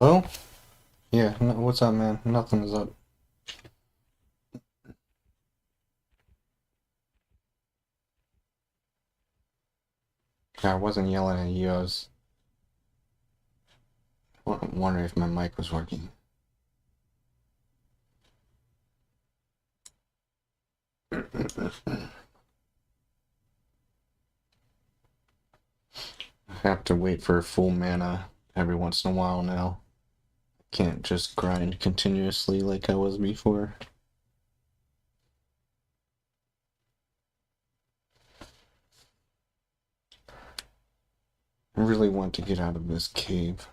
Oh, yeah, no, what's up, man? Nothing is up. I wasn't yelling at you, I was wondering if my mic was working. I have to wait for full mana every once in a while now. Can't just grind continuously like I was before. I really want to get out of this cave.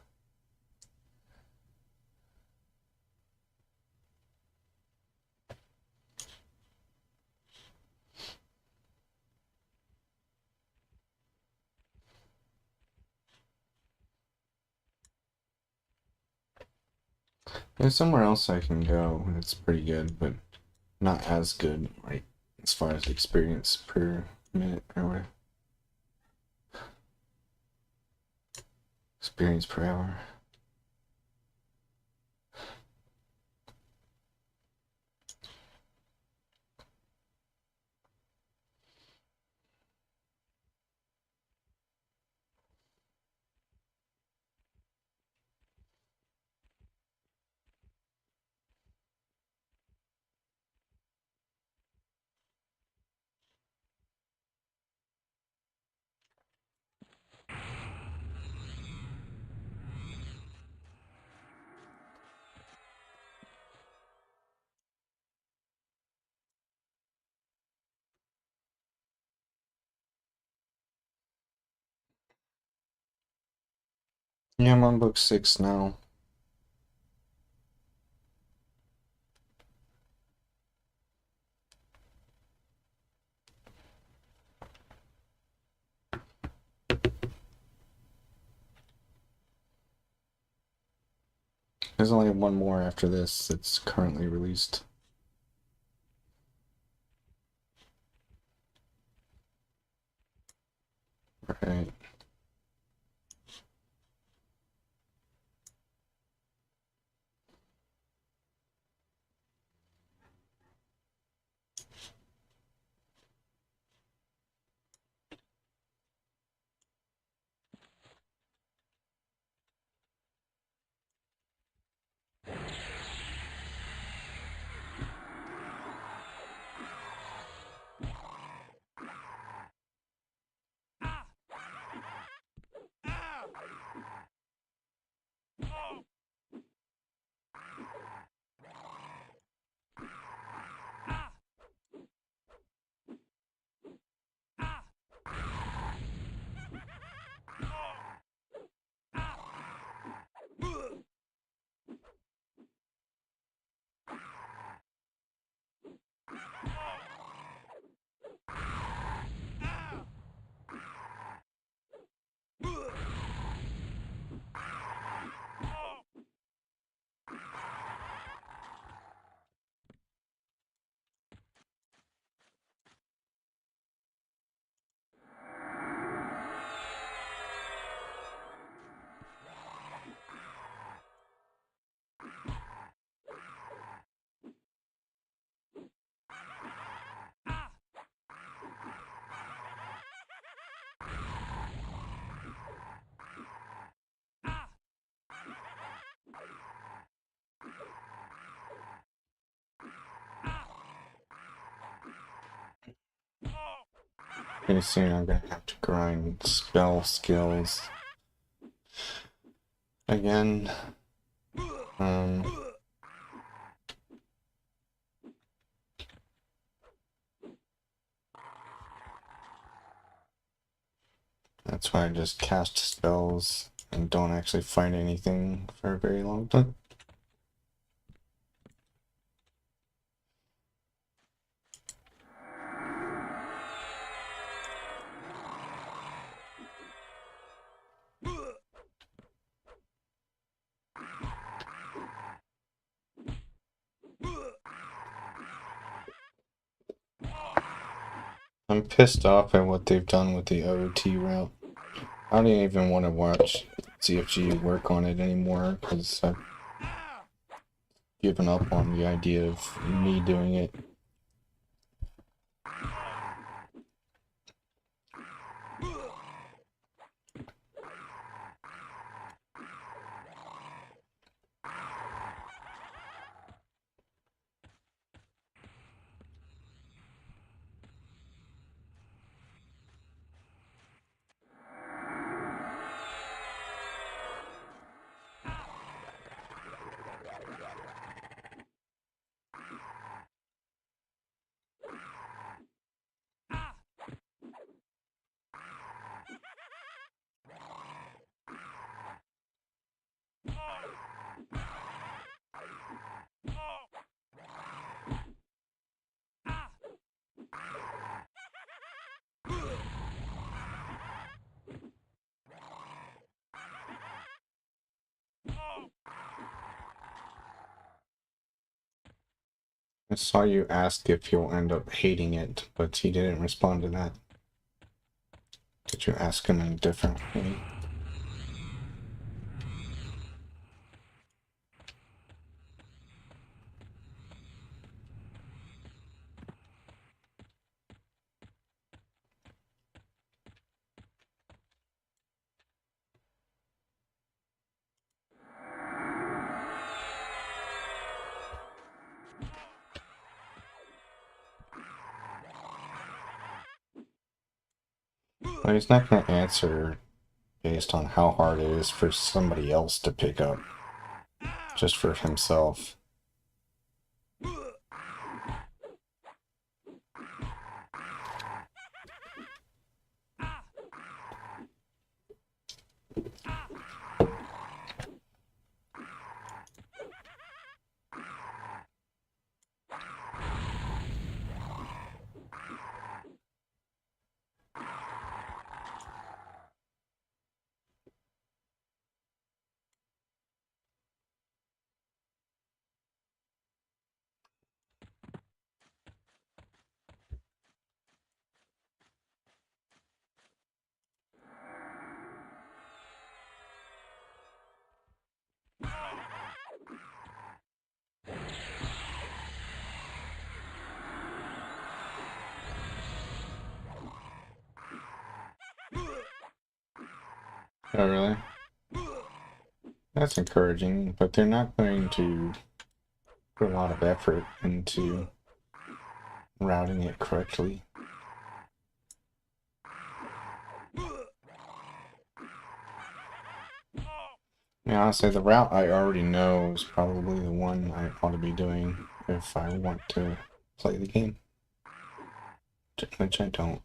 There's somewhere else I can go. It's pretty good, but not as good, like as far as experience per minute or whatever. Experience per hour. Yeah, I'm on book 6 now. There's only one more after this that's currently released. Right. Pretty soon I'm gonna have to grind spell skills again. Um, that's why I just cast spells and don't actually find anything for a very long time. I'm pissed off at what they've done with the OT route. I don't even want to watch CFG work on it anymore because I've given up on the idea of me doing it. I saw you ask if you'll end up hating it, but he didn't respond to that. Did you ask him in a different way? Well, he's not going to answer based on how hard it is for somebody else to pick up, just for himself. Oh, really? That's encouraging, but they're not going to put a lot of effort into routing it correctly. Yeah, honestly, the route I already know is probably the one I ought to be doing if I want to play the game, which I don't.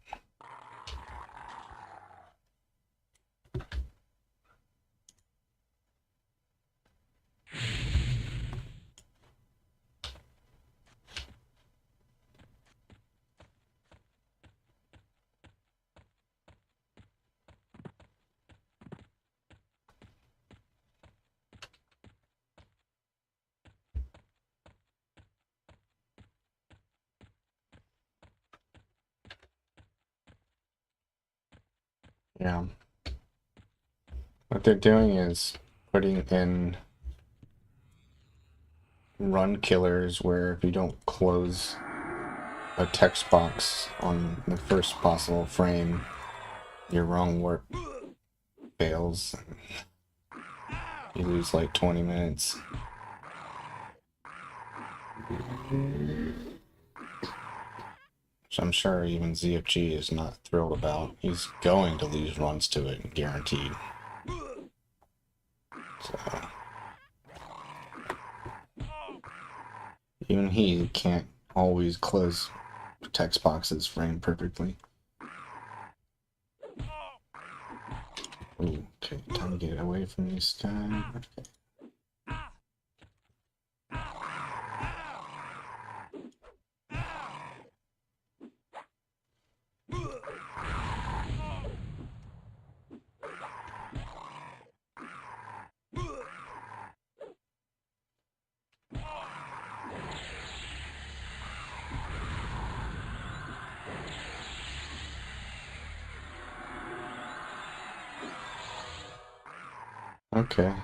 Yeah. What they're doing is putting in run killers where if you don't close a text box on the first possible frame, your wrong work fails. You lose like 20 minutes. Which I'm sure even ZFG is not thrilled about. He's going to lose runs to it, guaranteed. So, even he can't always close text boxes frame perfectly. Ooh, okay, time to get away from this guy. Okay. Okay.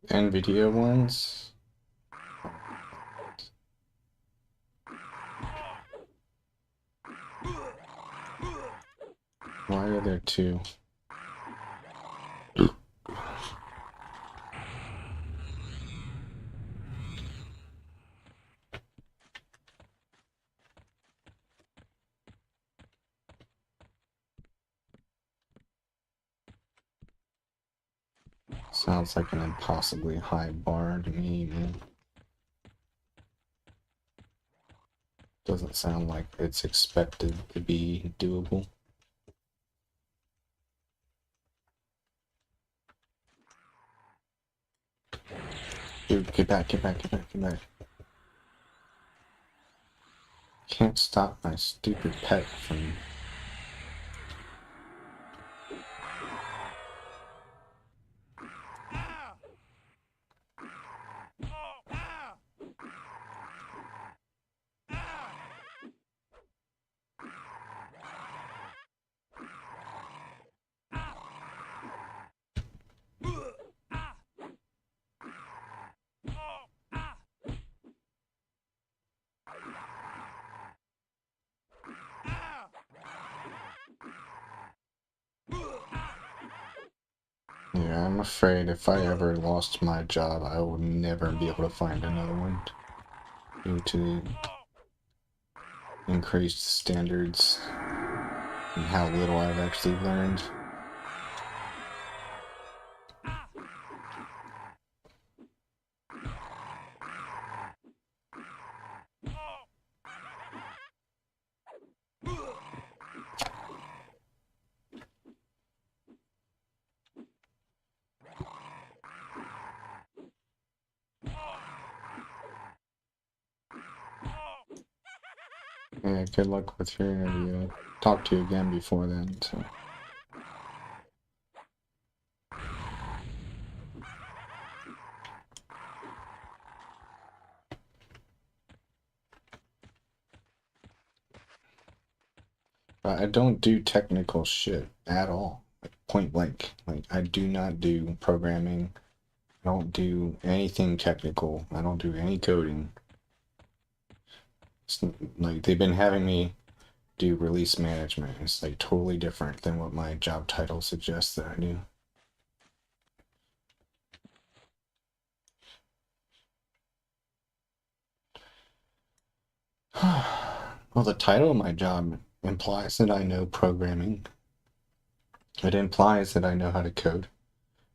NVIDIA ones? Why are there two? Sounds like an impossibly high bar to me, man. Doesn't sound like it's expected to be doable. Dude, get back, get back, get back, get back. Can't stop my stupid pet from... Yeah, I'm afraid if I ever lost my job, I would never be able to find another one due to increased standards and how little I've actually learned. Yeah, good luck with your interview. Talk to you again before then, so... I don't do technical shit at all. Like, point blank. Like, I do not do programming. I don't do anything technical. I don't do any coding. It's like, they've been having me do release management. It's like totally different than what my job title suggests that I do. Well, the title of my job implies that I know programming. It implies that I know how to code.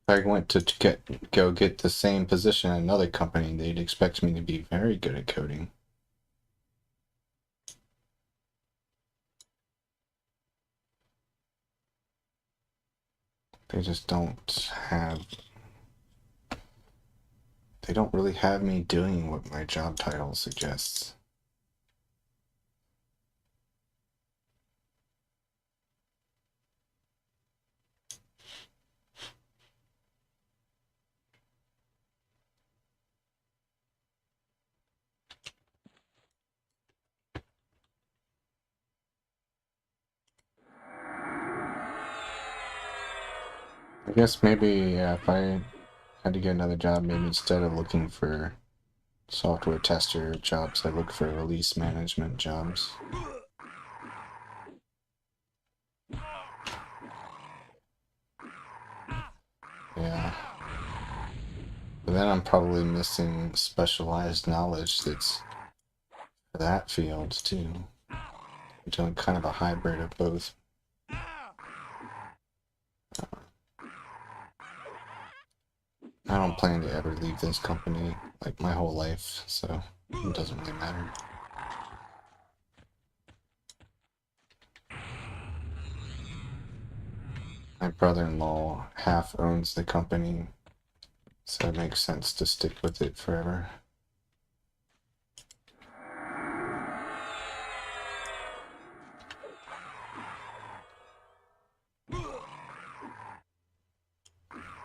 If I went to go get the same position at another company, they'd expect me to be very good at coding. They just don't have... They don't really have me doing what my job title suggests. I guess maybe if I had to get another job, maybe instead of looking for software tester jobs, I look for release management jobs. Yeah. But then I'm probably missing specialized knowledge that's for that field too. I'm doing kind of a hybrid of both. I don't plan to ever leave this company like my whole life, so it doesn't really matter. My brother-in-law half owns the company, so it makes sense to stick with it forever.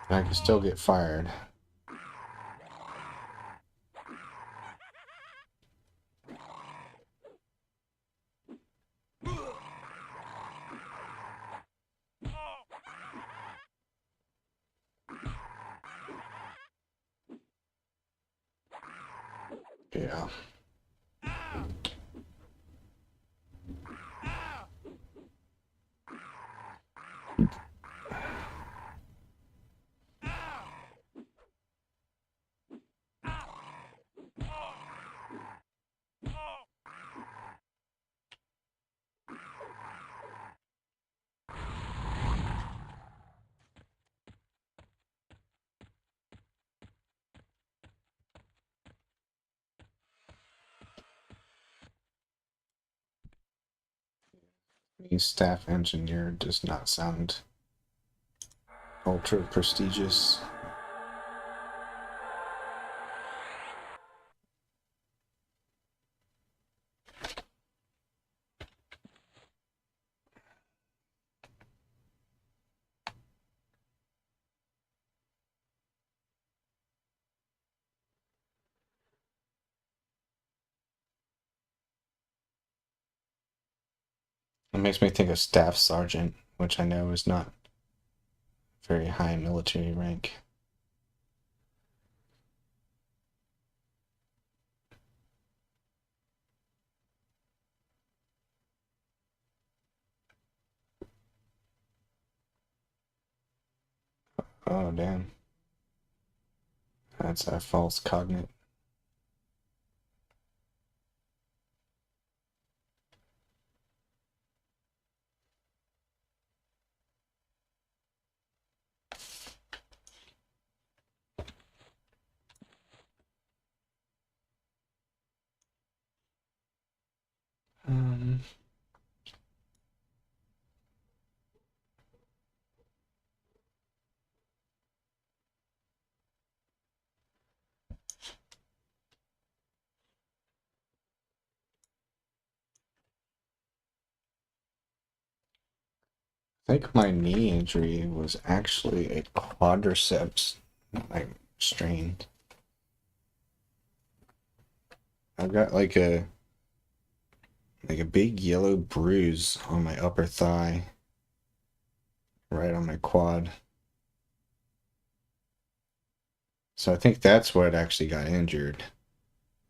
I can still get fired. Yeah. Staff engineer does not sound ultra prestigious. It makes me think of staff sergeant, which I know is not very high military rank. Oh, damn. That's a false cognate. Um, I think my knee injury was actually a quadriceps like strain. I've got like a big yellow bruise on my upper thigh, right on my quad. So I think that's what actually got injured.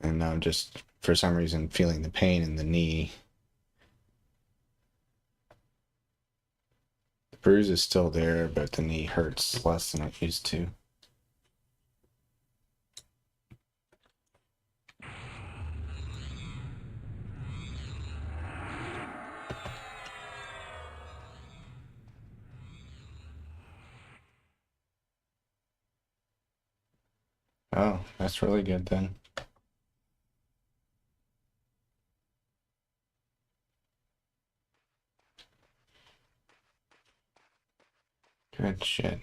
And I'm just for some reason feeling the pain in the knee. The bruise is still there, but the knee hurts less than it used to. Oh, that's really good then. Good shit.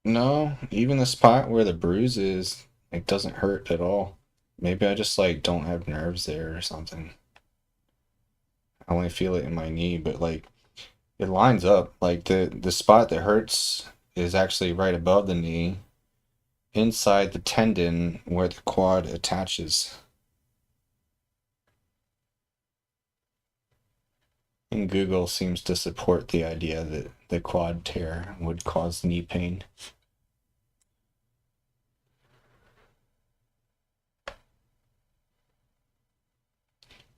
No, even the spot where the bruise is, it doesn't hurt at all. Maybe I just like don't have nerves there or something. I only feel it in my knee, but like it lines up. Like the spot that hurts is actually right above the knee, inside the tendon where the quad attaches. And Google seems to support the idea that the quad tear would cause knee pain.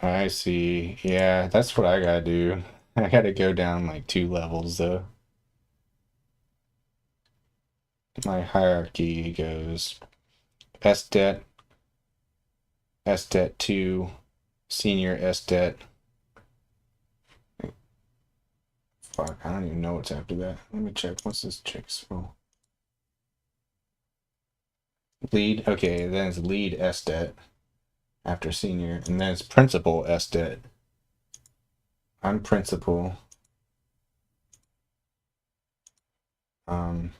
I see. Yeah, that's what I gotta do. I gotta go down like 2 levels though. My hierarchy goes SDET, SDET 2, senior SDET. Fuck, I don't even know what's after that. Let me check. What's this chick's role? Lead. Okay, then it's lead SDET after senior, and then it's principal SDET. I'm principal. Um,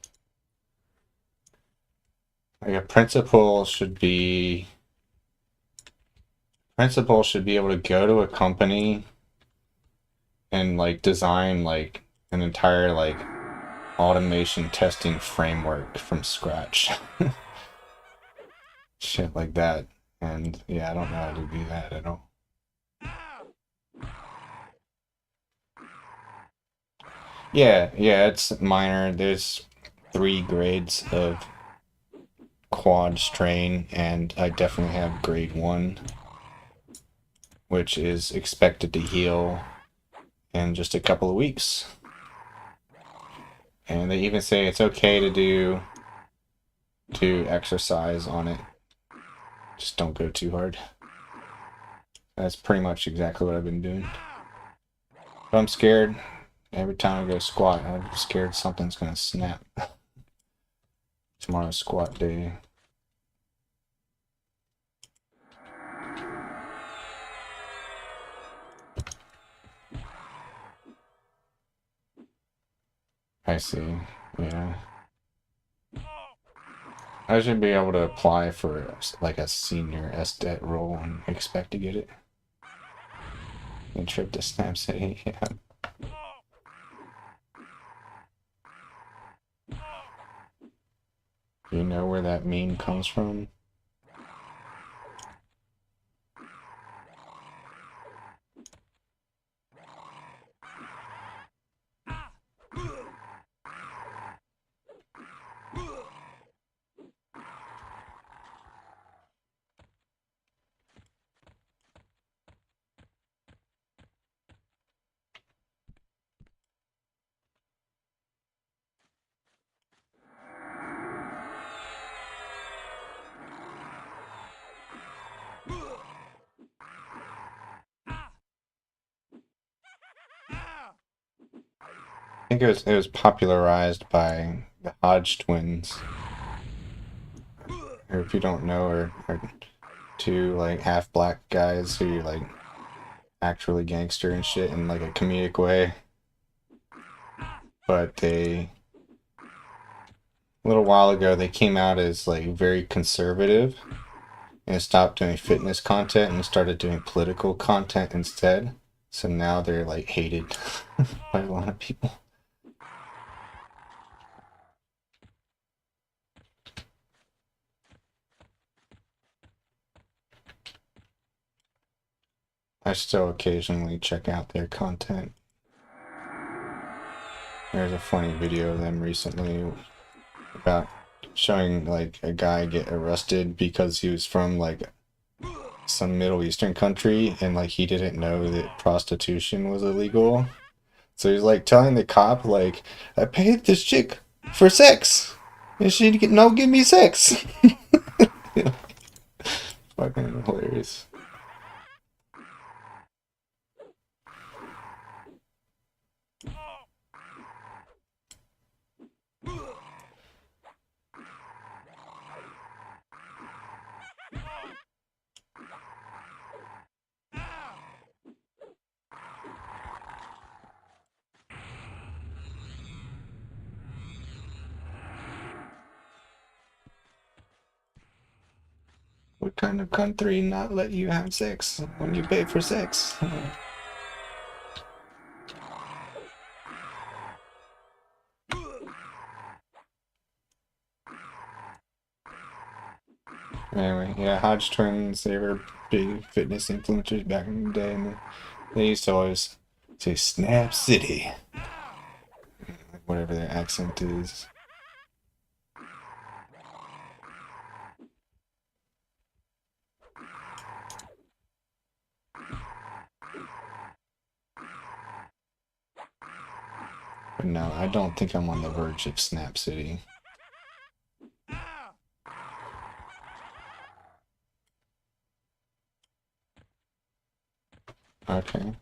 like a principal should be able to go to a company and like design like an entire like automation testing framework from scratch. Shit like that. And yeah, I don't know how to do that at all. Yeah, yeah, it's minor. There's 3 grades of quad strain, and I definitely have grade 1, which is expected to heal in just a couple of weeks. And they even say it's okay to exercise on it. Just don't go too hard. That's pretty much exactly what I've been doing. But I'm scared. Every time I go squat, I'm scared something's gonna snap. Tomorrow's squat day. I see. Yeah. I should be able to apply for like a senior SDET role and expect to get it. And trip to Snap City. Yeah. Do you know where that meme comes from? I think it was popularized by the Hodge twins. Or if you don't know, are two like half black guys who like act really gangster and shit in like a comedic way. But they a little while ago they came out as like very conservative and stopped doing fitness content and started doing political content instead. So now they're like hated by a lot of people. I still occasionally check out their content. There's a funny video of them recently about showing like a guy get arrested because he was from like some Middle Eastern country and like he didn't know that prostitution was illegal. So he's like telling the cop like, I paid this chick for sex and she no give me sex. Fucking hilarious. What kind of country not let you have sex when you pay for sex? Anyway, yeah, Hodge twins, they were big fitness influencers back in the day, and they used to always say Snap City, whatever their accent is. But no, I don't think I'm on the verge of Snap City. Okay.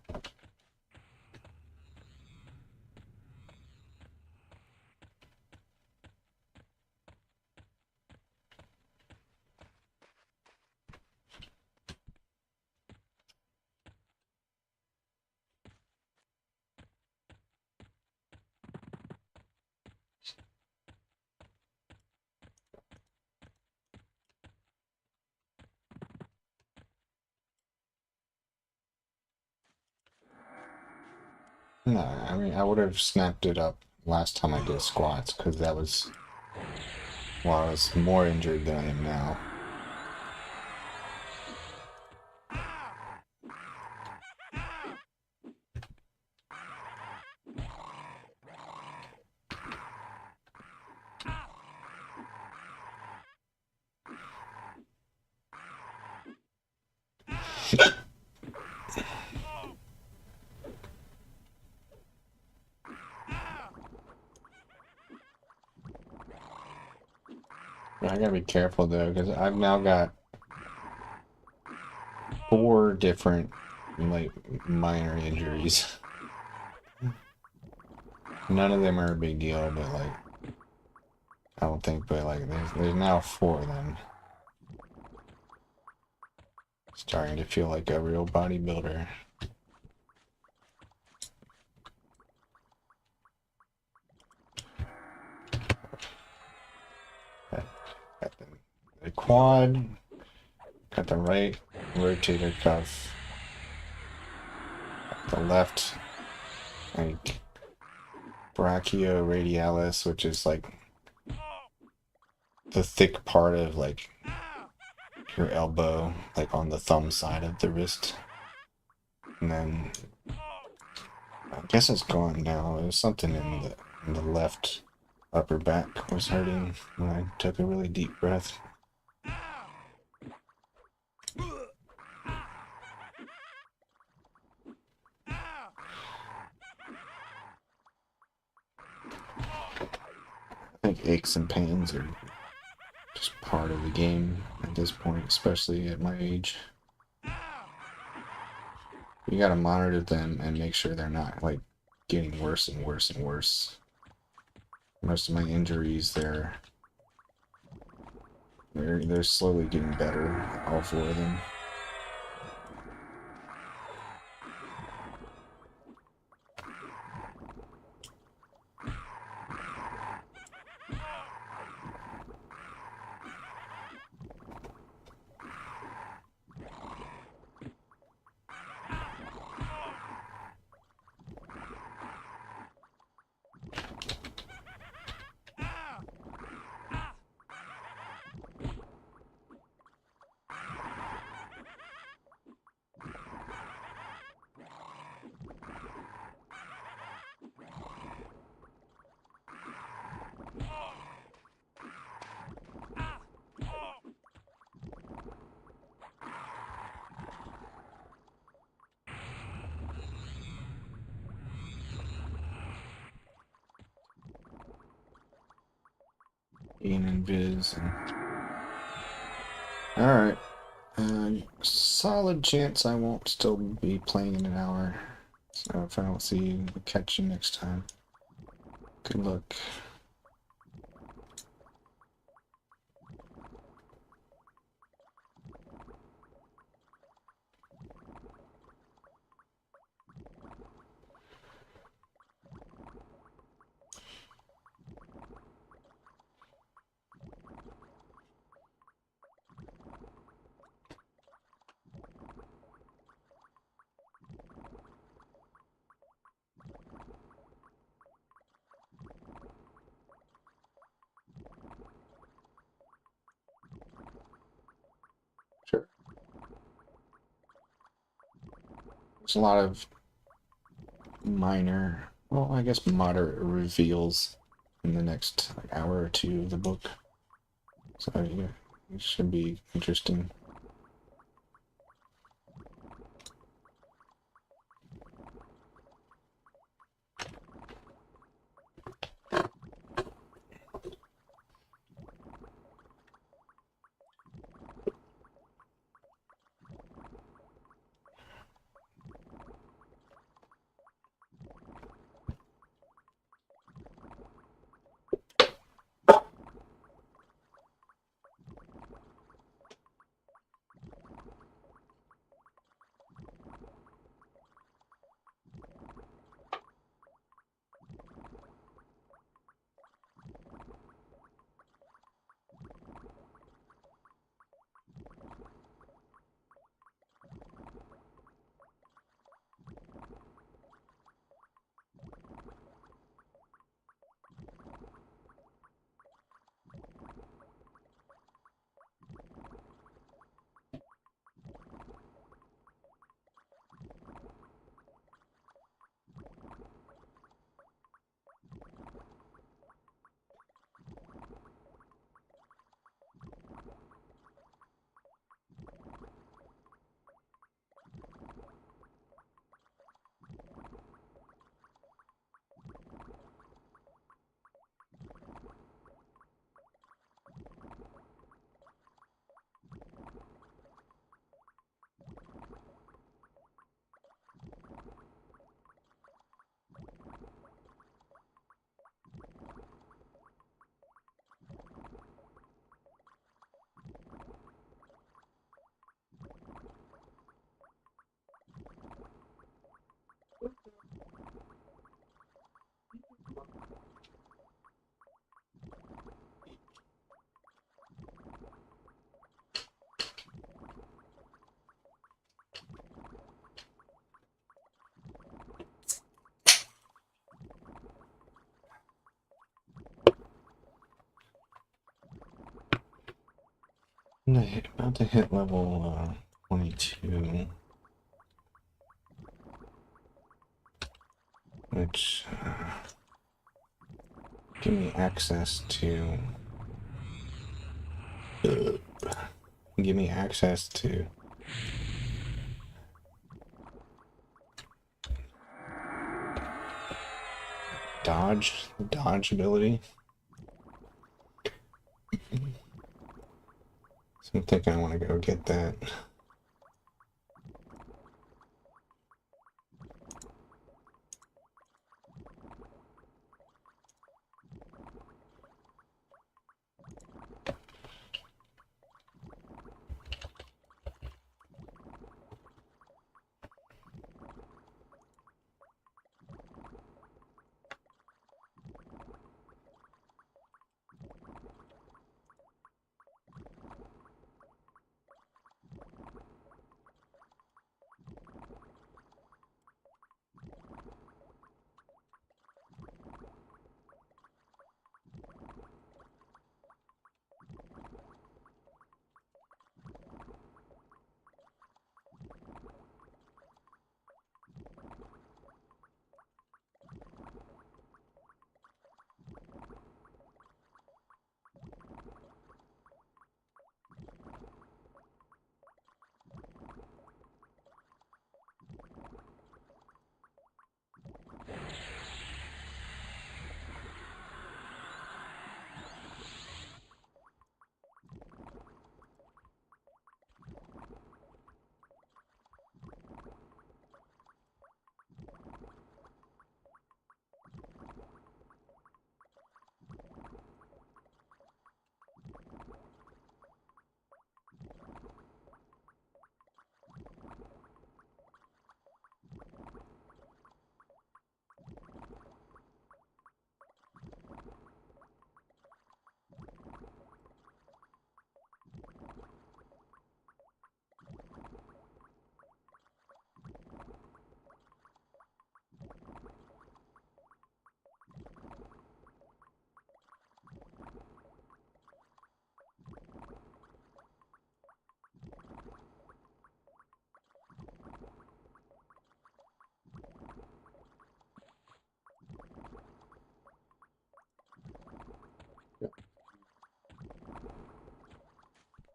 No, I mean, I would have snapped it up last time I did squats, because that was while I was more injured than I am now. I gotta be careful though, because I've now got 4 different like minor injuries. None of them are a big deal, but like I don't think, but like there's now 4 of them. Starting to feel like a real bodybuilder. Got the quad, got the right rotator cuff, the left like brachioradialis, which is like the thick part of like your elbow, like on the thumb side of the wrist. And then I guess it's gone now. There's something in the left upper back was hurting when I took a really deep breath. I think aches and pains are just part of the game at this point, especially at my age. You gotta monitor them and make sure they're not like getting worse and worse and worse. Most of my injuries, they're slowly getting better, all 4 of them. Gain and Viz. Alright. Solid chance I won't still be playing in an hour. So if I don't see you, I'll catch you next time. Good luck. Sure. There's a lot of minor, well, I guess moderate reveals in the next like, hour or 2 of the book. So yeah, it should be interesting. About to hit level 22, which give me access to give me access to dodge ability. So I'm thinking I want to go get that.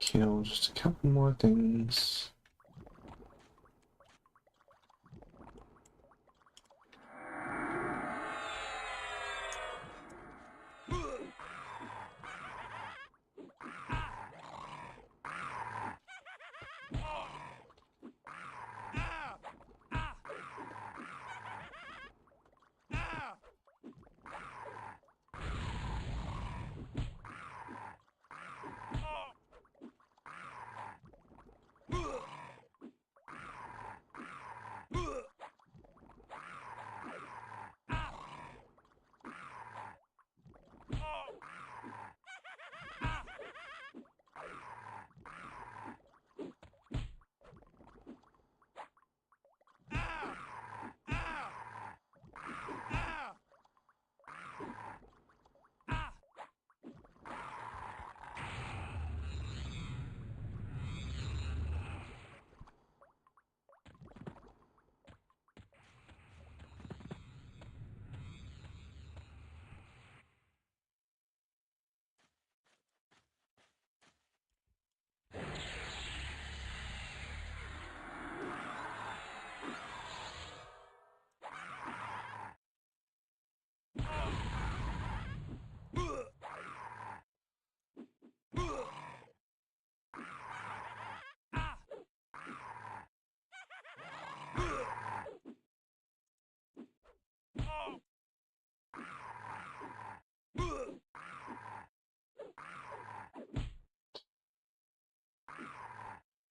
Kill just a couple more things.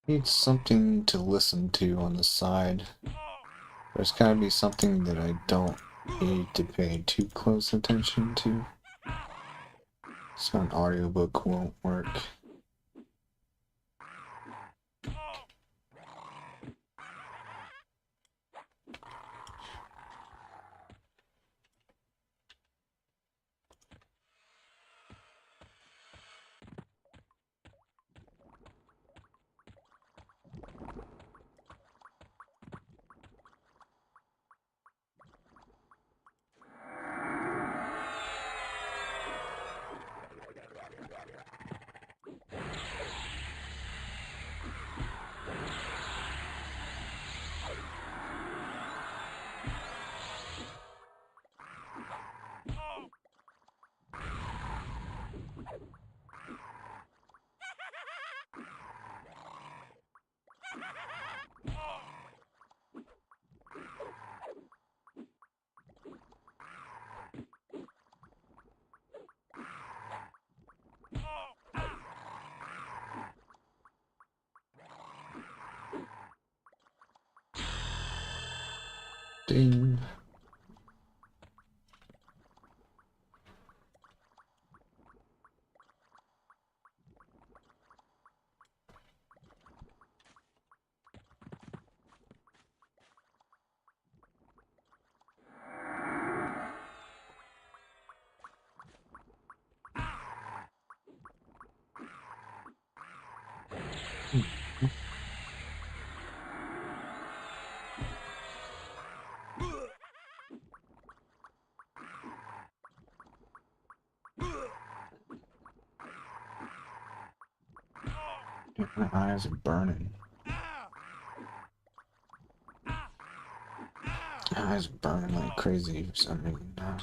Need something to listen to on the side. There's gotta be something that I don't need to pay too close attention to. So an audiobook won't work. Ding. My eyes are burning. My eyes are burning like crazy for some reason now.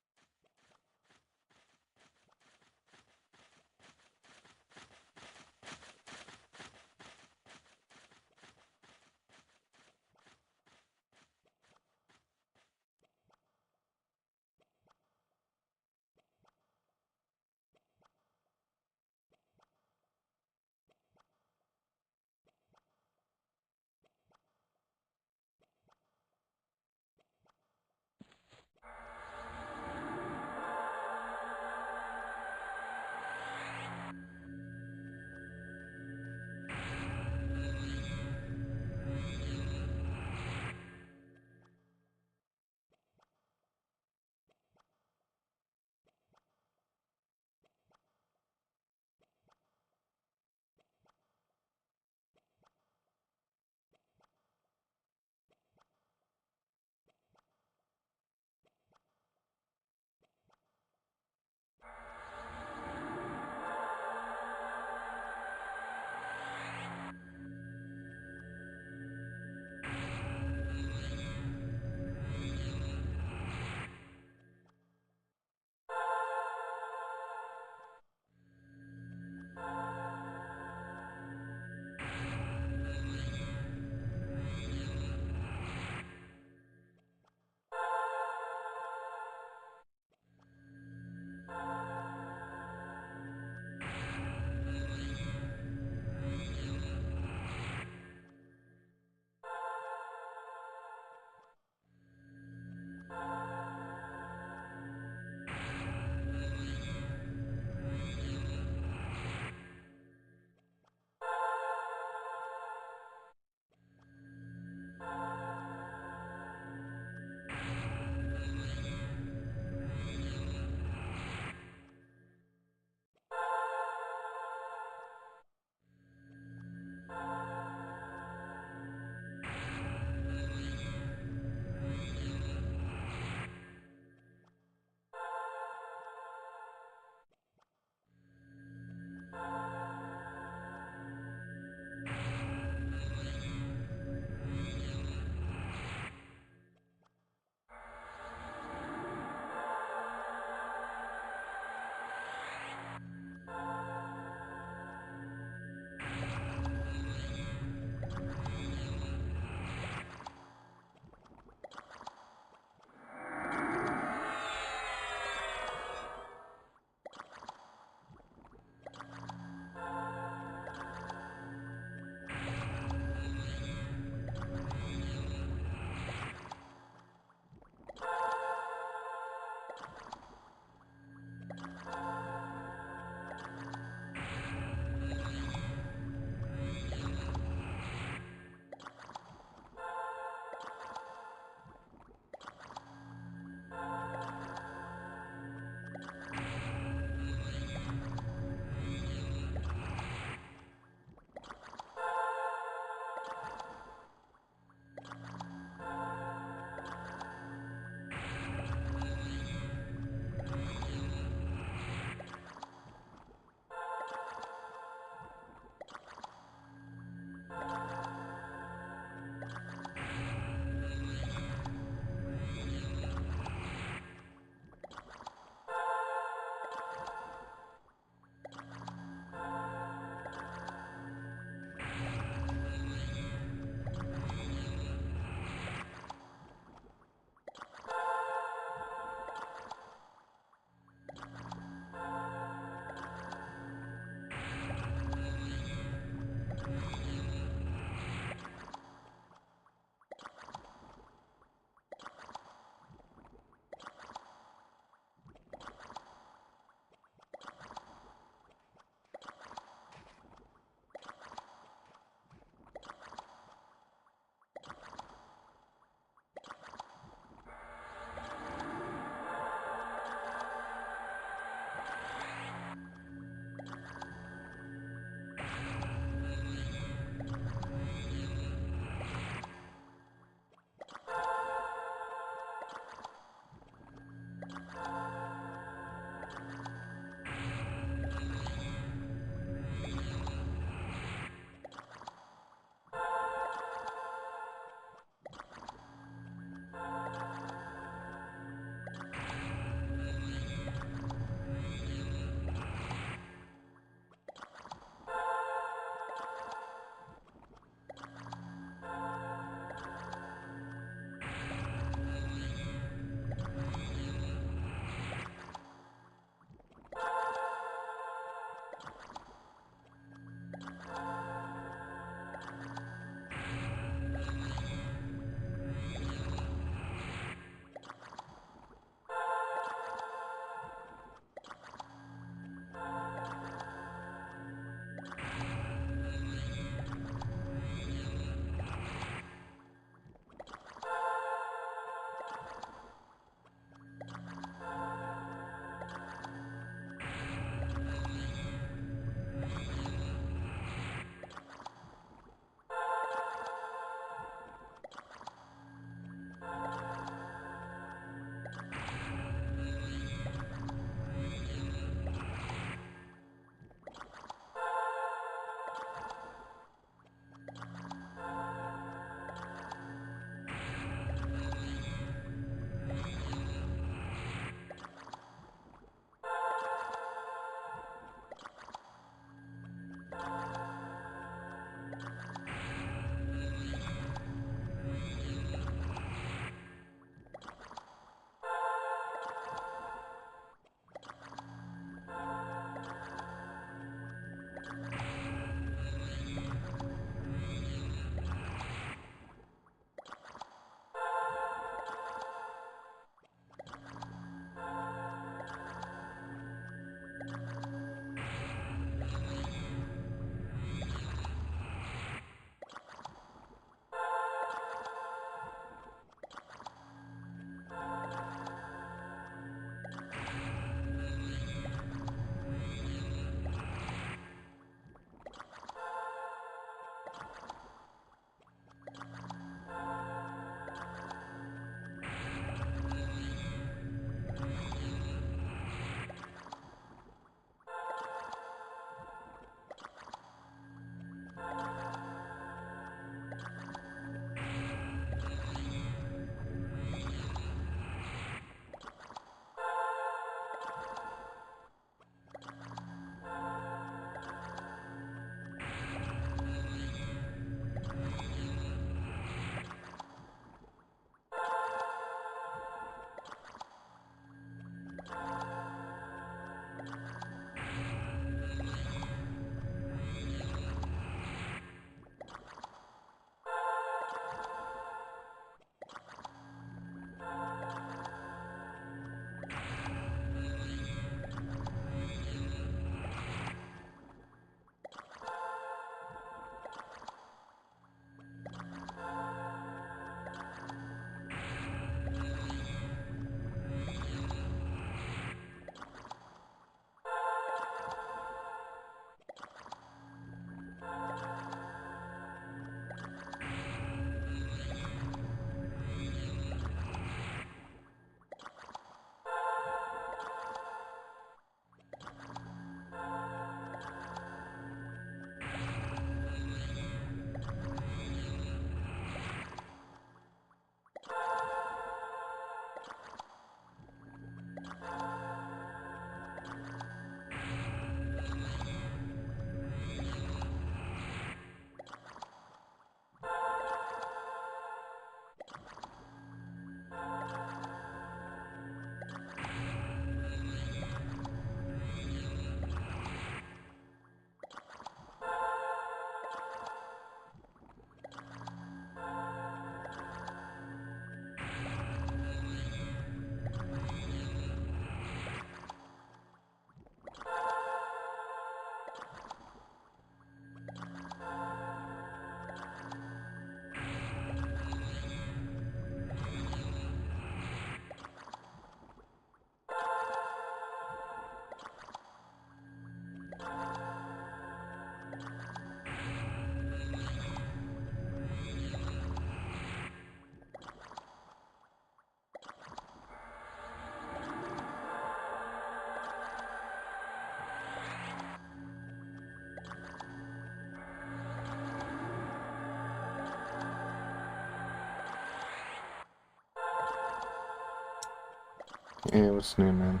Hey, what's new, man?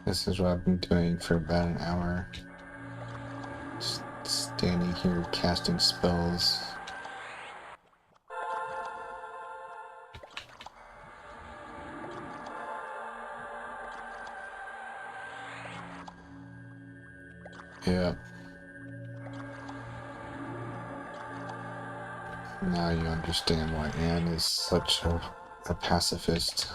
This is what I've been doing for about an hour. Just standing here casting spells. Yeah. Now you understand why Anne is such a pacifist.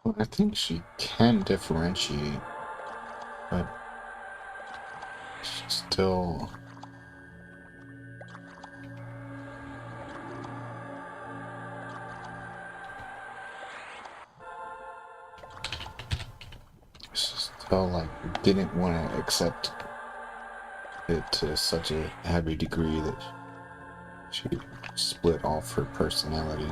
Well, I think she can differentiate, but she's still... She still, like, didn't want to accept it to such a heavy degree that she split off her personality.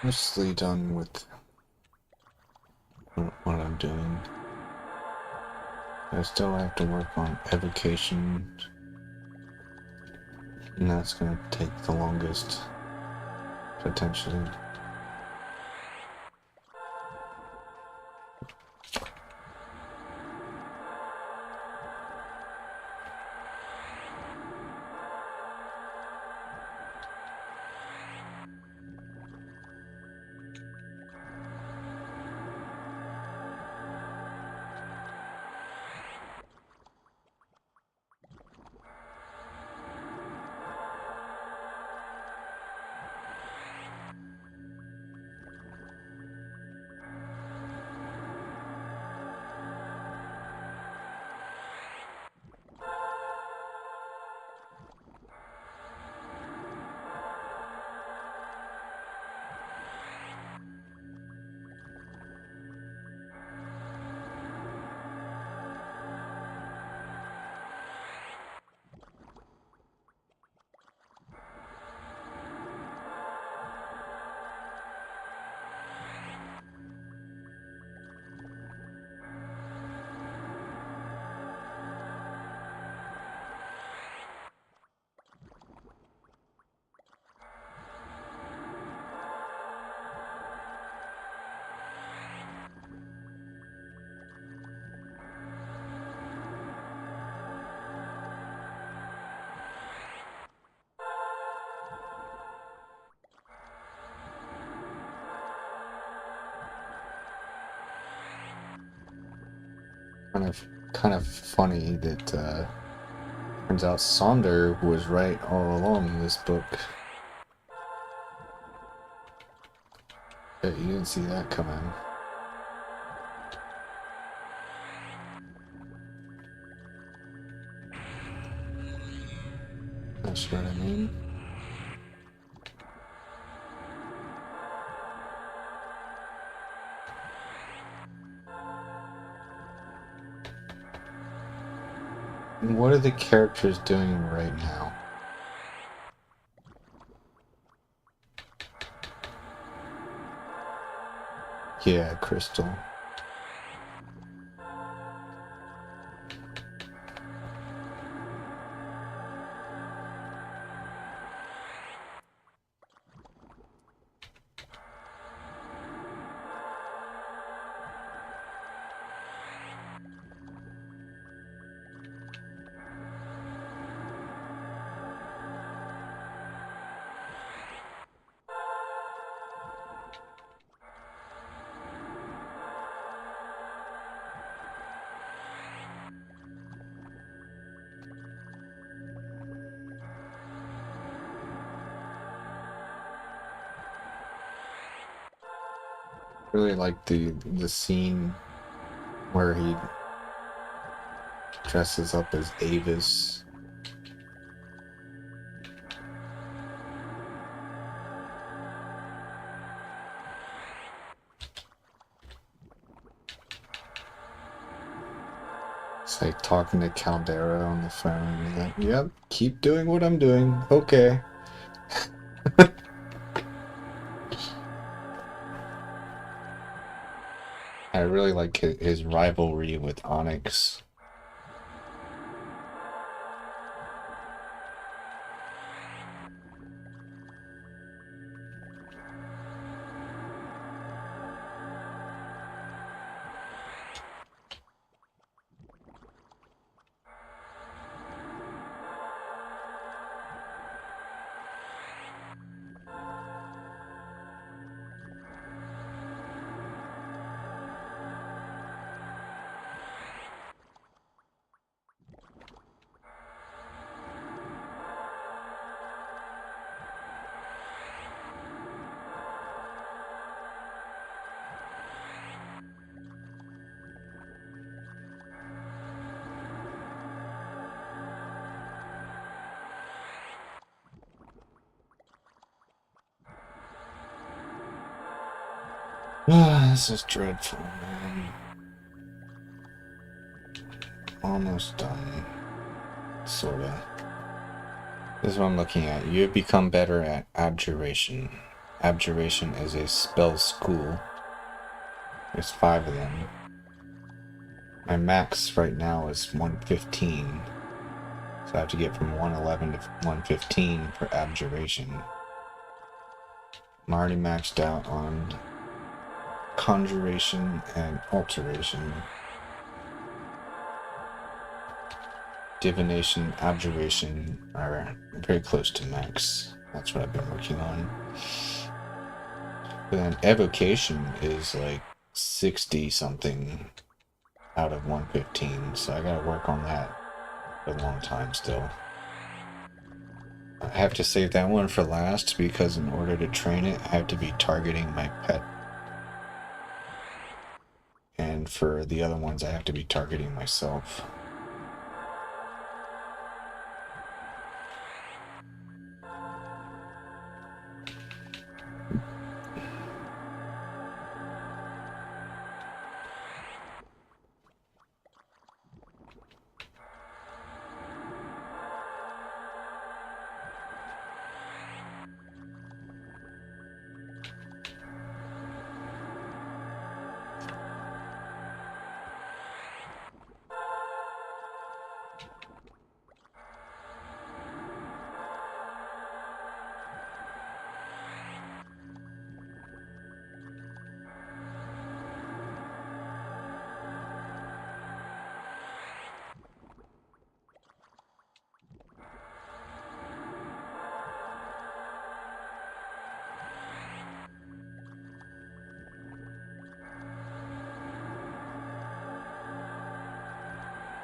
Mostly done with what I'm doing. I still have to work on evocation, and that's gonna take the longest, potentially. Kind of funny that turns out Sonder was right all along in this book. Bet you didn't see that coming. Not sure what I mean. What are the characters doing right now? Yeah, Crystal. Really like the scene where he dresses up as Avis. It's like talking to Caldera on the phone. He's like, yep, keep doing what I'm doing. Okay. I really like his rivalry with Onyx. This is dreadful, man. Almost done. Sorta. This is what I'm looking at. You have become better at Abjuration. Abjuration is a spell school. There's 5 of them. My max right now is 115. So I have to get from 111 to 115 for Abjuration. I'm already maxed out on Conjuration and Alteration. Divination, Abjuration are very close to max. That's what I've been working on. But then Evocation is like 60 something out of 115, so I gotta work on that for a long time still. I have to save that one for last because in order to train it, I have to be targeting my pet. And for the other ones, I have to be targeting myself.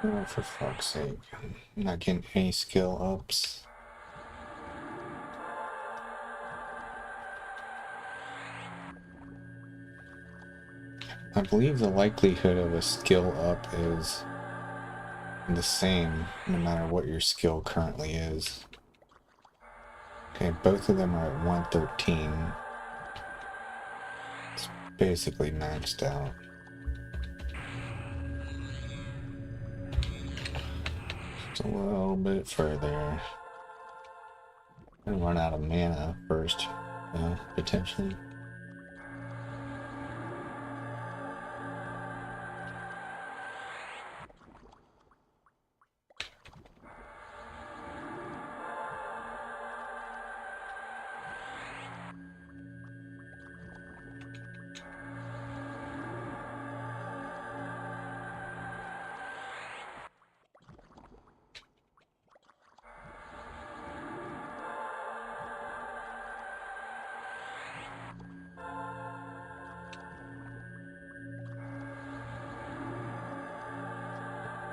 Oh, for fuck's sake. I'm not getting any skill ups. I believe the likelihood of a skill up is the same no matter what your skill currently is. Okay, both of them are at 113. It's basically maxed out. Just a little bit further. I'm gonna run out of mana first, potentially.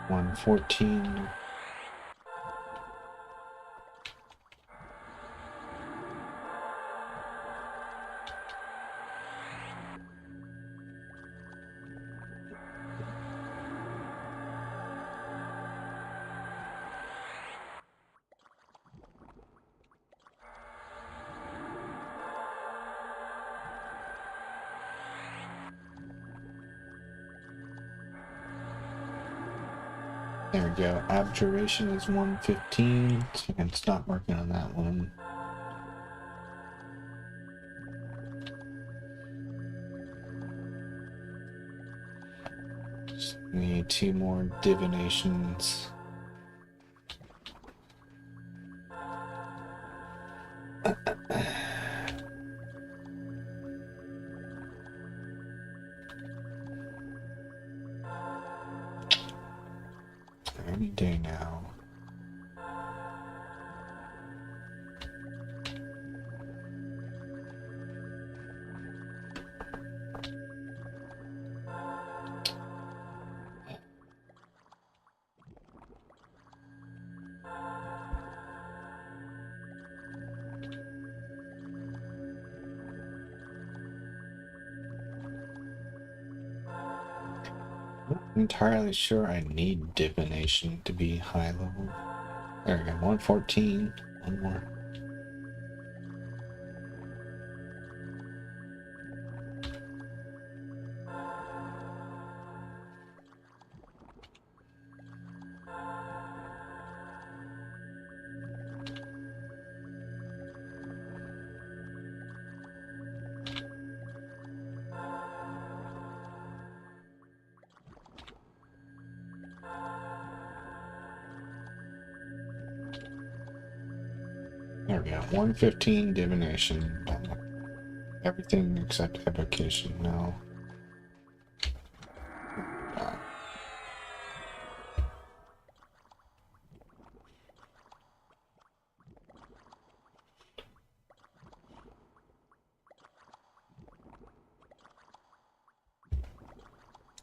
$114. There we go. Abjuration is 115, so I can stop working on that one. Just need 2 more divinations. Any day now. Not entirely sure I need divination to be high level. There we go, 114. One more. There we go, 115 divination. Everything except evocation now.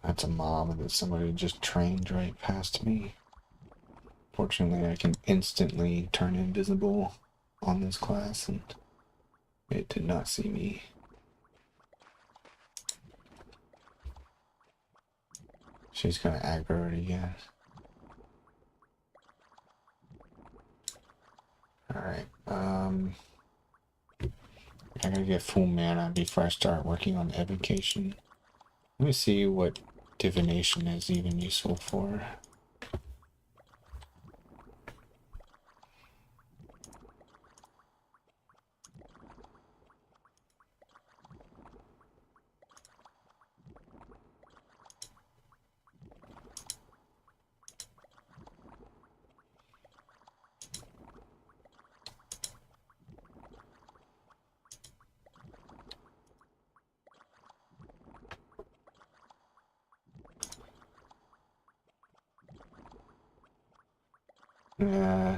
That's a mob that somebody just trained right past me. Fortunately, I can instantly turn invisible on this class, and it did not see me. She's gonna aggro it again. Alright, I gotta get full mana before I start working on evocation. Let me see what divination is even useful for.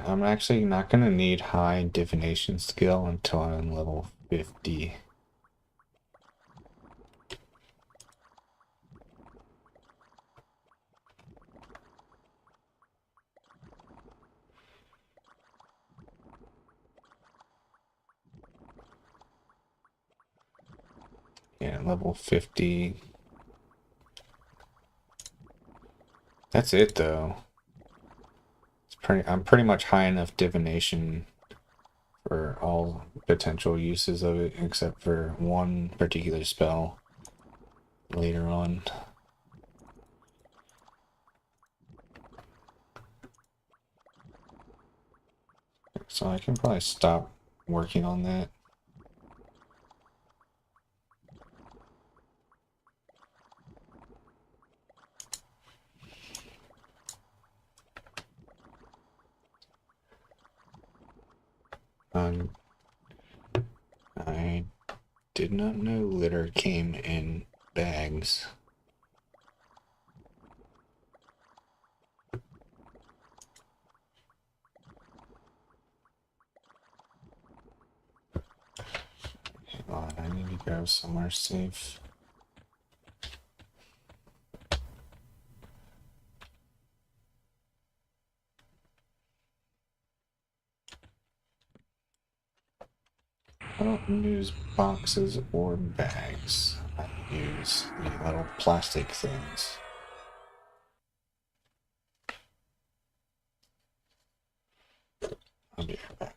I'm actually not gonna need high divination skill until I'm level 50. Yeah, level 50. That's it though. I'm pretty much high enough divination for all potential uses of it, except for one particular spell later on. So I can probably stop working on that. I did not know litter came in bags. Hang on, I need to go somewhere safe. I don't use boxes or bags. I use the little plastic things. I'll be right back.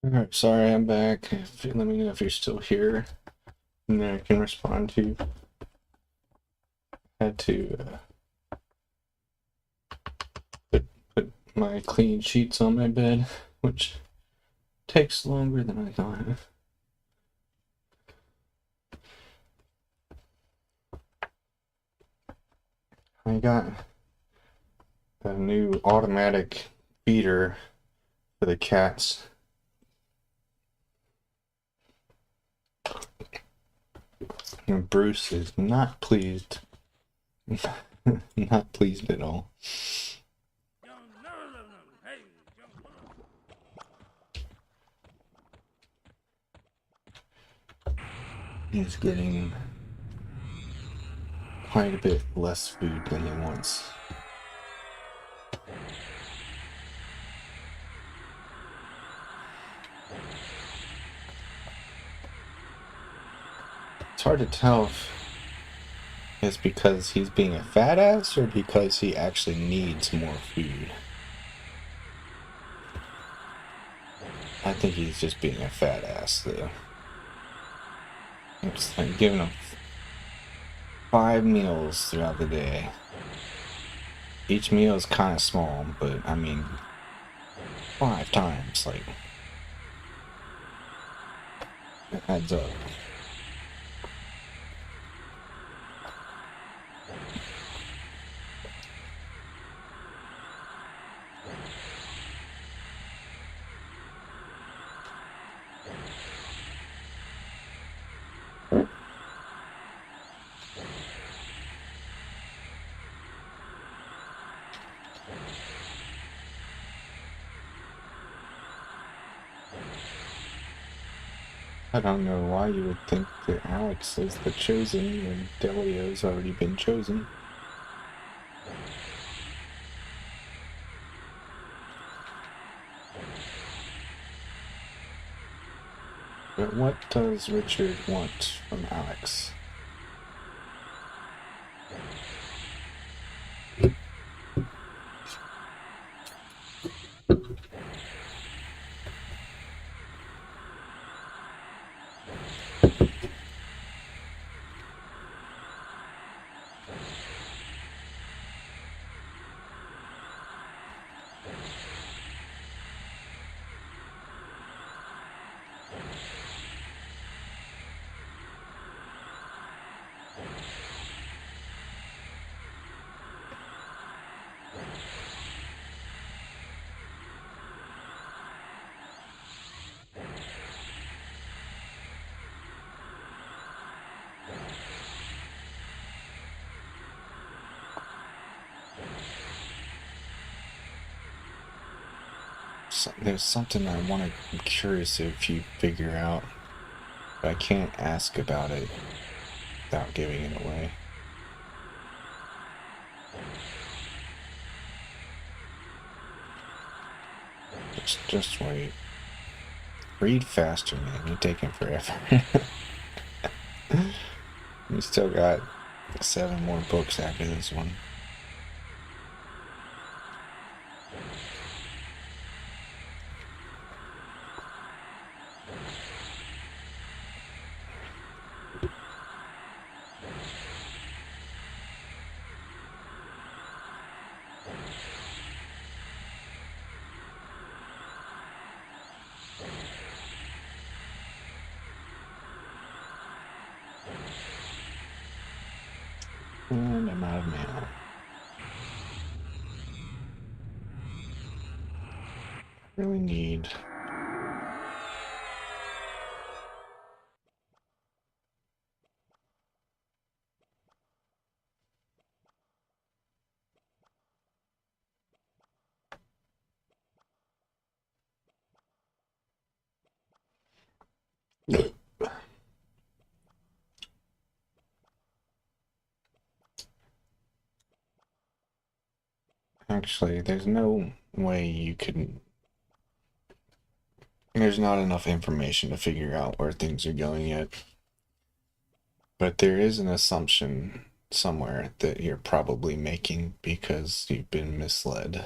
Alright, sorry, I'm back. Let me know if you're still here, and then I can respond to you. Had to put my clean sheets on my bed, which takes longer than I thought. I got a new automatic feeder for the cats. And Bruce is not pleased. Not pleased at all. He's getting quite a bit less food than he wants. It's hard to tell if it's because he's being a fat ass or because he actually needs more food. I think he's just being a fat ass, though. I'm just like giving him 5 meals throughout the day. Each meal is kind of small, but I mean, 5 times, like, it adds up. I don't know why you would think that Alex is the chosen when Delio's already been chosen. But what does Richard want from Alex? There's something I'm curious if you figure out, but I can't ask about it without giving it away. Just wait. Read faster, man. You're taking forever. You still got 7 more books after this one. And I'm out of mana. Really need... Actually, there's no way you can... There's not enough information to figure out where things are going yet. But there is an assumption somewhere that you're probably making because you've been misled.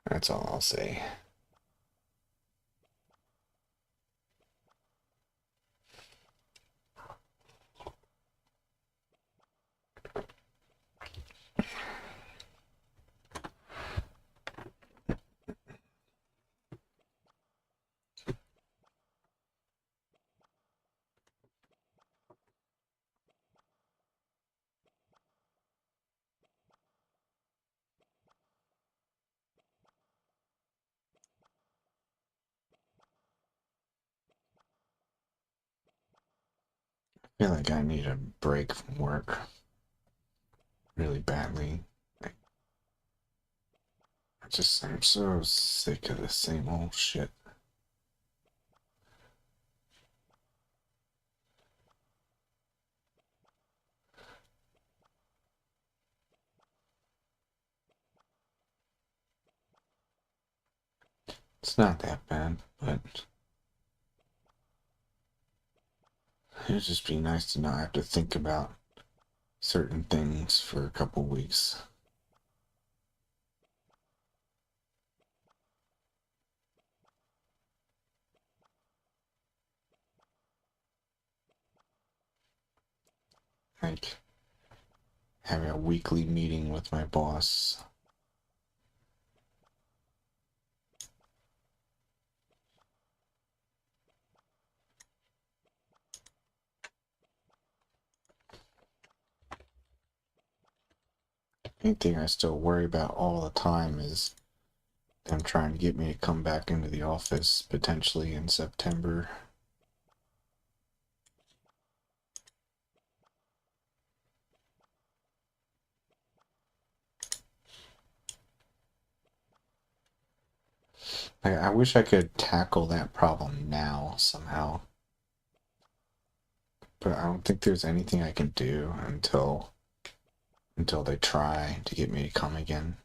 That's all I'll say. I feel like I need a break from work really badly. I'm so sick of the same old shit. It's not that bad, but it'd just be nice to not have to think about certain things for a couple weeks. Like having a weekly meeting with my boss. Anything I still worry about all the time is them trying to get me to come back into the office potentially in September. I wish I could tackle that problem now somehow, but I don't think there's anything I can do until they try to get me to come again.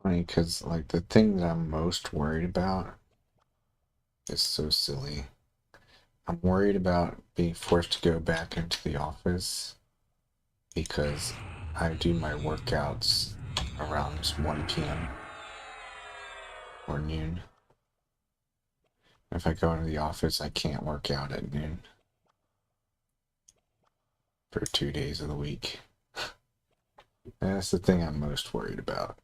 Funny, because like the thing that I'm most worried about is so silly. I'm worried about being forced to go back into the office because I do my workouts around 1 p.m. or noon. If I go into the office, I can't work out at noon for 2 days of the week. And that's the thing I'm most worried about.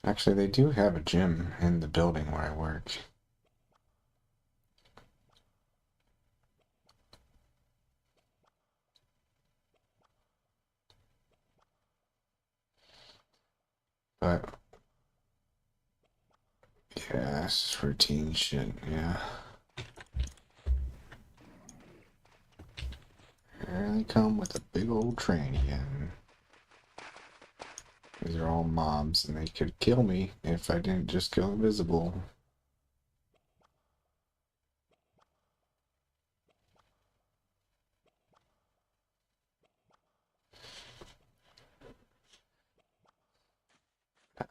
Actually, they do have a gym in the building where I work. But yeah, it's just routine shit, yeah. Here they come with a big old train again. These are all mobs, and they could kill me if I didn't just go invisible.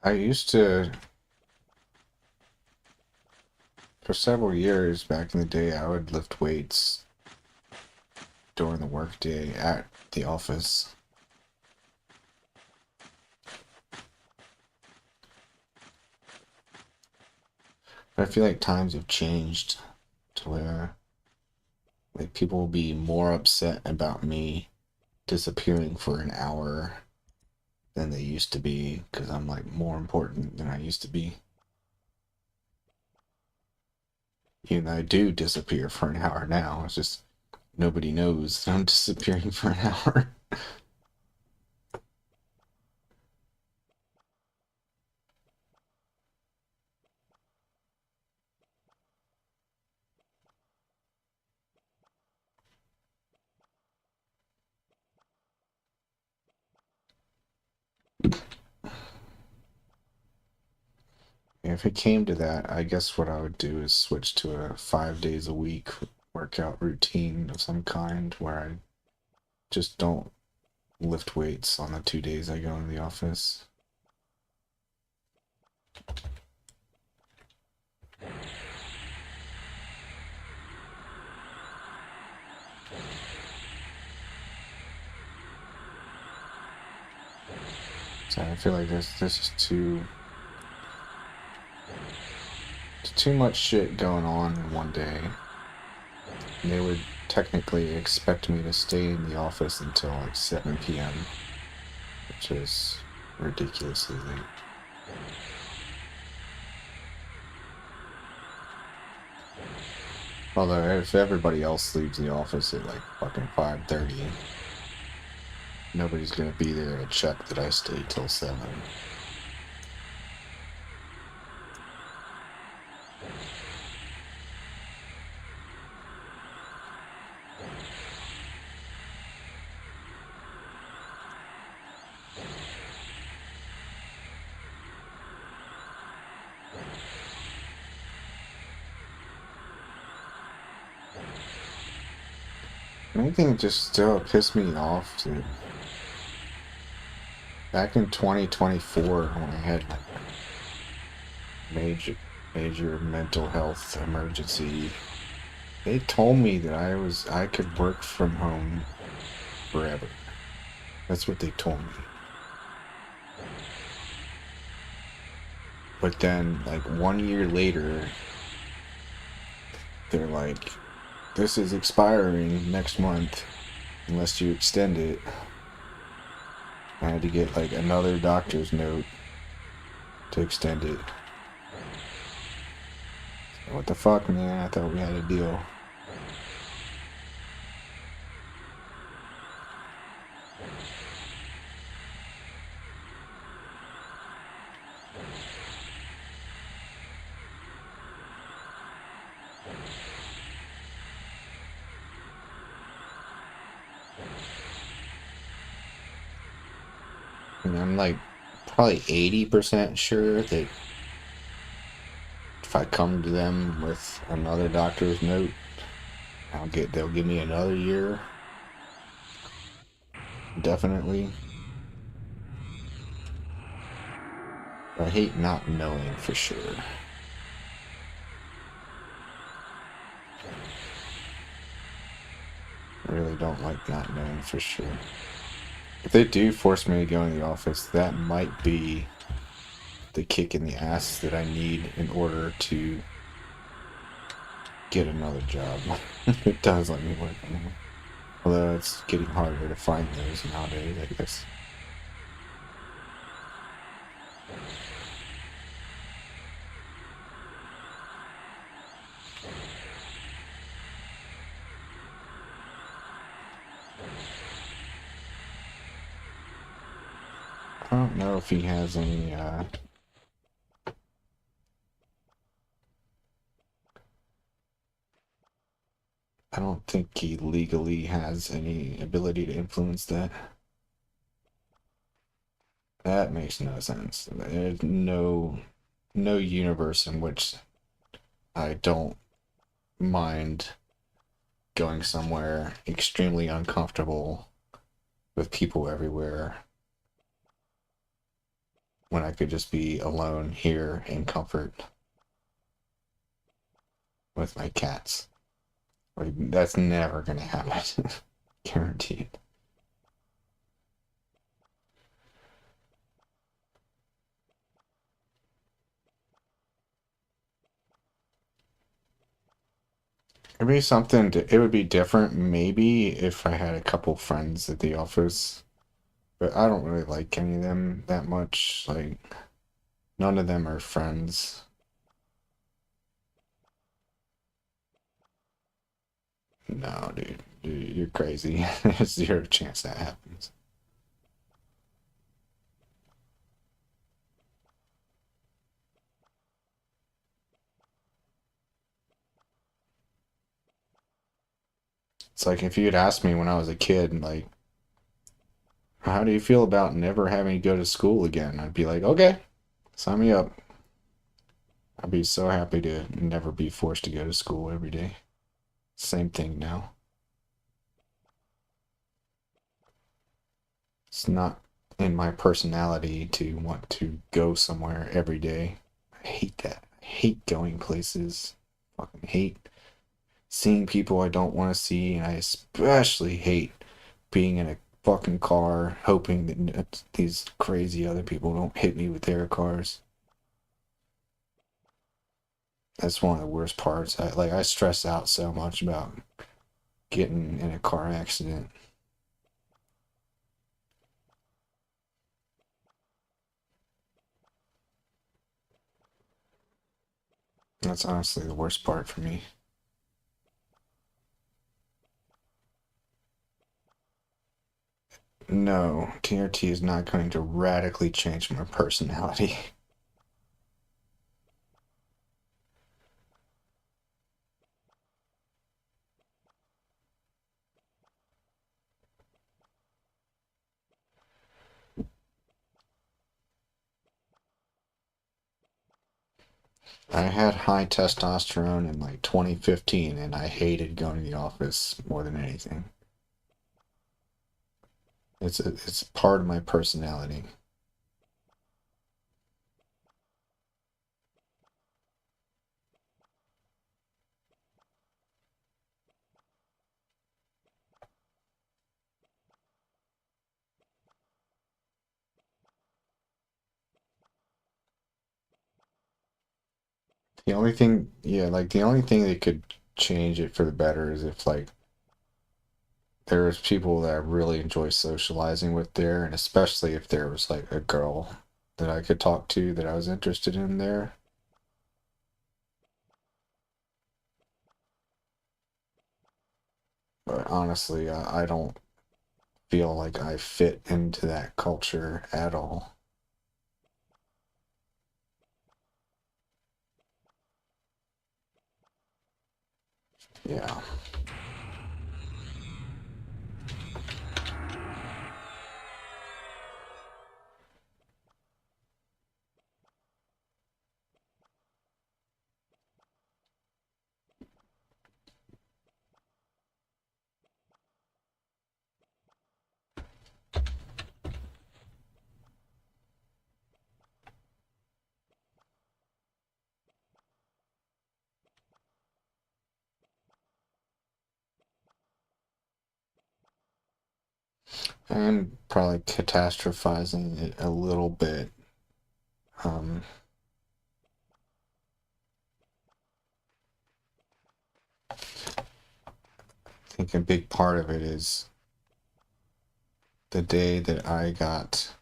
I used to, for several years back in the day, I would lift weights during the workday at the office. But I feel like times have changed to where like people will be more upset about me disappearing for an hour than they used to be because I'm like more important than I used to be. Even though I do disappear for an hour now, it's just nobody knows that I'm disappearing for an hour. If it came to that, I guess what I would do is switch to a 5 days a week workout routine of some kind where I just don't lift weights on the 2 days I go into the office. So I feel like this is too much shit going on in one day. They would technically expect me to stay in the office until like 7 p.m., which is ridiculously late. Although if everybody else leaves the office at like fucking 5:30, nobody's gonna be there to check that I stay till 7. Anything just still pissed me off, dude. Back in 2024, when I had like major mental health emergency, they told me that I could work from home forever. That's what they told me. But then, like 1 year later, they're like, this is expiring next month unless you extend it. I had to get like another doctor's note to extend it. What the fuck, man? I thought we had a deal. And I'm like probably 80% sure that if I come to them with another doctor's note, they'll give me another year. Definitely. But I hate not knowing for sure. I really don't like not knowing for sure. If they do force me to go in the office, that might be the kick in the ass that I need in order to get another job. It does let me work from home. Although it's getting harder to find those nowadays, I guess. I don't know if he has any, I don't think he legally has any ability to influence that. That makes no sense. There's no universe in which I don't mind going somewhere extremely uncomfortable with people everywhere when I could just be alone here in comfort with my cats. Like, that's never gonna happen. Guaranteed. It would be different maybe if I had a couple friends at the office, but I don't really like any of them that much. Like, none of them are friends. No, dude, you're crazy. There's zero chance that happens. It's like if you had asked me when I was a kid, like, how do you feel about never having to go to school again? I'd be like, okay, sign me up. I'd be so happy to never be forced to go to school every day. Same thing now. It's not in my personality to want to go somewhere every day. I hate that. I hate going places. Fucking hate seeing people I don't want to see, and I especially hate being in a fucking car hoping that these crazy other people don't hit me with their cars. That's one of the worst parts. I stress out so much about getting in a car accident. That's honestly the worst part for me. No, TRT is not going to radically change my personality. I had high testosterone in like 2015 and I hated going to the office more than anything. It's part of my personality. The only thing, yeah, like the only thing that could change it for the better is if like there was people that I really enjoy socializing with there, and especially if there was like a girl that I could talk to that I was interested in there. But honestly, I don't feel like I fit into that culture at all. Yeah. I'm probably catastrophizing it a little bit. Um, I think a big part of it is the day that I got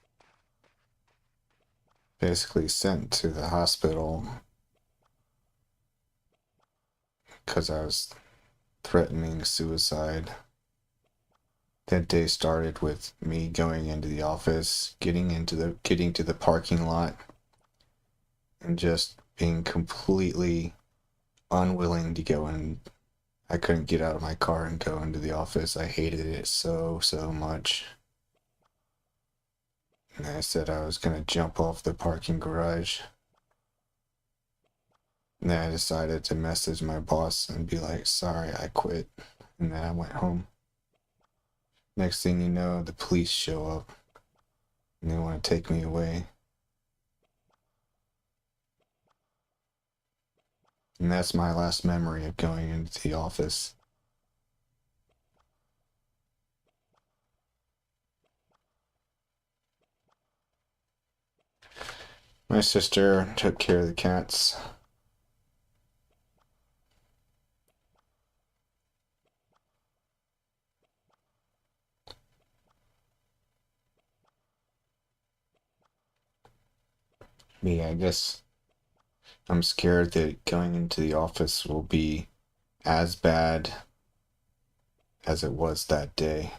basically sent to the hospital because I was threatening suicide. That day started with me going into the office, getting to the parking lot, and just being completely unwilling to go in. I couldn't get out of my car and go into the office. I hated it so much. And I said I was gonna jump off the parking garage. And then I decided to message my boss and be like, sorry, I quit. And then I went home. Next thing you know, the police show up and they want to take me away. And that's my last memory of going into the office. My sister took care of the cats. Me, I guess I'm scared that going into the office will be as bad as it was that day.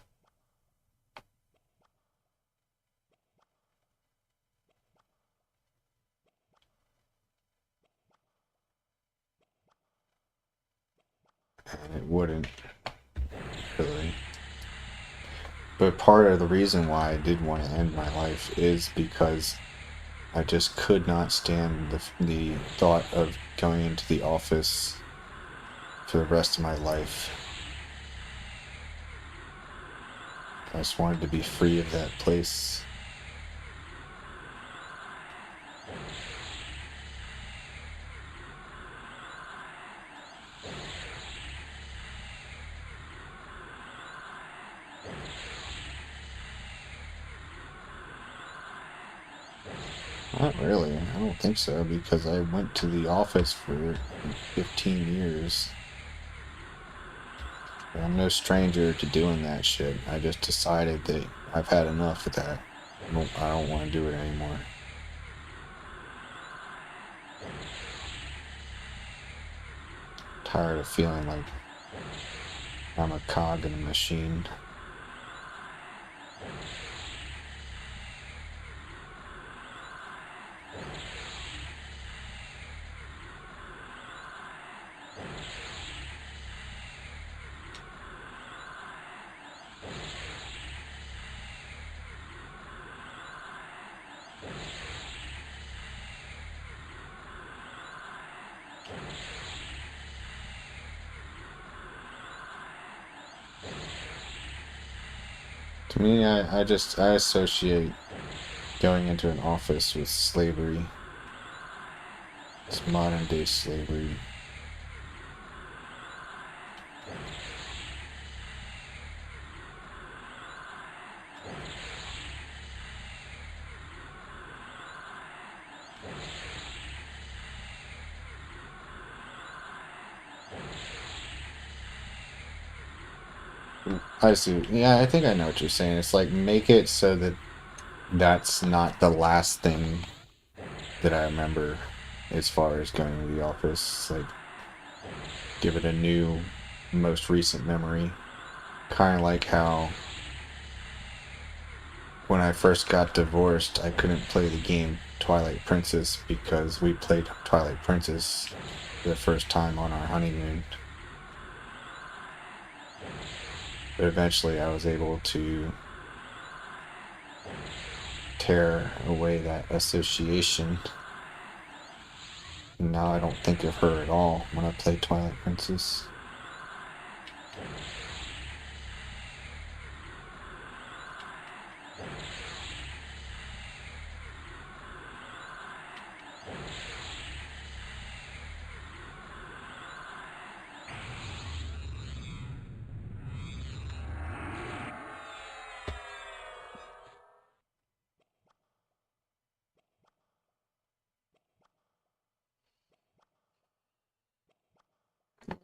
And it wouldn't really. But part of the reason why I did want to end my life is because I just could not stand the thought of going into the office for the rest of my life. I just wanted to be free of that place. Not really. I don't think so, because I went to the office for 15 years. I'm no stranger to doing that shit. I just decided that I've had enough of that. I don't want to do it anymore. Tired of feeling like I'm a cog in a machine. To me, I associate going into an office with slavery. It's modern day slavery. I see. Yeah, I think I know what you're saying. It's like make it so that that's not the last thing that I remember as far as going to the office. Like give it a new, most recent memory. Kind of like how when I first got divorced, I couldn't play the game Twilight Princess because we played Twilight Princess for the first time on our honeymoon. But eventually I was able to tear away that association. And now I don't think of her at all when I play Twilight Princess.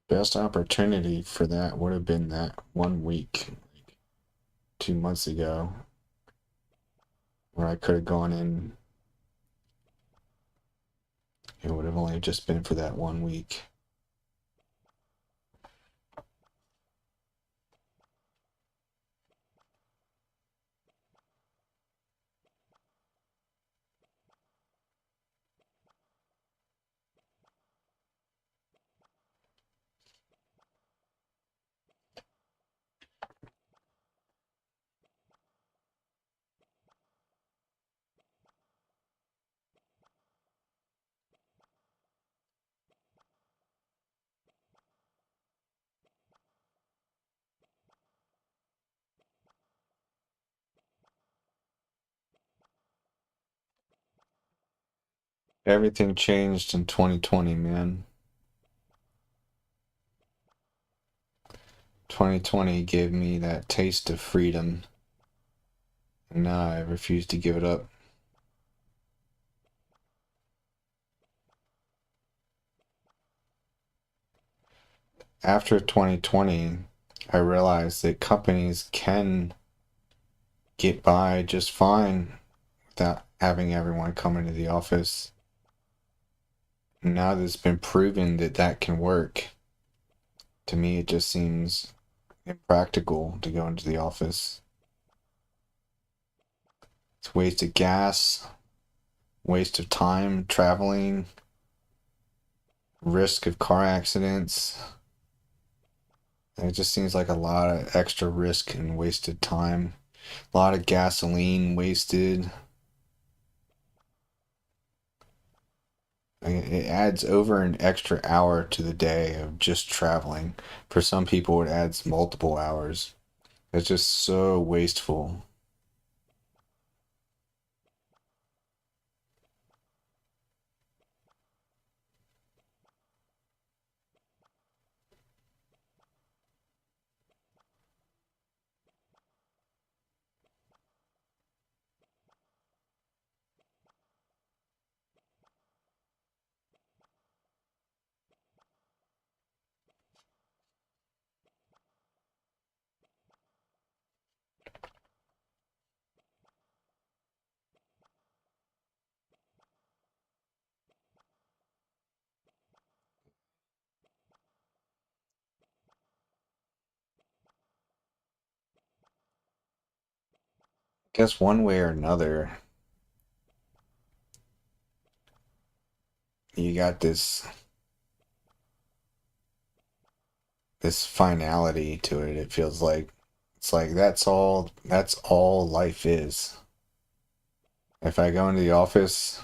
Best opportunity for that would have been that 1 week, like 2 months ago, where I could have gone in. It would have only just been for that 1 week. Everything changed in 2020, man. 2020 gave me that taste of freedom, and now I refuse to give it up. After 2020, I realized that companies can get by just fine without having everyone come into the office. And now that it's been proven that that can work, to me it just seems impractical to go into the office. It's a waste of gas, waste of time traveling, risk of car accidents. It just seems like a lot of extra risk and wasted time. A lot of gasoline wasted. It adds over an extra hour to the day of just traveling. For some people, it adds multiple hours. It's just so wasteful. Guess one way or another, you got this finality to it. It feels like it's like that's all life is. If I go into the office,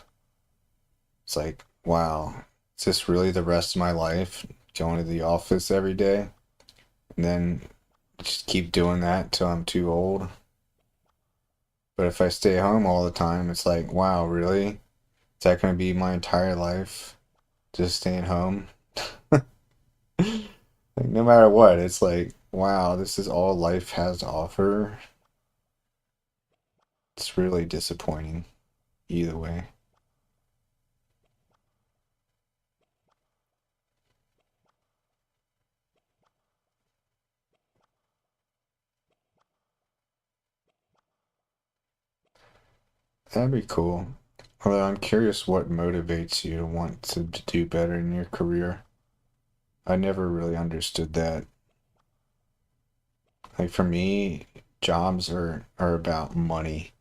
it's like, wow, is this really the rest of my life? Going to the office every day and then just keep doing that till I'm too old. But if I stay home all the time, it's like, wow, really? Is that going to be my entire life? Just staying home? Like, no matter what, it's like, wow, this is all life has to offer. It's really disappointing either way. That'd be cool. Although I'm curious what motivates you to want to do better in your career. I never really understood that. Like for me, jobs are about money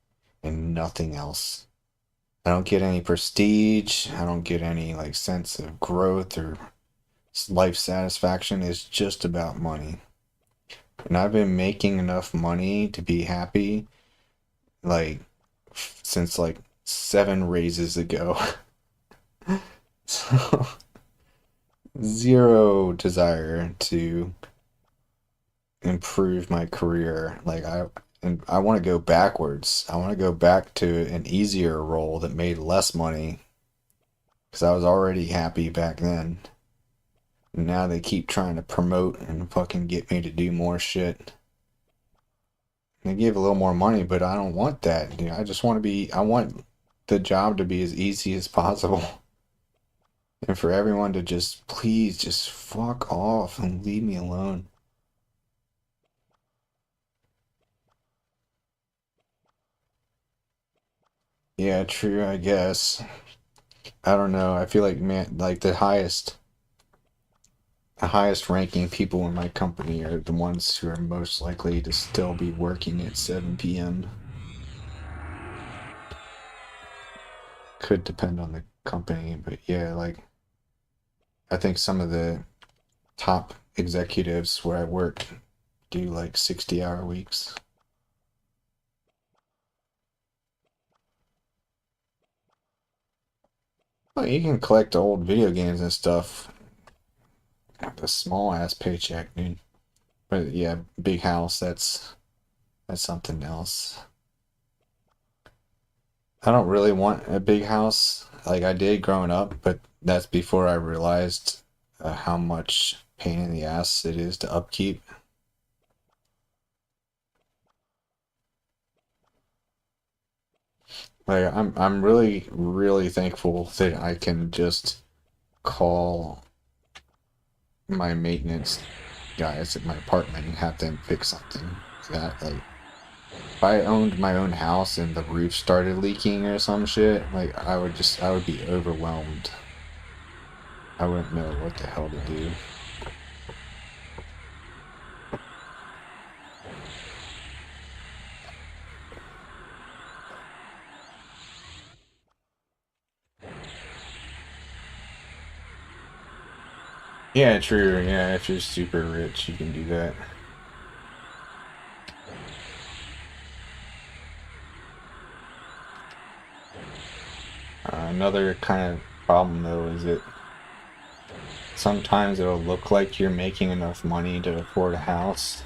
and nothing else. I don't get any prestige. I don't get any like sense of growth or life satisfaction. It's just about money. And I've been making enough money to be happy like since like 7 raises ago. So zero desire to improve my career. And I want to go backwards. I want to go back to an easier role that made less money because I was already happy back then. And now they keep trying to promote and fucking get me to do more shit. They give a little more money, but I don't want that. You know, I want the job to be as easy as possible. And for everyone to just please just fuck off and leave me alone. Yeah, true, I guess. I don't know. I feel like man, like the highest ranking people in my company are the ones who are most likely to still be working at 7 p.m. Could depend on the company, but yeah, like I think some of the top executives where I work do like 60-hour weeks. Well, you can collect old video games and stuff. A small ass paycheck, dude. But yeah, big house, that's something else. I don't really want a big house like I did growing up, but that's before I realized how much pain in the ass it is to upkeep. Like I'm really really thankful that I can just call my maintenance guys at my apartment and have them fix something. That like if I owned my own house and the roof started leaking or some shit, like I would be overwhelmed. I wouldn't know what the hell to do. Yeah, true. Yeah, if you're super rich, you can do that. Another kind of Problem though is that sometimes it'll look like you're making enough money to afford a house.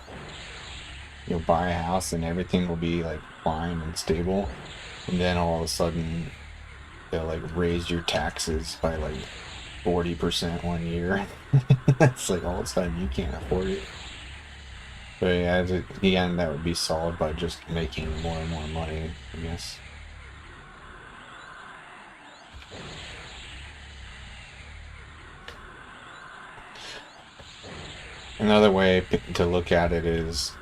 You'll buy a house and everything will be like fine and stable. And then all of a sudden they'll like raise your taxes by like 40% one year. It's like all of a sudden you can't afford it. But yeah, again, that would be solved by just making more and more money, I guess. Another way to look at it is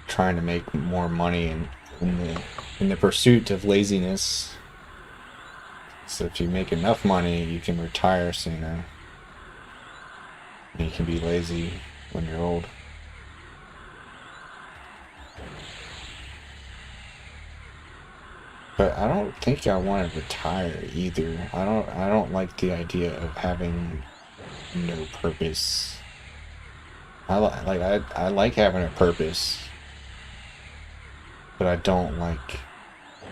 trying to make more money in the pursuit of laziness. So if you make enough money, you can retire sooner. And you can be lazy when you're old. But I don't think I want to retire either. I don't like the idea of having no purpose. I like having a purpose, but I don't like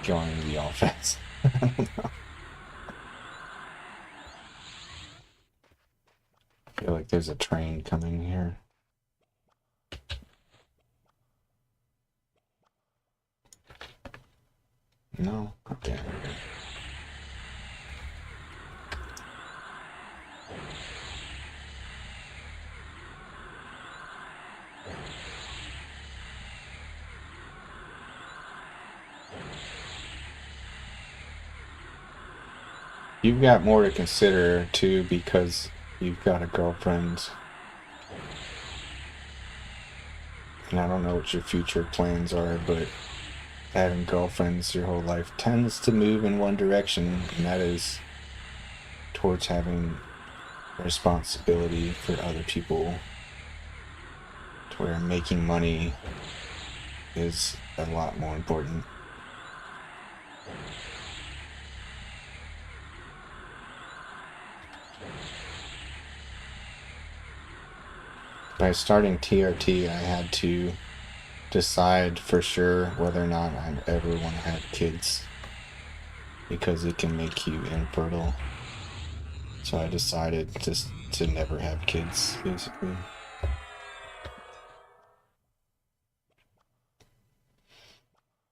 going to the office. I don't know. I feel like there's a train coming here. No? Okay. You've got more to consider too because you've got a girlfriend. And I don't know what your future plans are, but having girlfriends your whole life tends to move in one direction, and that is towards having responsibility for other people, to where making money is a lot more important. By starting TRT, I had to decide for sure whether or not I ever want to have kids, because it can make you infertile. So I decided just to never have kids, basically.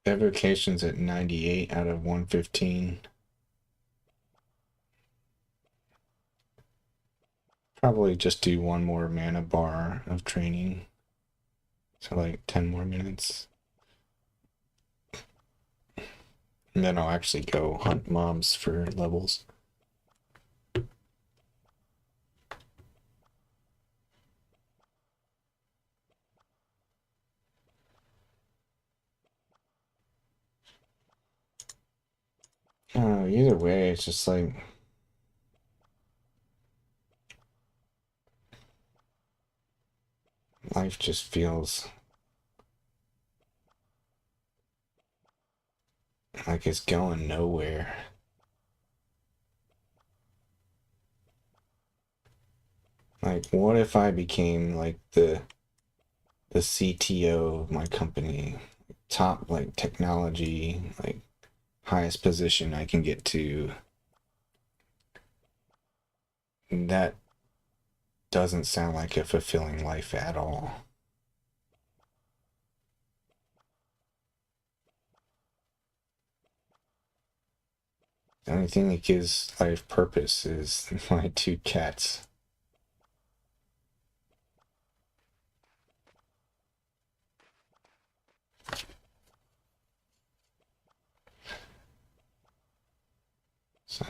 Evocation's at 98 out of 115. Probably just do one more mana bar of training. So like 10 more minutes. And then I'll actually go hunt mobs for levels. Either way, it's just like life just feels like it's going nowhere. Like, what if I became like the CTO of my company, top like technology, like highest position I can get to? That doesn't sound like a fulfilling life at all. The only thing that gives life purpose is my two cats. So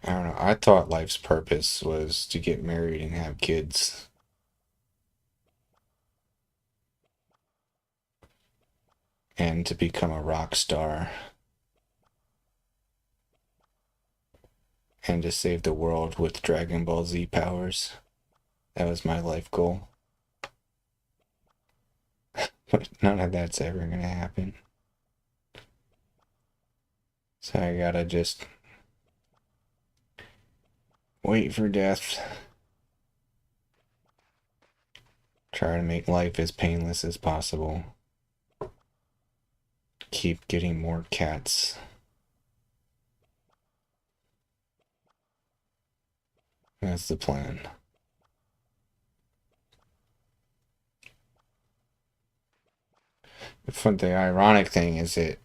I don't know. I thought life's purpose was to get married and have kids. And to become a rock star. And to save the world with Dragon Ball Z powers. That was my life goal. But none of that's ever gonna happen. So I gotta just wait for death. Try to make life as painless as possible. keep getting more cats. That's the plan. The ironic thing is that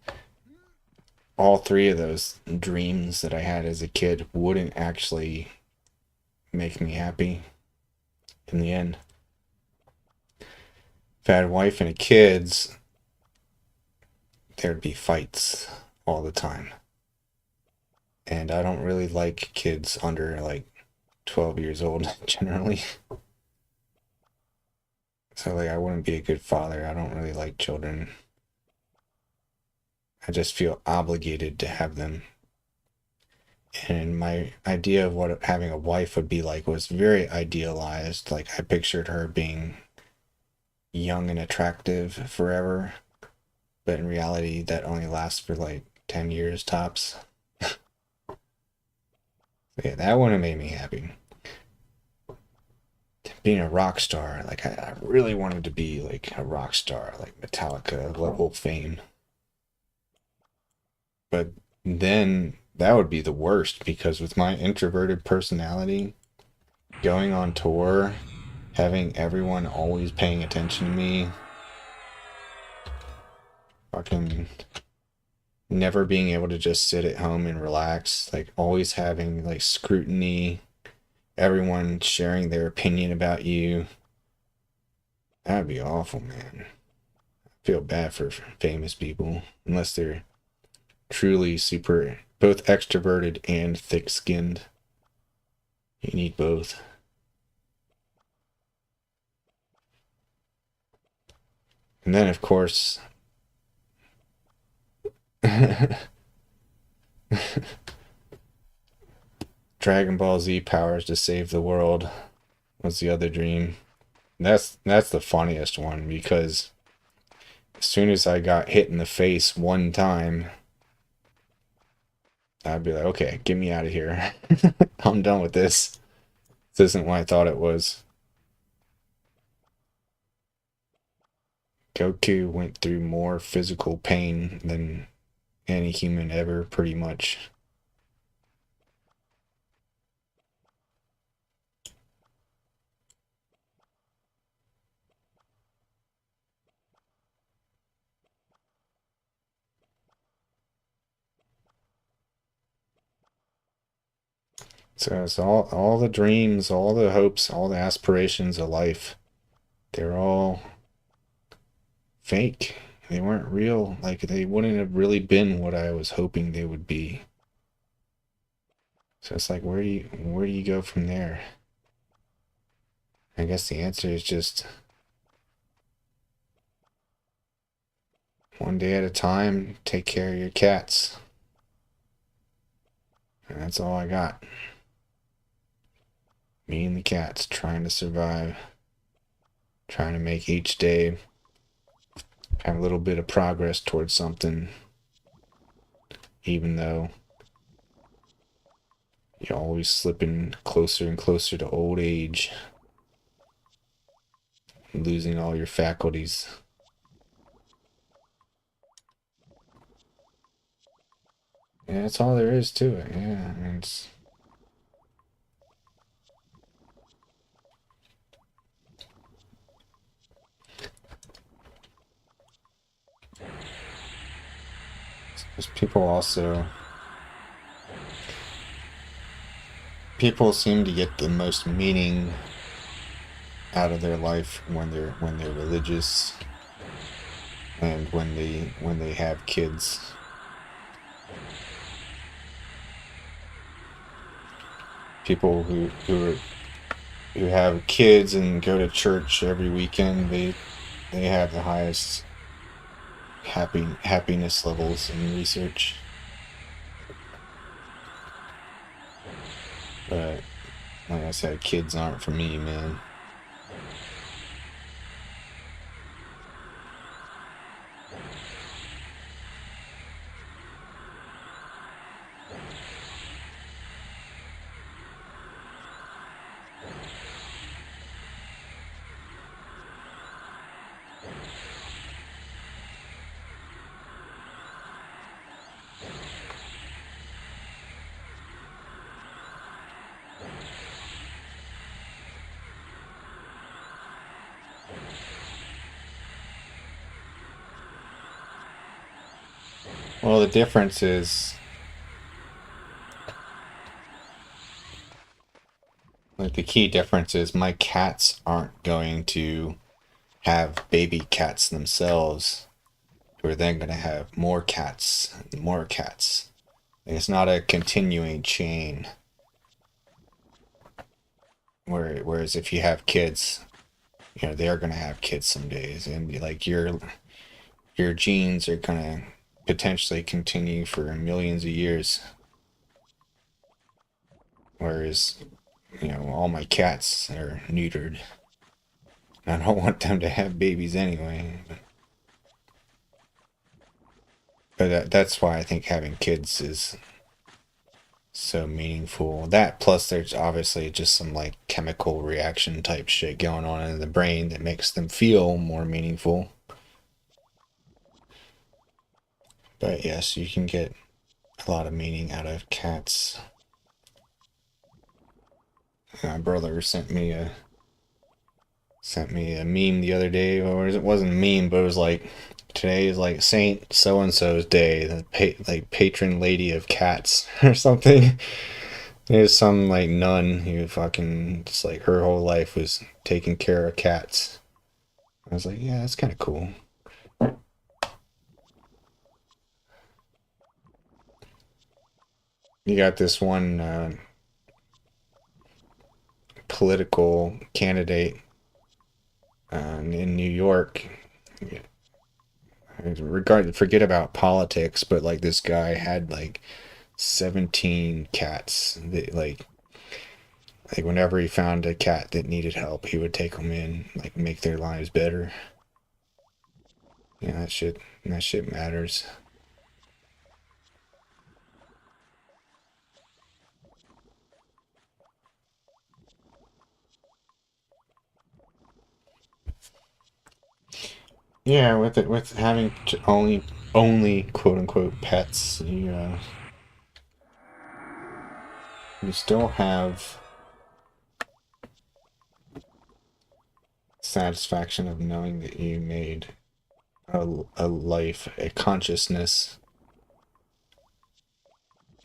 all three of those dreams that I had as a kid wouldn't actually make me happy in the end. If I had a wife and kids, there'd be fights all the time. And I don't really like kids under like 12 years old generally. So like I wouldn't be a good father. I don't really like children. I just feel obligated to have them. And my idea of what having a wife would be like was very idealized. Like I pictured her being young and attractive forever, but in reality that only lasts for like 10 years tops. Yeah, that wouldn't have made me happy. Being a rock star, like I really wanted to be like a rock star, like Metallica level fame. But then that would be the worst because with my introverted personality, going on tour, having everyone always paying attention to me, fucking never being able to just sit at home and relax, like always having like scrutiny, everyone sharing their opinion about you. That'd be awful, man. I feel bad for famous people unless they're truly super, both extroverted and thick-skinned. You need both. And then, of course, Dragon Ball Z powers to save the world was the other dream. That's the funniest one because as soon as I got hit in the face one time, I'd be like, okay, get me out of here. I'm done with this. This isn't what I thought it was. Goku went through more physical pain than any human ever, pretty much. So it's all the dreams, all the hopes, all the aspirations of life. They're all fake. They weren't real. Like they wouldn't have really been what I was hoping they would be. So it's like where do you go from there? I guess the answer is just one day at a time, take care of your cats. And that's all I got. Me and the cats trying to survive, trying to make each day have a little bit of progress towards something, even though you're always slipping closer and closer to old age, losing all your faculties. Yeah, that's all there is to it. Yeah, I mean, people seem to get the most meaning out of their life when they're religious and when they have kids. People who have kids and go to church every weekend, they have the highest happiness levels in research. But like I said, kids aren't for me, man. Well, the difference is, like, the key difference is my cats aren't going to have baby cats themselves, who are then going to have more cats and more cats. And it's not a continuing chain. Whereas if you have kids, you know, they're going to have kids some days, and like your genes are going to potentially continue for millions of years. Whereas, you know, all my cats are neutered. I don't want them to have babies anyway. But that's why I think having kids is so meaningful. That plus there's obviously just some like chemical reaction type shit going on in the brain that makes them feel more meaningful. But yes, you can get a lot of meaning out of cats. My brother sent me a meme the other day, or it wasn't a meme, but it was like today is like Saint so and so's day, like patron lady of cats or something. There's some like nun who fucking just like her whole life was taking care of cats. I was like, yeah, that's kind of cool. You got this one political candidate in New York. Forget about politics, but like this guy had like 17 cats that like whenever he found a cat that needed help, he would take them in, like make their lives better. Yeah, that shit matters. Yeah, with having only quote unquote pets, you still have satisfaction of knowing that you made a life, a consciousness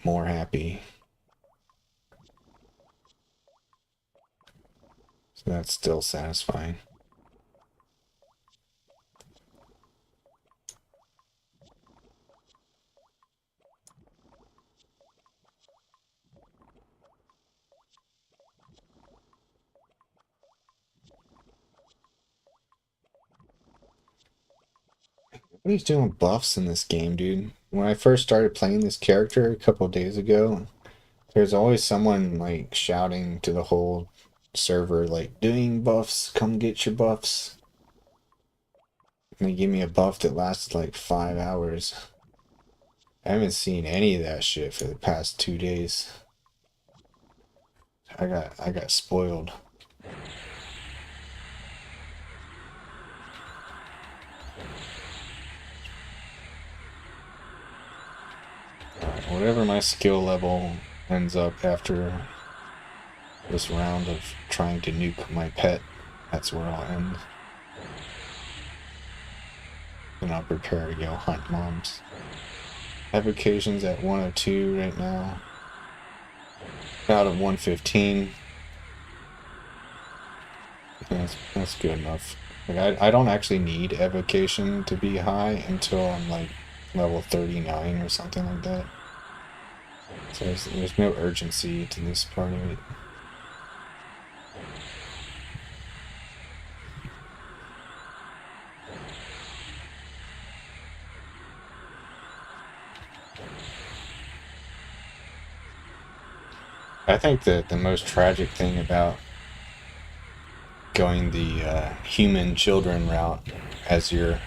more happy. So that's still satisfying. Nobody's doing buffs in this game, dude. When I first started playing this character a couple of days ago, there's always someone like shouting to the whole server, like, doing buffs, come get your buffs. And they give me a buff that lasts like 5 hours. I haven't seen any of that shit for the past 2 days. I got spoiled. Whatever my skill level ends up after this round of trying to nuke my pet, that's where I'll end. And I'll prepare to go hunt moms. Avocation's at 102 right now. Out of 115. That's good enough. Like I don't actually need evocation to be high until I'm like level 39 or something like that. So there's no urgency to this part of it. I think that the most tragic thing about going the human children route as your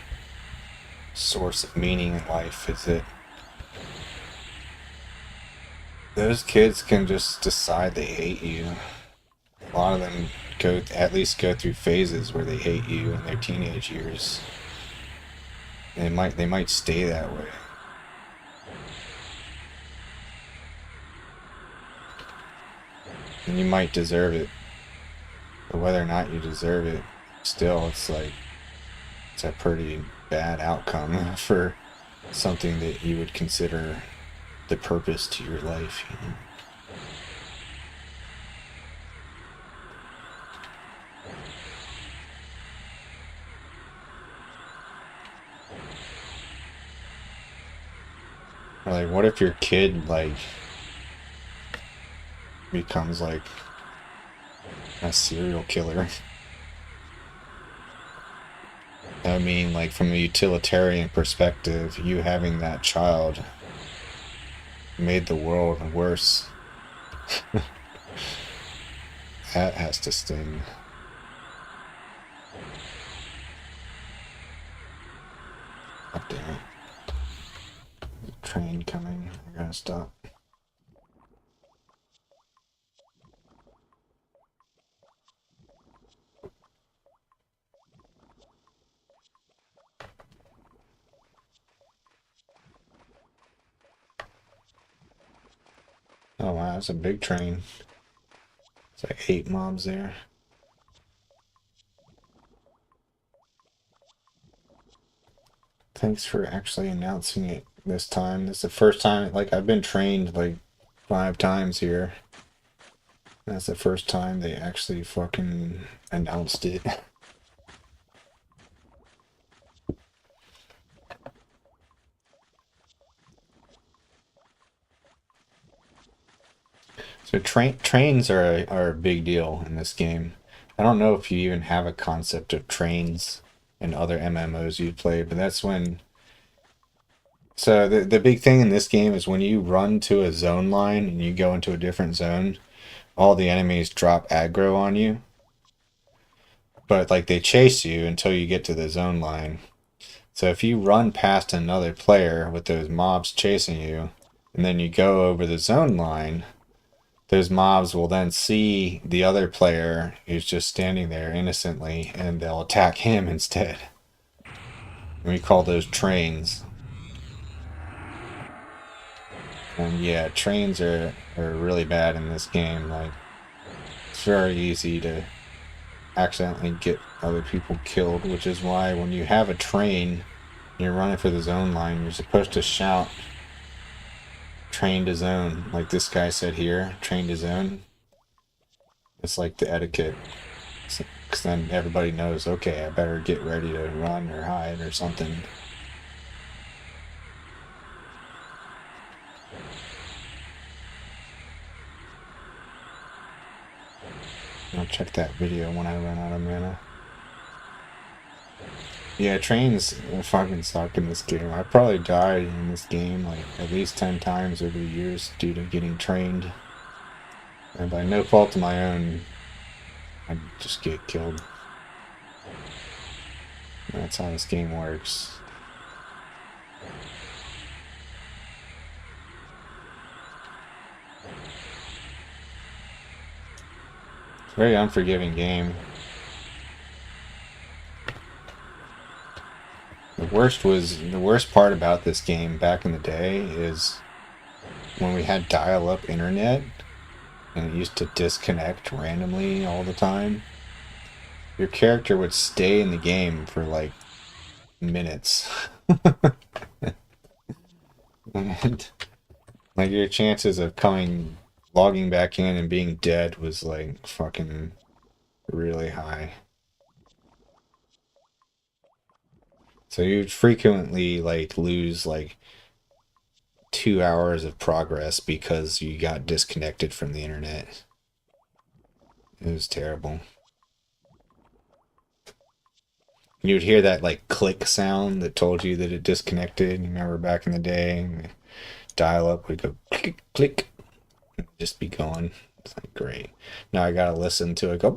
source of meaning in life is that those kids can just decide they hate you. A lot of them at least go through phases where they hate you in their teenage years. They might stay that way. And you might deserve it. But whether or not you deserve it, still it's like it's a pretty bad outcome for something that you would consider the purpose to your life, you know? Or like, what if your kid like becomes like a serial killer? I mean, like from a utilitarian perspective, you having that child made the world worse. That has to sting. God damn it. Train coming. I gotta stop. Oh wow, that's a big train. It's like 8 mobs there. Thanks for actually announcing it this time. This is the first time, like, I've been trained like 5 times here. That's the first time they actually fucking announced it. So trains are a big deal in this game. I don't know if you even have a concept of trains in other MMOs you've played, but that's when. So the big thing in this game is when you run to a zone line and you go into a different zone, all the enemies drop aggro on you, but like they chase you until you get to the zone line. So if you run past another player with those mobs chasing you, and then you go over the zone line, those mobs will then see the other player who's just standing there innocently, and they'll attack him instead. And we call those trains. And yeah, trains are really bad in this game. Like, it's very easy to accidentally get other people killed, which is why when you have a train and you're running for the zone line, you're supposed to shout train to zone, like this guy said here, train to zone. It's like the etiquette. Because then everybody knows, okay, I better get ready to run or hide or something. I'll check that video when I run out of mana. Yeah, trains fucking suck in this game. I probably died in this game like at least 10 times over the years due to getting trained. And by no fault of my own, I just get killed. That's how this game works. It's a very unforgiving game. The worst part about this game back in the day is when we had dial-up internet and it used to disconnect randomly all the time. Your character would stay in the game for like minutes. And like your chances of logging back in and being dead was like fucking really high. So you'd frequently like lose like 2 hours of progress because you got disconnected from the internet. It was terrible. You'd hear that like click sound that told you that it disconnected. You remember back in the day, dial up would go click, click, just be going. It's like great. Now I gotta listen to it go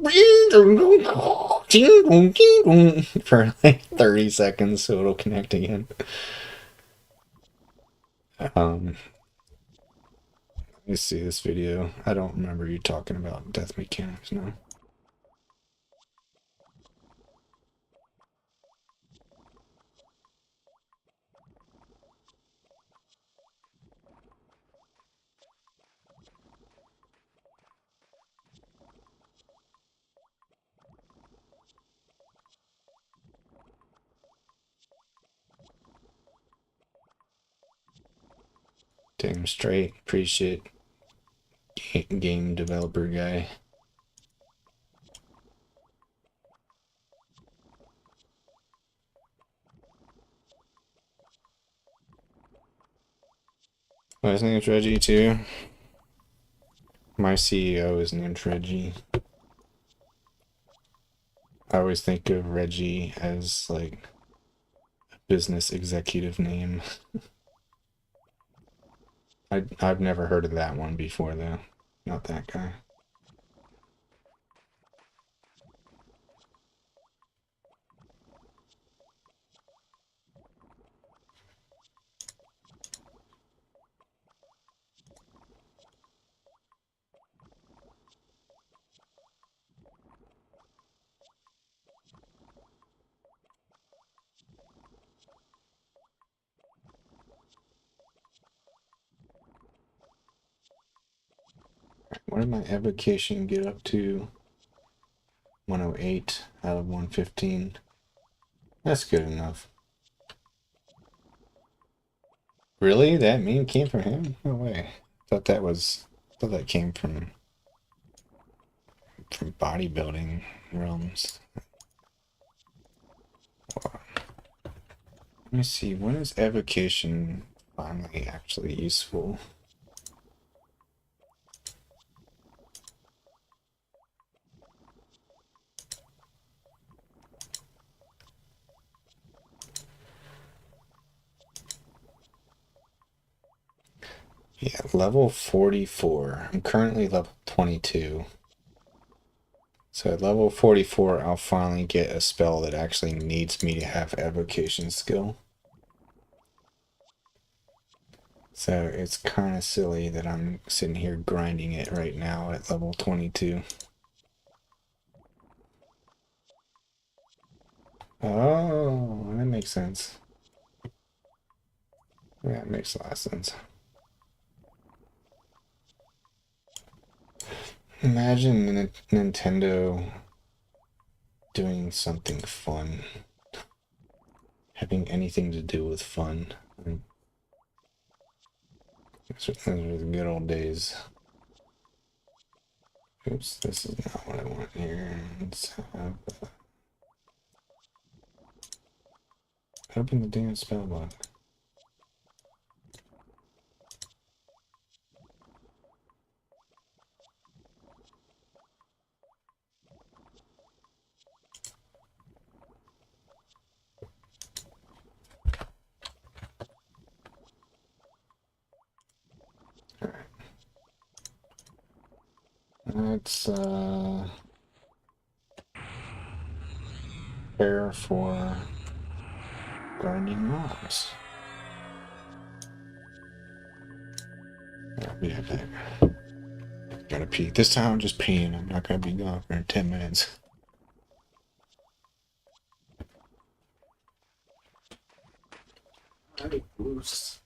for like 30 seconds so it'll connect again. Let me see this video. I don't remember you talking about death mechanics now. Damn straight. Appreciate game developer guy. Oh, his name's Reggie too. My CEO is named Reggie. I always think of Reggie as like a business executive name. I've never heard of that one before though. Not that guy. What did my evocation get up to? 108 out of 115. That's good enough. Really? That meme came from him? No way. Thought that came from bodybuilding realms. Let me see, when is evocation finally actually useful? Yeah, level 44. I'm currently level 22. So at level 44, I'll finally get a spell that actually needs me to have evocation skill. So it's kind of silly that I'm sitting here grinding it right now at level 22. Oh, that makes sense. Yeah, it makes a lot of sense. Imagine Nintendo doing something fun. Having anything to do with fun. Those were the good old days. Oops, this is not what I want here. Let's have, open the damn spell book. Alright. Let's prepare for grinding rocks. I'll be right back. Gotta pee. This time I'm just peeing. I'm not gonna be gone for 10 minutes. Alright, Bruce.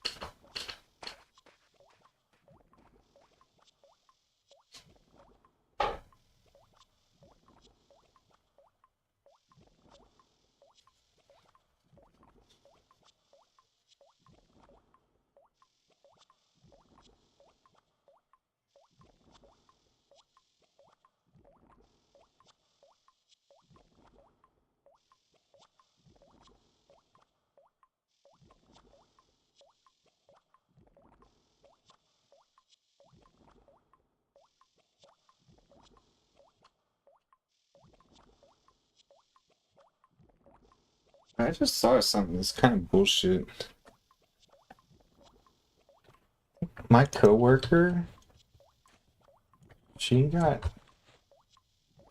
I just saw something that's kind of bullshit. My coworker, she got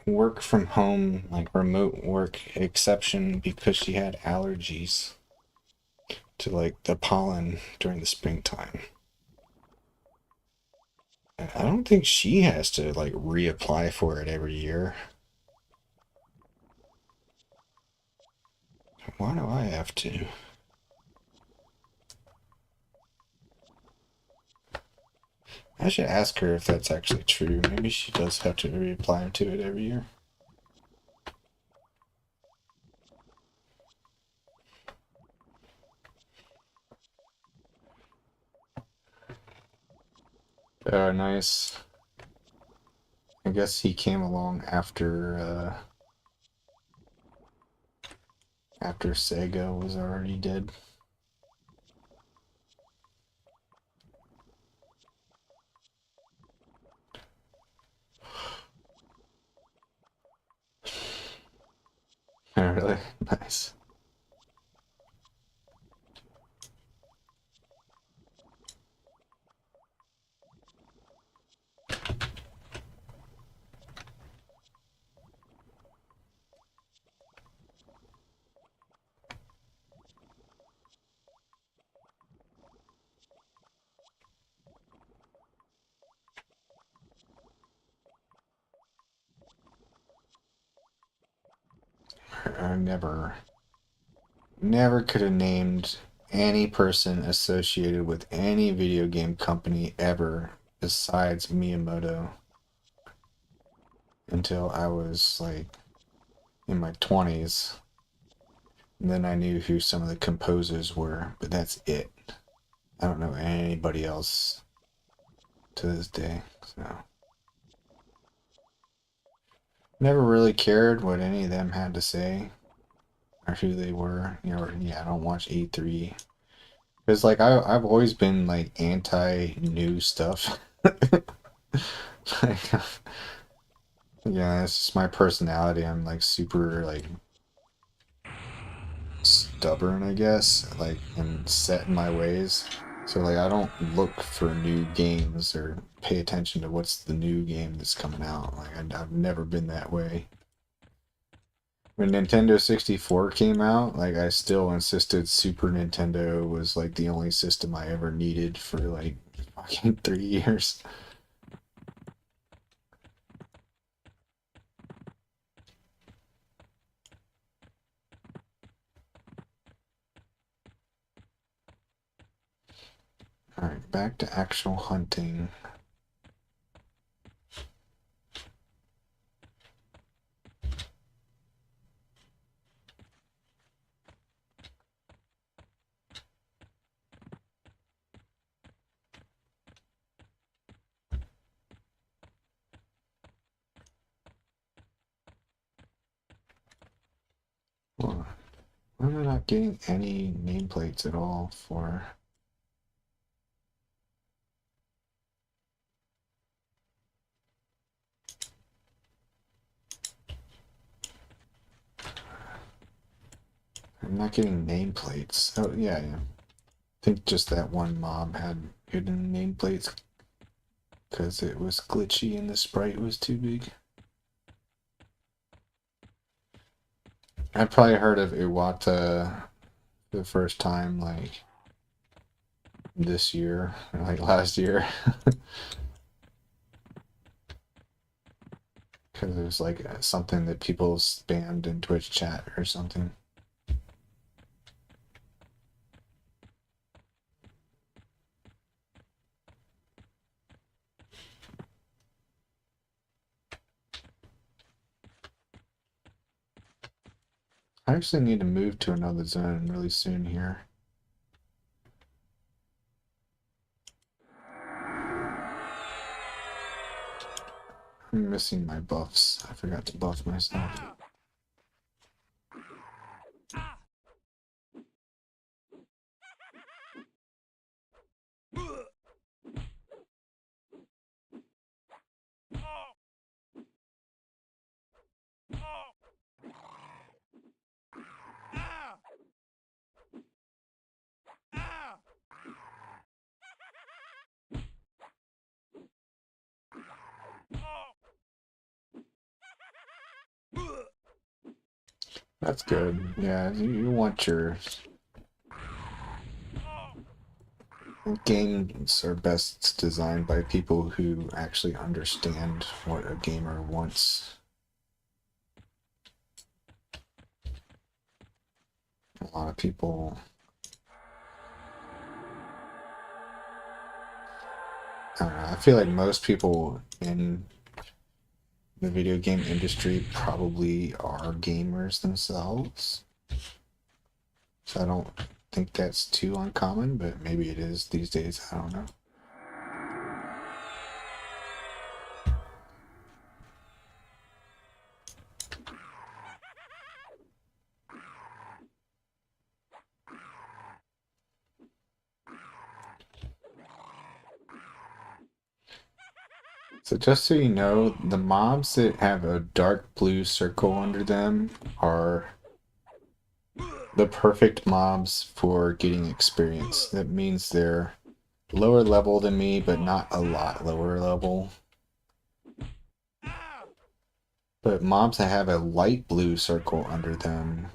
work from home, like remote work exception because she had allergies to like the pollen during the springtime. I don't think she has to like reapply for it every year. Why do I have to? I should ask her if that's actually true. Maybe she does have to reapply to it every year. Nice. I guess he came along after Sega was already dead. Really? Nice. I never could have named any person associated with any video game company ever besides Miyamoto until I was like in my 20s. And then I knew who some of the composers were, but that's it. I don't know anybody else to this day. So never really cared what any of them had to say or who they were. You know, yeah, I don't watch E3. Because like I've always been like anti new stuff. Like, yeah, it's just my personality. I'm like super like stubborn, I guess, like and set in my ways. So like I don't look for new games or pay attention to what's the new game that's coming out. Like I've never been that way. When Nintendo 64 came out, like I still insisted Super Nintendo was like the only system I ever needed for like fucking 3 years. Alright, back to actual hunting. Well, why am I not getting any nameplates at all for... I'm not getting nameplates. Oh, yeah, yeah. I think just that one mob had hidden nameplates because it was glitchy and the sprite was too big. I probably heard of Iwata the first time, like, this year, or like last year. Because it was like something that people spammed in Twitch chat or something. I actually need to move to another zone really soon here. I'm missing my buffs. I forgot to buff myself. That's good. Yeah, you want your games are best designed by people who actually understand what a gamer wants. A lot of people, I don't know, I feel like most people in the video game industry probably are gamers themselves. So I don't think that's too uncommon, but maybe it is these days. I don't know. So just so you know, the mobs that have a dark blue circle under them are the perfect mobs for getting experience. That means they're lower level than me, but not a lot lower level. But mobs that have a light blue circle under them,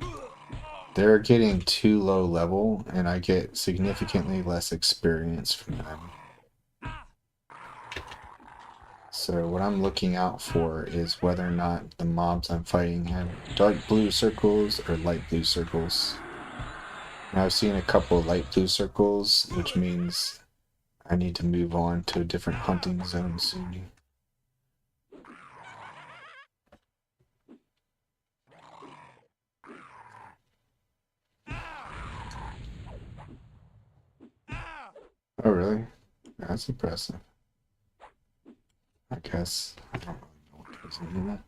they're getting too low level, and I get significantly less experience from them. So what I'm looking out for is whether or not the mobs I'm fighting have dark blue circles or light blue circles. And I've seen a couple of light blue circles, which means I need to move on to a different hunting zone soon. Oh, really? That's impressive. I guess. I don't really know what goes into that.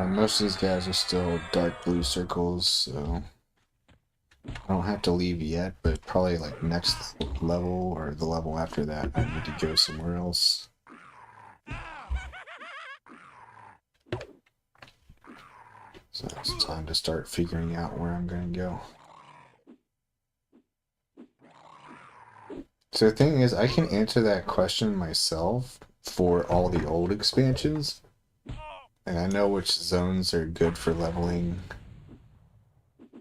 Most of these guys are still dark blue circles, so I don't have to leave yet, but probably like next level or the level after that, I need to go somewhere else. So it's time to start figuring out where I'm going to go. So the thing is, I can answer that question myself for all the old expansions. And I know which zones are good for leveling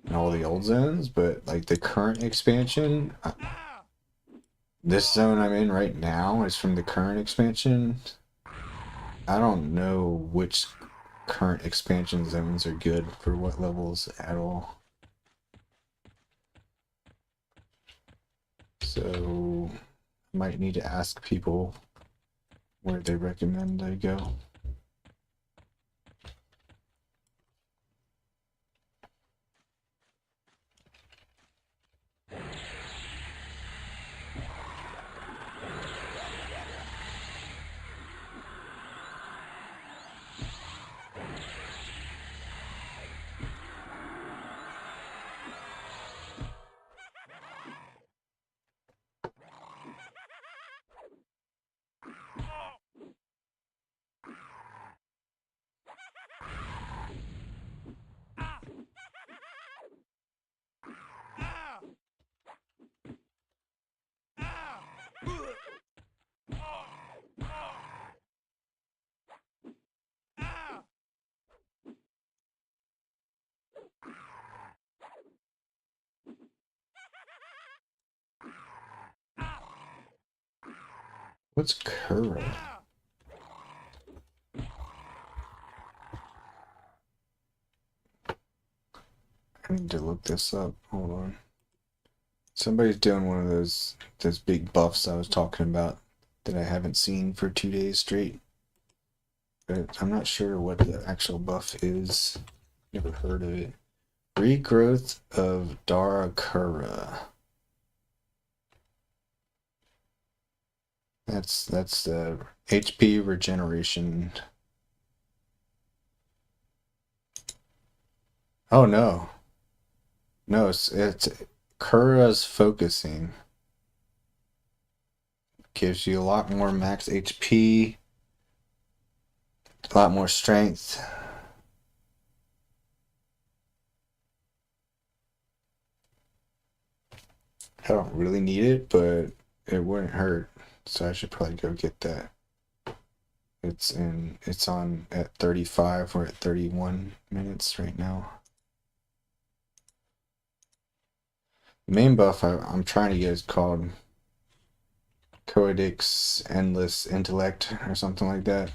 in all the old zones, but like the current expansion, this zone I'm in right now is from the current expansion. I don't know which current expansion zones are good for what levels at all. So I might need to ask people where they recommend I go. What's Kura? I need to look this up. Hold on. Somebody's doing one of those big buffs I was talking about that I haven't seen for 2 days straight. But I'm not sure what the actual buff is. Never heard of it. Regrowth of Darakura. That's the HP regeneration. Oh no. No, it's Kura's focusing. Gives you a lot more max HP, a lot more strength. I don't really need it, but it wouldn't hurt. So I should probably go get that. It's on at 35. We're at 31 minutes right now. The main buff I'm trying to get is called Codex Endless Intellect or something like that.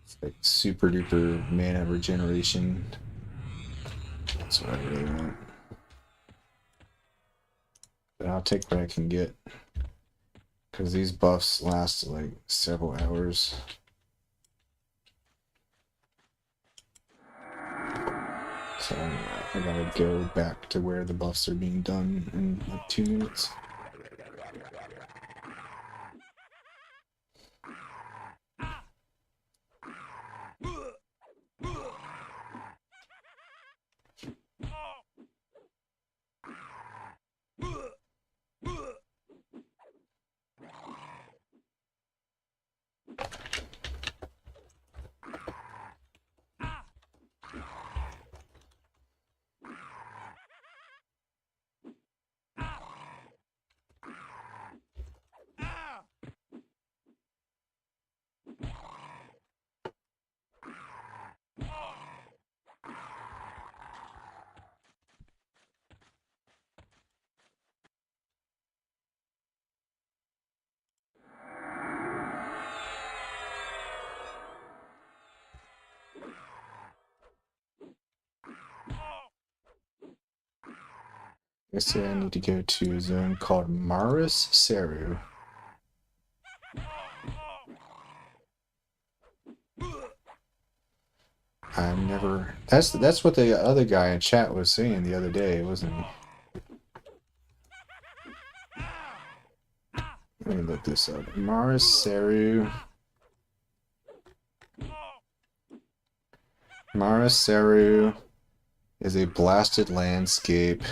It's like super duper mana regeneration. That's what I really want. But I'll take what I can get. Because these buffs last like several hours. So I gotta go back to where the buffs are being done in like 2 minutes. I say I need to go to a zone called Maris Seru. I've never. That's what the other guy in chat was saying the other day, wasn't he? Let me look this up. Maris Seru. Maris Seru is a blasted landscape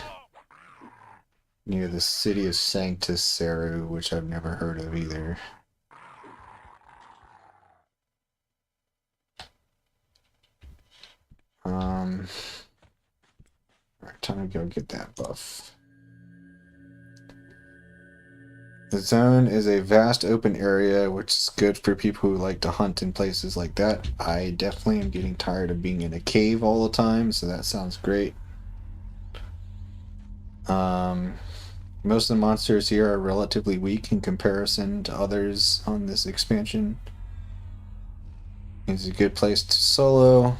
near the city of Sanctus Seru, which I've never heard of either. Alright, time to go get that buff. The zone is a vast open area, which is good for people who like to hunt in places like that. I definitely am getting tired of being in a cave all the time, so that sounds great. Most of the monsters here are relatively weak in comparison to others on this expansion. It's a good place to solo.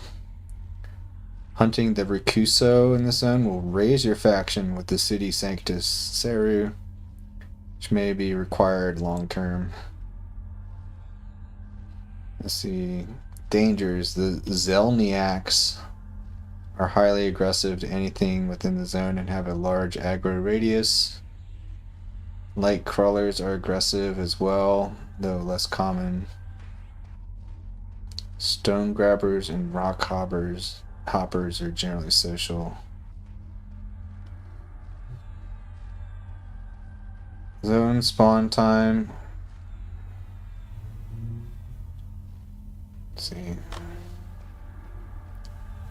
Hunting the Rikuso in the zone will raise your faction with the city Sanctus Seru, which may be required long term. Let's see. Dangers. The Zelniaks are highly aggressive to anything within the zone and have a large aggro radius. Light crawlers are aggressive as well, though less common. Stone grabbers and rock hoppers are generally social. Zone spawn time. Let's see.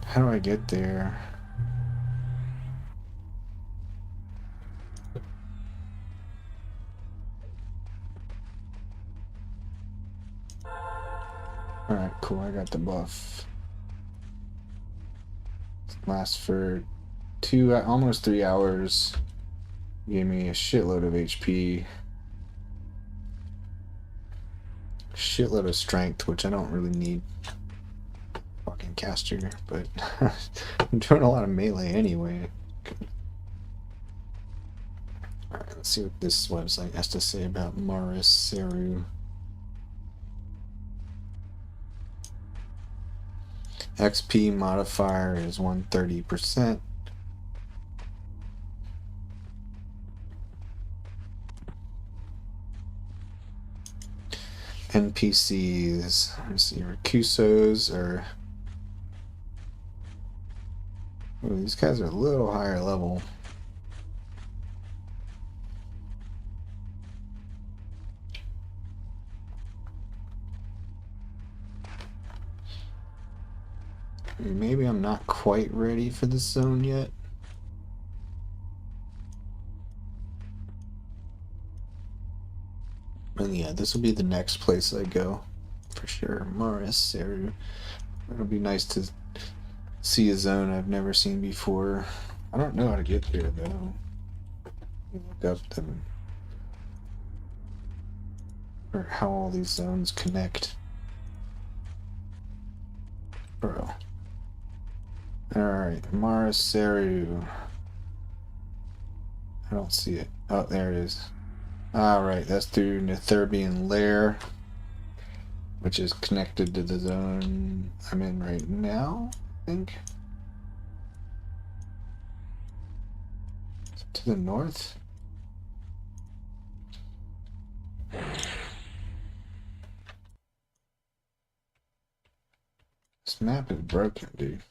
How do I get there? Alright, cool, I got the buff. Lasts for almost 3 hours. Gave me a shitload of HP. Shitload of strength, which I don't really need. Fucking caster, but I'm doing a lot of melee anyway. Alright, let's see what this website has to say about Maris Seru. XP modifier is 130%. NPCs, let's see, Rikusos are... Ooh, these guys are a little higher level. Maybe I'm not quite ready for this zone yet. And yeah, this will be the next place I go, for sure. Maris Seru. It'll be nice to see a zone I've never seen before. I don't know how to get there though. Look up them, or how all these zones connect. Bro. Alright, Maris Seru. I don't see it. Oh, there it is. Alright, that's through Netherbian Lair, which is connected to the zone I'm in right now, I think. To the north? This map is broken, dude.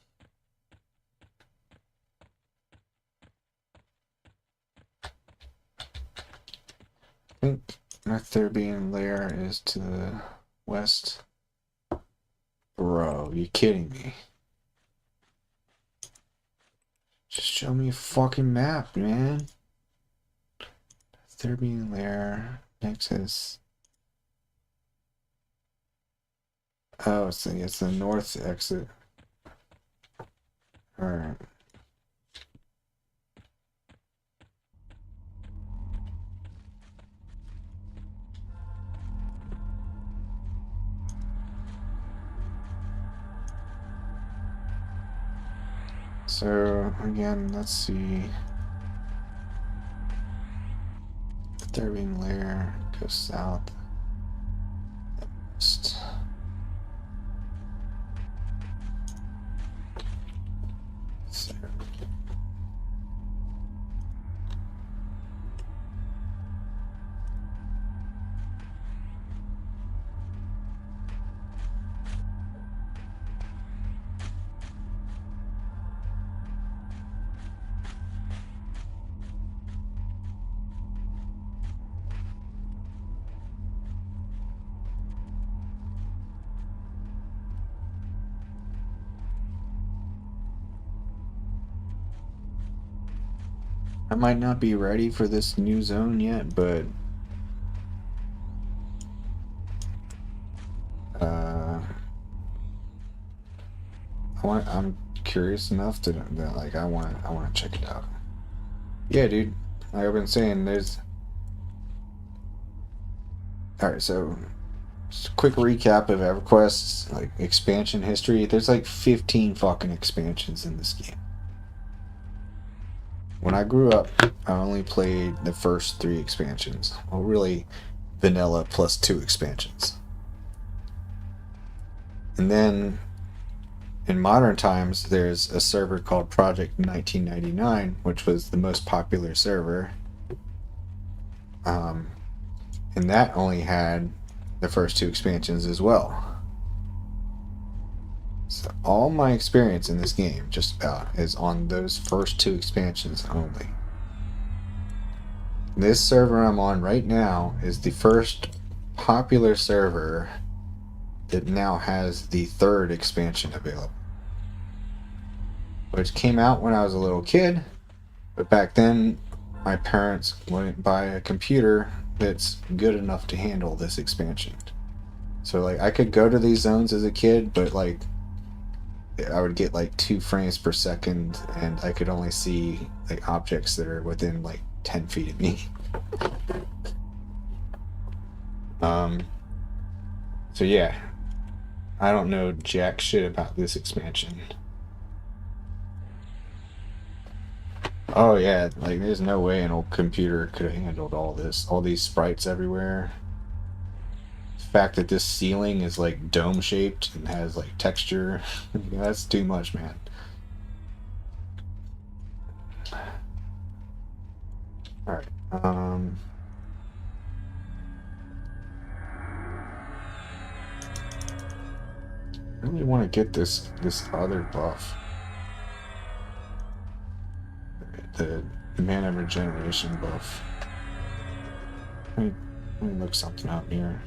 I think Netherbian Lair is to the west. Bro, you kidding me? Just show me a fucking map, man. Netherbian Lair, Nexus. Oh, it's the north exit. Alright. So, again, let's see. Netherbian Lair goes south. West. So, I might not be ready for this new zone yet, but I'm curious enough that like I want to check it out. Yeah, dude. Like I've been saying, there's. All right, so just a quick recap of EverQuest's like expansion history. There's like 15 fucking expansions in this game. When I grew up, I only played the first 3 expansions. Well, really, vanilla plus 2 expansions. And then in modern times, there's a server called Project 1999, which was the most popular server. And that only had the first 2 expansions as well. So all my experience in this game, just about, is on those first 2 expansions only. This server I'm on right now is the first popular server that now has the 3rd expansion available, which came out when I was a little kid, but back then my parents wouldn't buy a computer that's good enough to handle this expansion. So like I could go to these zones as a kid, but like I would get like 2 frames per second, and I could only see like objects that are within like 10 feet of me. So yeah, I don't know jack shit about this expansion. Oh yeah, like there's no way an old computer could have handled all this, all these sprites everywhere. The fact that this ceiling is like dome shaped and has like texture, that's too much, man. Alright, I really want to get this other buff. The mana regeneration buff. Let me look something up here.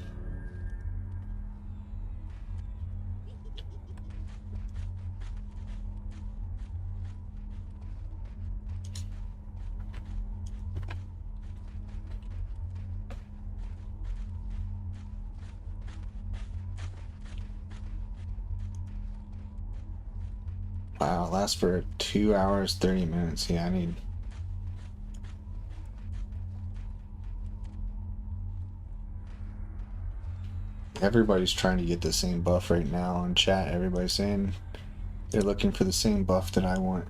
Wow, it lasts for 2 hours, 30 minutes. Yeah, I need... Everybody's trying to get the same buff right now in chat. Everybody's saying they're looking for the same buff that I want.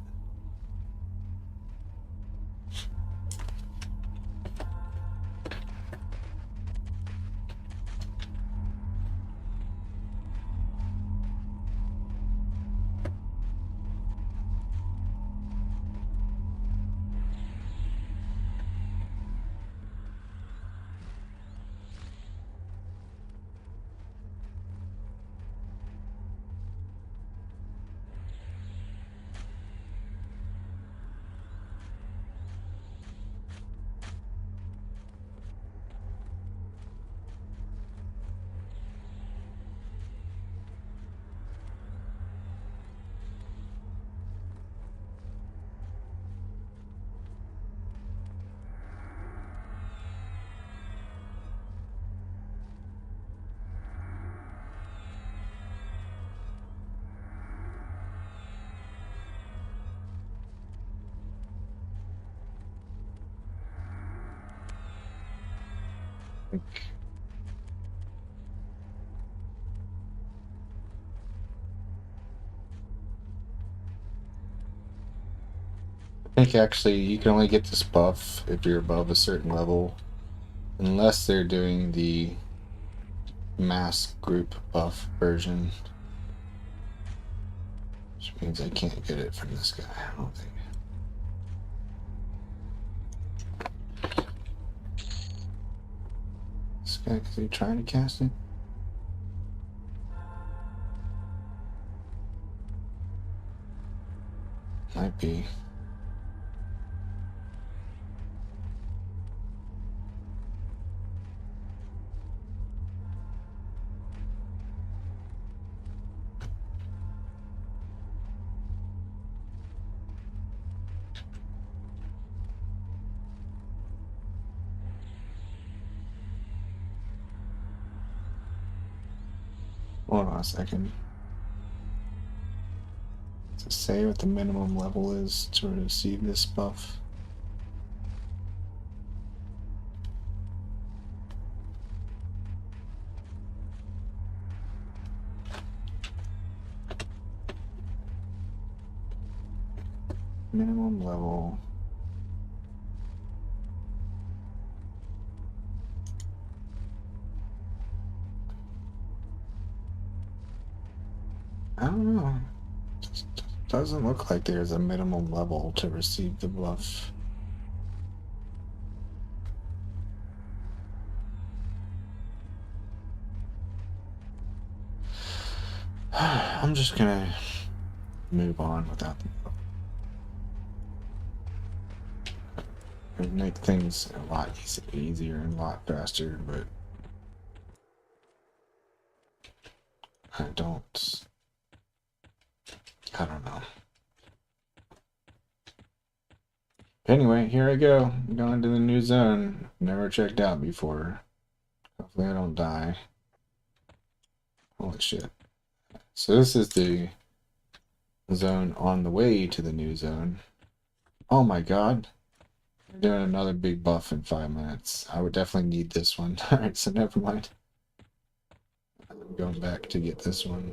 I think actually you can only get this buff if you're above a certain level, unless they're doing the mass group buff version, which means I can't get it from this guy, I don't think. This guy, is he trying to cast it? Might be. Hold on a second. Does it say what the minimum level is to receive this buff? Minimum level. I don't know. It doesn't look like there's a minimum level to receive the buff. I'm just gonna move on without the buff. It would make things a lot easier and a lot faster, but I don't know. Anyway, here I go. I'm going to the new zone. Never checked out before. Hopefully I don't die. Holy shit. So this is the zone on the way to the new zone. Oh my god. We're doing another big buff in 5 minutes. I would definitely need this one. Alright, so never mind. I'm going back to get this one.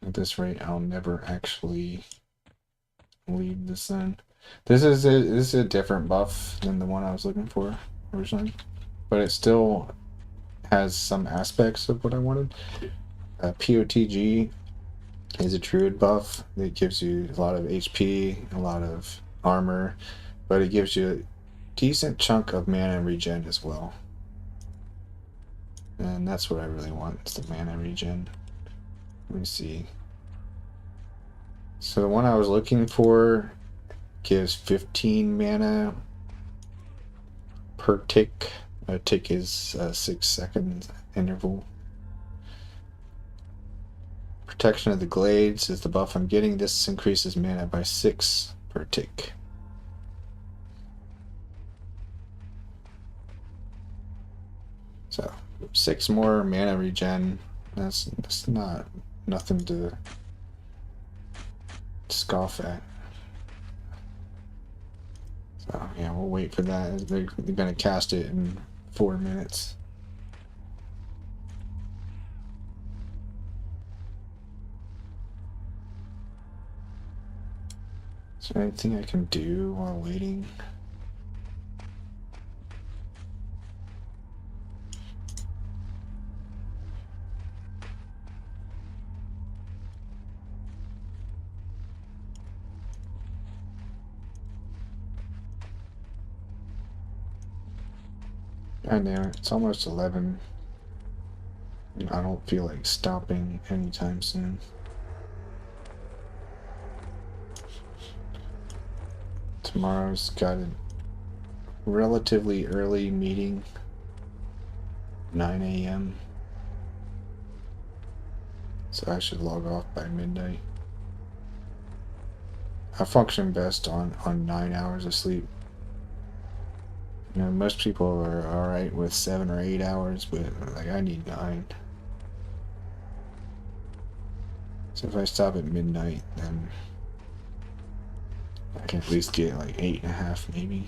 At this rate, I'll never actually leave the zone. This is a different buff than the one I was looking for originally, but it still has some aspects of what I wanted. POTG is a druid buff that gives you a lot of HP, a lot of armor, but it gives you a decent chunk of mana regen as well. And that's what I really want, is the mana regen. Let me see. So the one I was looking for gives 15 mana per tick. A tick is a 6-second interval. Protection of the Glades is the buff I'm getting. This increases mana by 6 per tick. So 6 more mana regen. That's not nothing to scoff at. So yeah, we'll wait for that. They're gonna cast it in 4 minutes. Is there anything I can do while waiting? God damn it, it's almost 11. I don't feel like stopping anytime soon. Tomorrow's got a relatively early meeting, 9 a.m. So I should log off by midnight. I function best on 9 hours of sleep. You know, most people are alright with 7 or 8 hours, but like I need 9. So if I stop at midnight, then I can at least get like 8.5 maybe.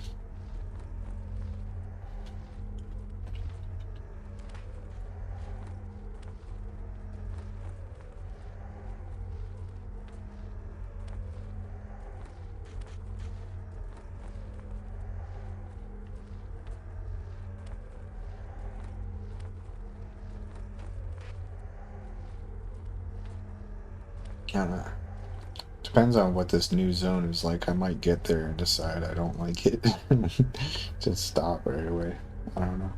Kinda depends on what this new zone is like. I might get there and decide I don't like it. Just stop right away. I don't know.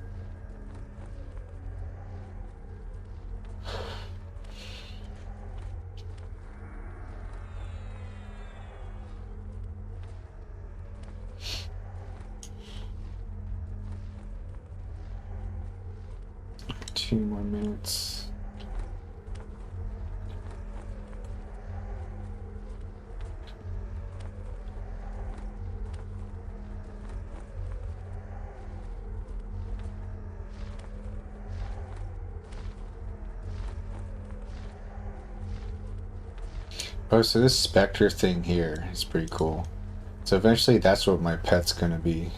Two more minutes. Oh, so this Spectre thing here is pretty cool. So eventually that's what my pet's gonna be.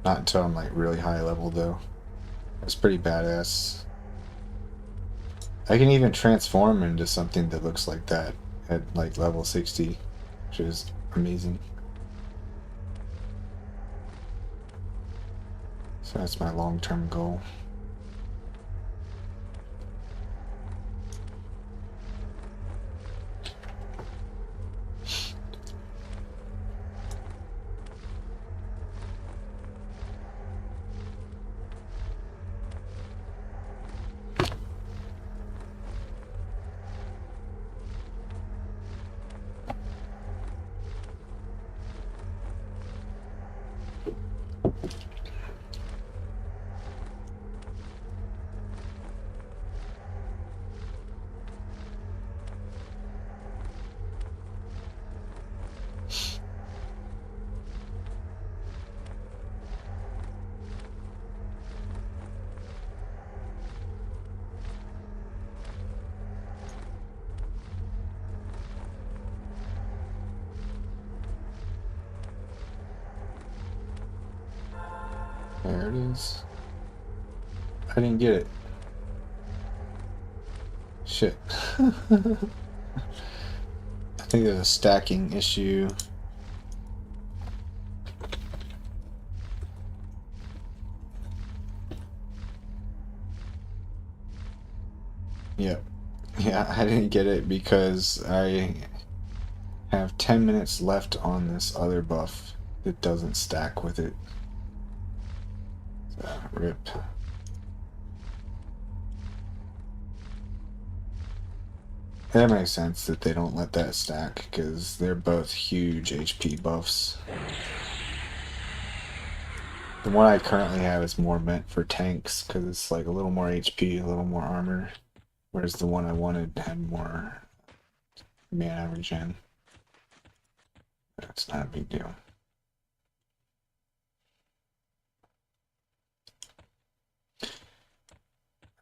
Not until I'm like really high level though. It's pretty badass. I can even transform into something that looks like that at like level 60, which is amazing. So that's my long-term goal. There it is. I didn't get it. Shit. I think there's a stacking issue. Yep. Yeah, I didn't get it because I have 10 minutes left on this other buff that doesn't stack with it. So, rip. That makes sense that they don't let that stack because they're both huge HP buffs. The one I currently have is more meant for tanks because it's like a little more HP, a little more armor, whereas the one I wanted had more mana regen. That's not a big deal.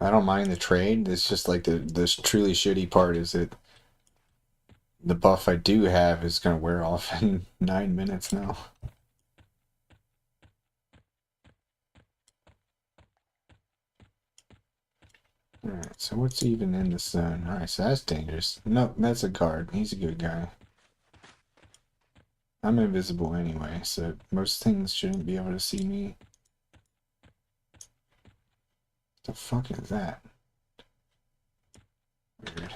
I don't mind the trade. It's just like the truly shitty part is that the buff I do have is gonna wear off in 9 minutes now. Alright, so what's even in this zone? Alright, so that's dangerous. Nope, that's a guard. He's a good guy. I'm invisible anyway, so most things shouldn't be able to see me. The fuck is that? Weird.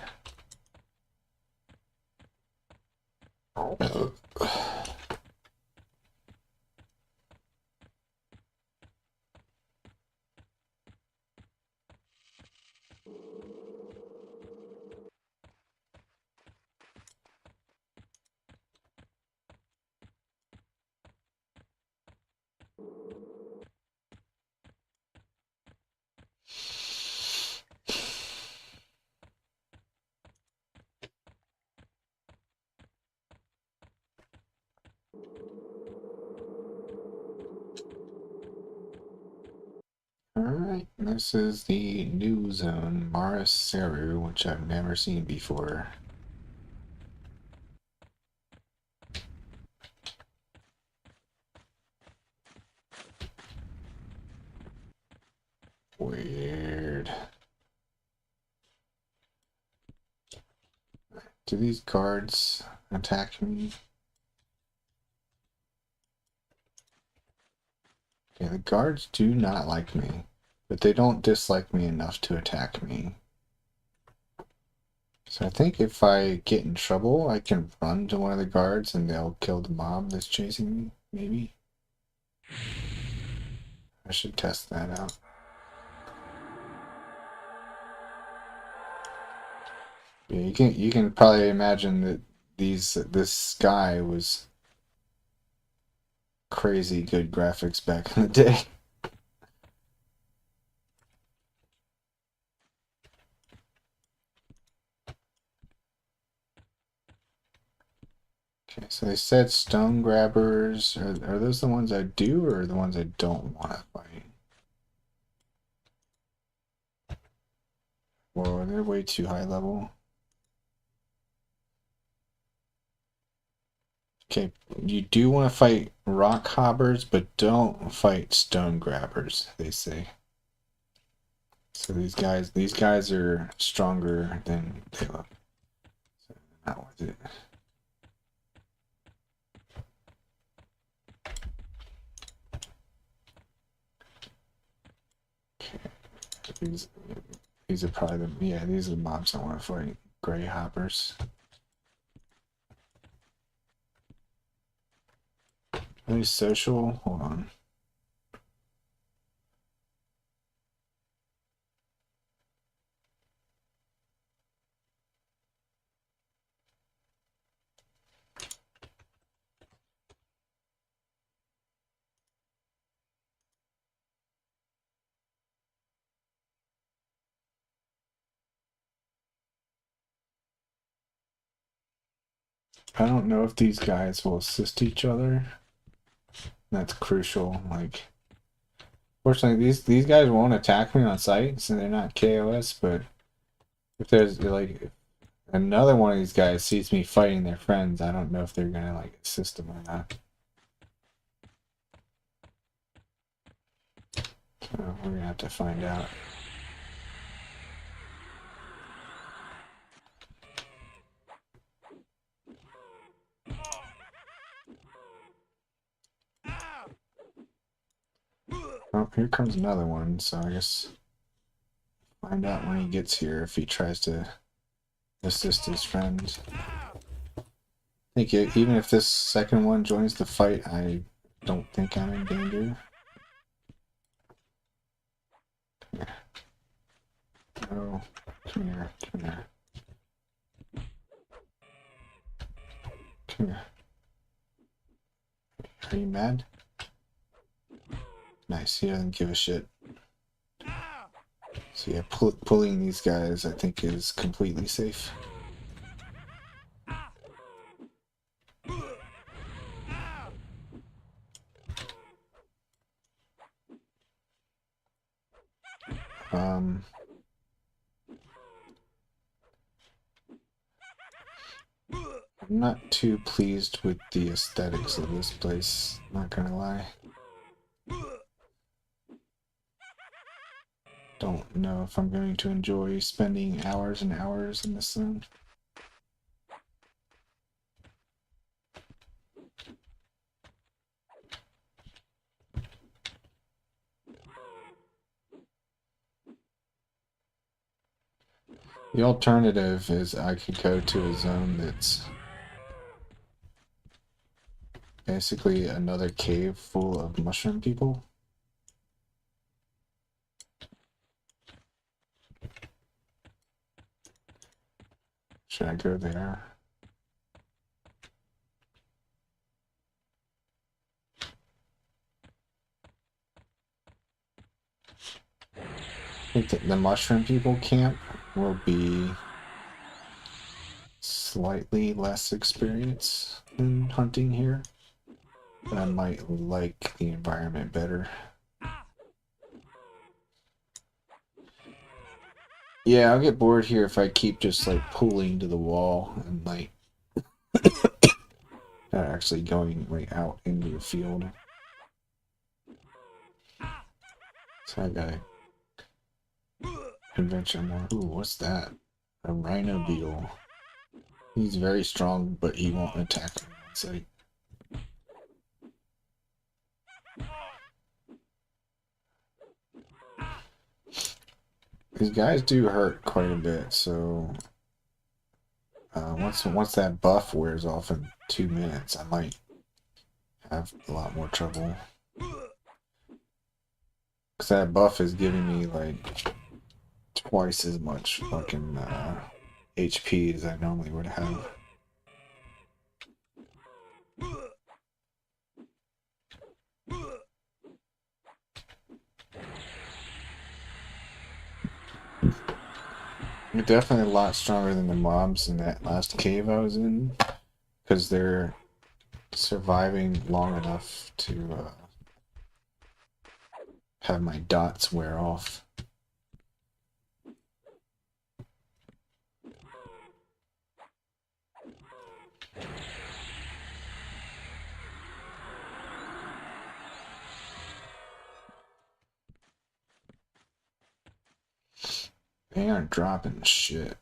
Alright, this is the new zone, Maris Seru, which I've never seen before. Do these guards attack me? Okay, the guards do not like me, but they don't dislike me enough to attack me. So I think if I get in trouble, I can run to one of the guards and they'll kill the mob that's chasing me, maybe. I should test that out. Yeah, you can probably imagine that this guy was crazy good graphics back in the day. Okay, so they said stone grabbers. Are those the ones I do or the ones I don't want to fight? Whoa, they're way too high level. Okay, you do want to fight rock hoppers, but don't fight stone grabbers, they say. So these guys are stronger than they look. So not worth it. Okay. These are probably the, yeah, these are the mobs I want to fight. Gray hoppers. Are they social? Hold on. I don't know if these guys will assist each other. That's crucial. Like, fortunately, these guys won't attack me on sight, so they're not KOS. But if there's like if another one of these guys sees me fighting their friends, I don't know if they're gonna like assist them or not. So we're gonna have to find out. Oh, here comes another one. So I guess find out when he gets here if he tries to assist his friends. I think even if this second one joins the fight, I don't think I'm in danger. Come here. No, come here, come here. Come here. Are you mad? Nice, he doesn't give a shit. So yeah, pulling these guys I think is completely safe. I'm not too pleased with the aesthetics of this place, not gonna lie. Don't know if I'm going to enjoy spending hours and hours in the sun. The alternative is I could go to a zone that's basically another cave full of mushroom people. Should I go there? I think that the mushroom people camp will be slightly less experience in hunting here, but I might like the environment better. Yeah, I'll get bored here if I keep just like pulling to the wall and like not actually going like out into the field. So I gotta adventure more. Ooh, what's that? A rhino beetle. He's very strong, but he won't attack me on sight. These guys do hurt quite a bit, so once that buff wears off in 2 minutes, I might have a lot more trouble. Because that buff is giving me like twice as much fucking HP as I normally would have. You're definitely a lot stronger than the mobs in that last cave I was in, because they're surviving long enough to have my dots wear off. They aren't dropping shit.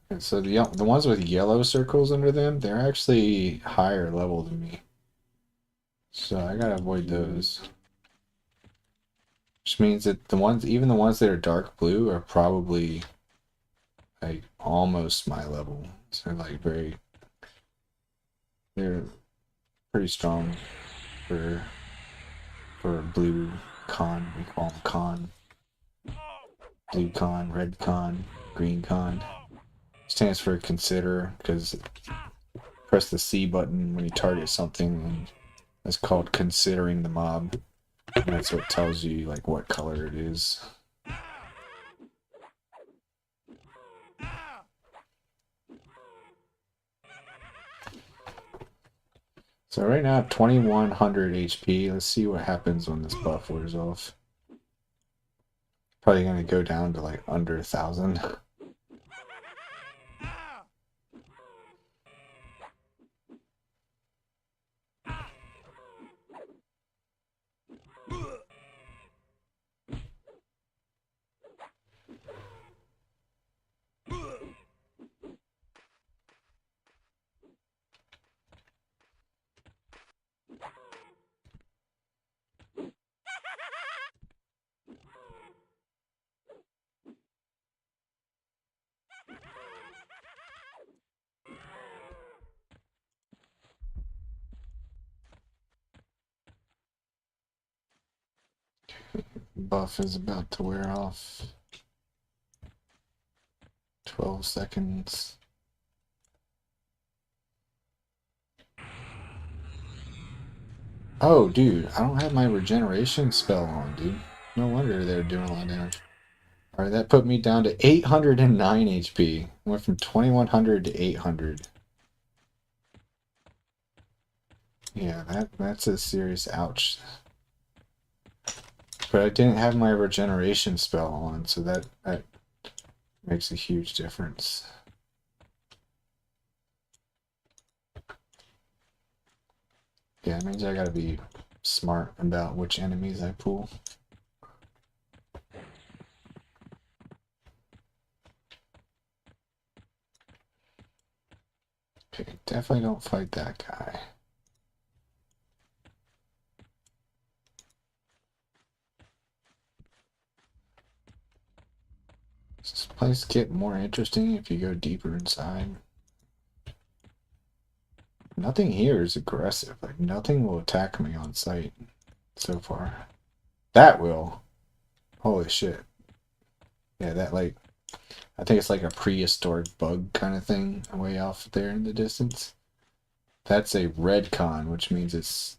And so the ones with yellow circles under them, they're actually higher level than me. So I gotta avoid those. Which means that even the ones that are dark blue are probably like almost my level. So like they're pretty strong for a blue con. We call them con. Blue con, red con, green con. Stands for consider, because press the C button when you target something, and that's called considering the mob. And that's what tells you like what color it is. So right now, 2100 HP. Let's see what happens when this buff wears off. Probably gonna go down to like under 1,000. Buff is about to wear off. 12 seconds. Oh, dude, I don't have my regeneration spell on, dude. No wonder they're doing a lot of damage. Alright, that put me down to 809 HP. Went from 2100 to 800. Yeah, that's a serious ouch. But I didn't have my regeneration spell on, so that makes a huge difference. Yeah, it means I gotta be smart about which enemies I pull. Okay, definitely don't fight that guy. Does this place get more interesting if you go deeper inside? Nothing here is aggressive. Like, nothing will attack me on sight so far. That will. Holy shit. Yeah, that like, I think it's like a prehistoric bug kind of thing way off there in the distance. That's a red con, which means it's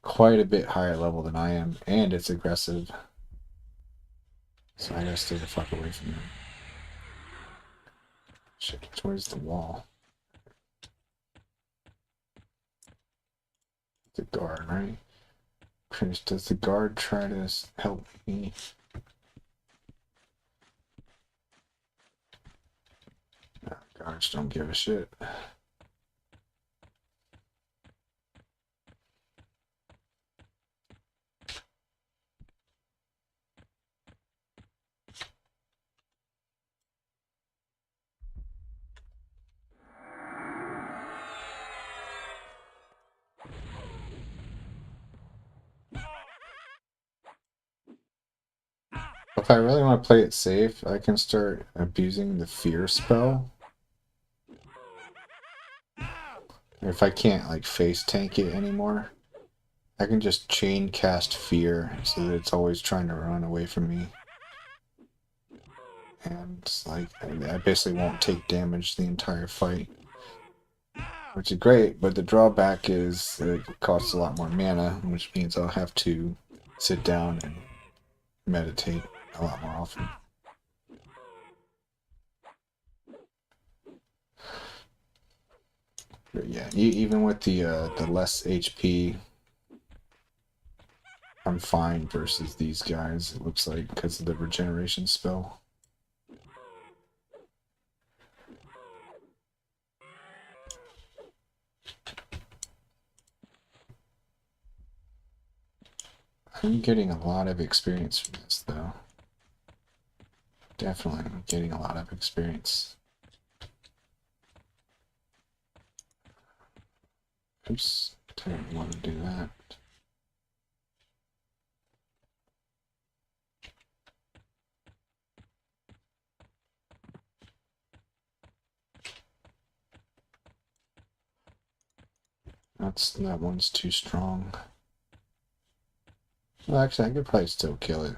quite a bit higher level than I am, and it's aggressive. So I gotta stay the fuck away from them. Shit, where's the wall? The guard, right? Chris, does the guard try to help me? No, guards don't give a shit. If I really want to play it safe, I can start abusing the fear spell. If I can't like face tank it anymore, I can just chain cast fear so that it's always trying to run away from me. And like I basically won't take damage the entire fight. Which is great, but the drawback is it costs a lot more mana, which means I'll have to sit down and meditate a lot more often. But yeah, even with the less HP, I'm fine versus these guys, it looks like, because of the regeneration spell. I'm getting a lot of experience from this, though. Definitely getting a lot of experience. Oops, didn't want to do that. That one's too strong. Well, actually, I could probably still kill it.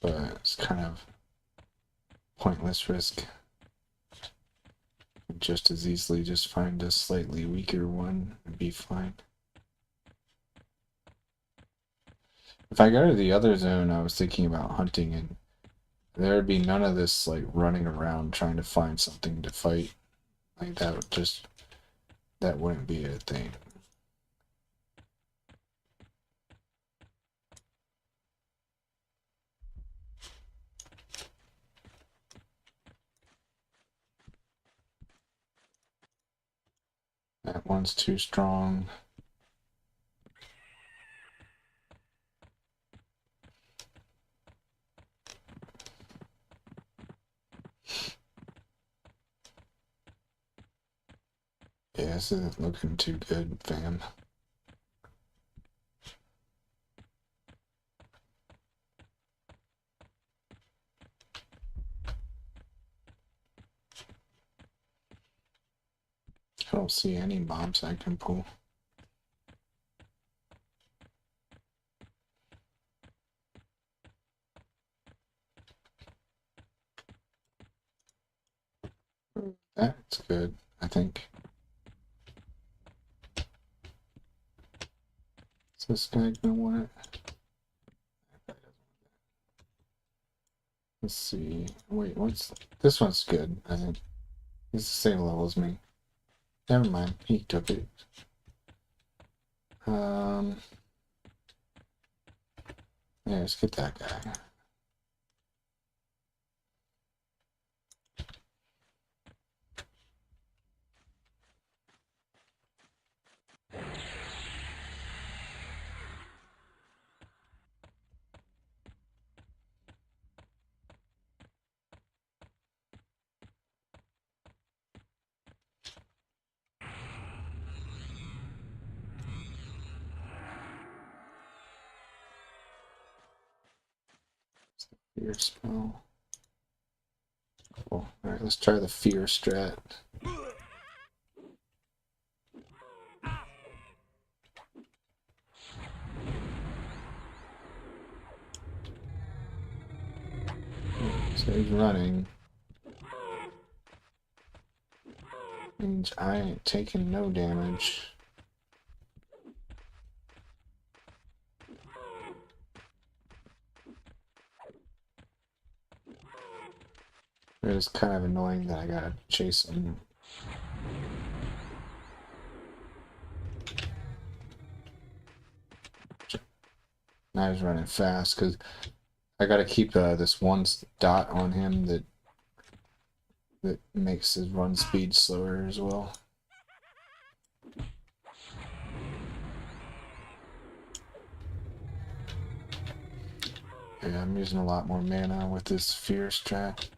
But it's kind of pointless risk. Just as easily just find a slightly weaker one and be fine. If I go to the other zone, I was thinking about hunting, and there would be none of this like running around trying to find something to fight. Like that wouldn't be a thing. That one's too strong. Yeah, this isn't looking too good, fam. I don't see any bombs I can pull. That's good, I think. Is this guy gonna want it? Let's see. Wait, this one's good, I think. He's the same level as me. Never mind, he took it. Yeah, let's get that guy. Fear spell. Cool. Alright, let's try the fear strat. So he's running. Means I ain't taking no damage. It is kind of annoying that I gotta chase him. Now he's running fast because I gotta keep this one dot on him that makes his run speed slower as well. Yeah, I'm using a lot more mana with this fear strat.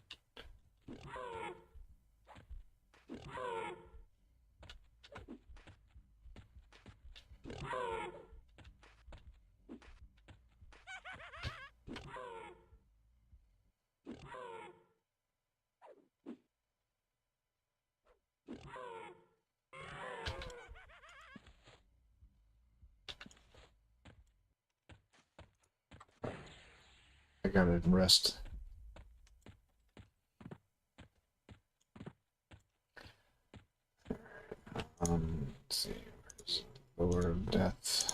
I gotta rest. Let's see. Where's the Lord of Death?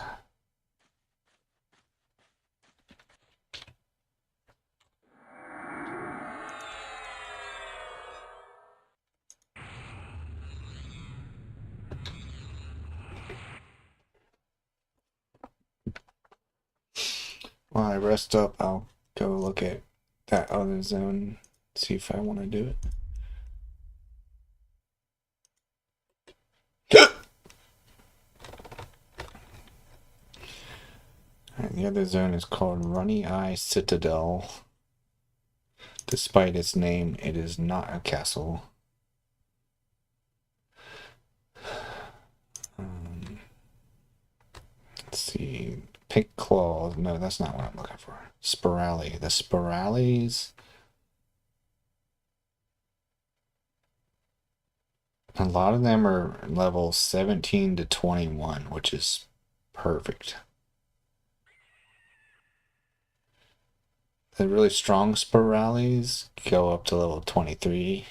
While I rest up, I'll go look at that other zone, see if I want to do it. Alright, the other zone is called Runny Eye Citadel. Despite its name, it is not a castle. Let's see. Pink claws. No, that's not what I'm looking for. Spirale. The Spirales. A lot of them are level 17 to 21, which is perfect. The really strong Spirales go up to level 23.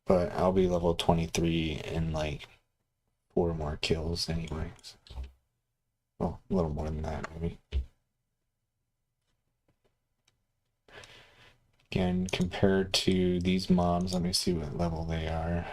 But I'll be level 23 in like 4 more kills anyways. Well, a little more than that, maybe. Again, compared to these mobs, let me see what level they are.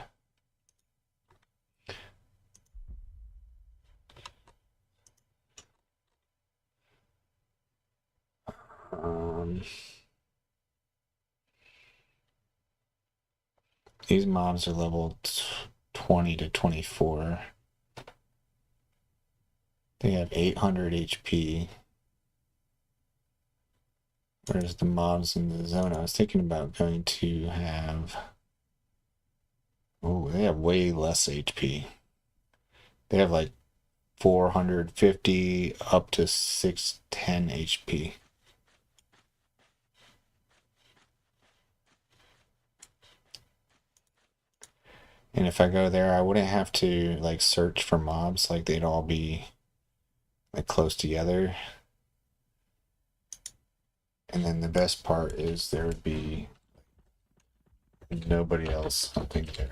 These mobs are level 20 to 24. They have 800 HP. Whereas the mobs in the zone I was thinking about going to have... Oh, they have way less HP. They have like 450 up to 610 HP. And if I go there, I wouldn't have to like search for mobs, like they'd all be like close together. And then the best part is there would be nobody else hunting there.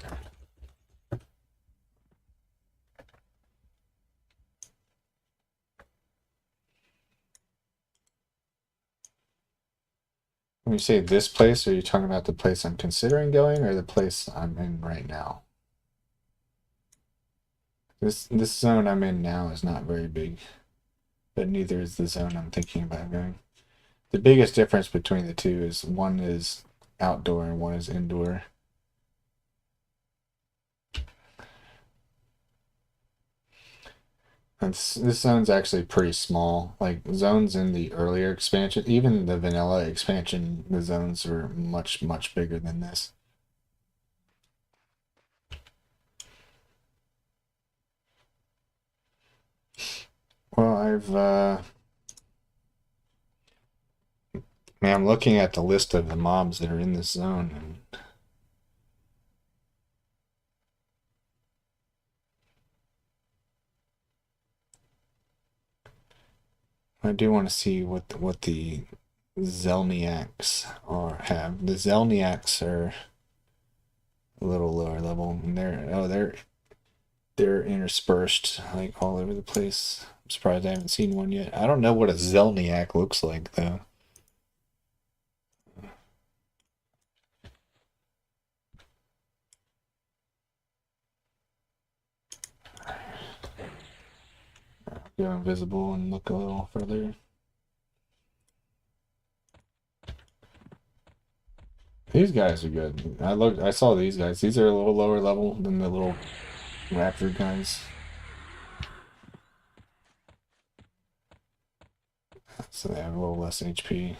When you say this place, are you talking about the place I'm considering going or the place I'm in right now? This zone I'm in now is not very big, but neither is the zone I'm thinking about going. The biggest difference between the two is one is outdoor and one is indoor. This zone's actually pretty small. Like zones in the earlier expansion, even the vanilla expansion, the zones were much, much bigger than this. Well, man, I'm looking at the list of the mobs that are in this zone, and I do want to see what the Zelniaks have. The Zelniaks are a little lower level, and they're interspersed like all over the place. I'm surprised I haven't seen one yet. I don't know what a Zelniak looks like though. Go invisible and look a little further. These guys are good. I saw these guys. These are a little lower level than the little raptor guys. So they have a little less HP.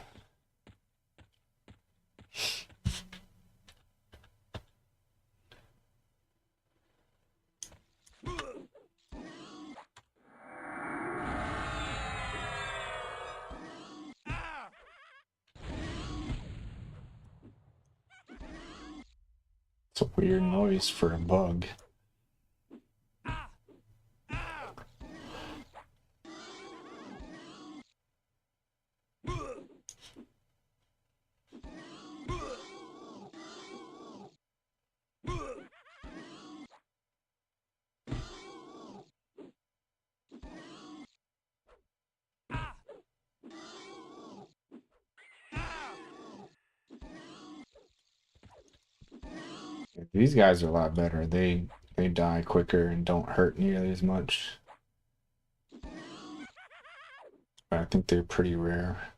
It's a weird noise for a bug. These guys are a lot better. They die quicker and don't hurt nearly as much. But I think they're pretty rare.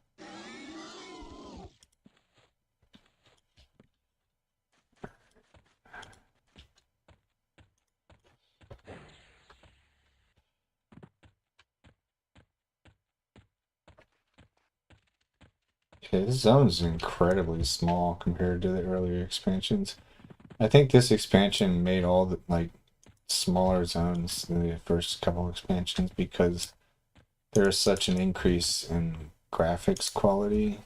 Yeah, this zone's incredibly small compared to the earlier expansions. I think this expansion made all the like smaller zones than the first couple expansions because there's such an increase in graphics quality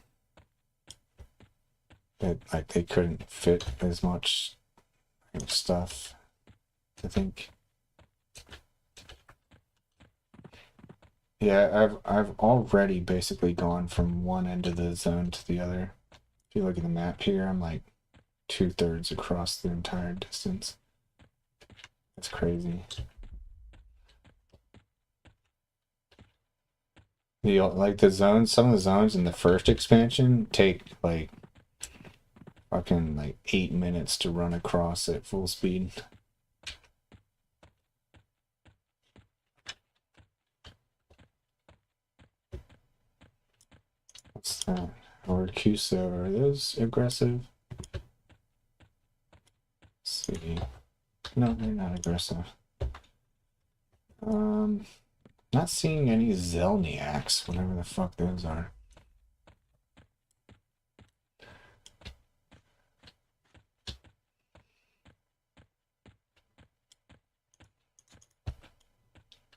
that like they couldn't fit as much stuff. I think. Yeah, I've already basically gone from one end of the zone to the other. If you look at the map here, I'm like 2/3 across the entire distance. That's crazy. The zones, some of the zones in the first expansion take like fucking like 8 minutes to run across at full speed. What's that? Or Cuso, are those aggressive? Let's see. No, they're not aggressive. Not seeing any Zelniaks, whatever the fuck those are.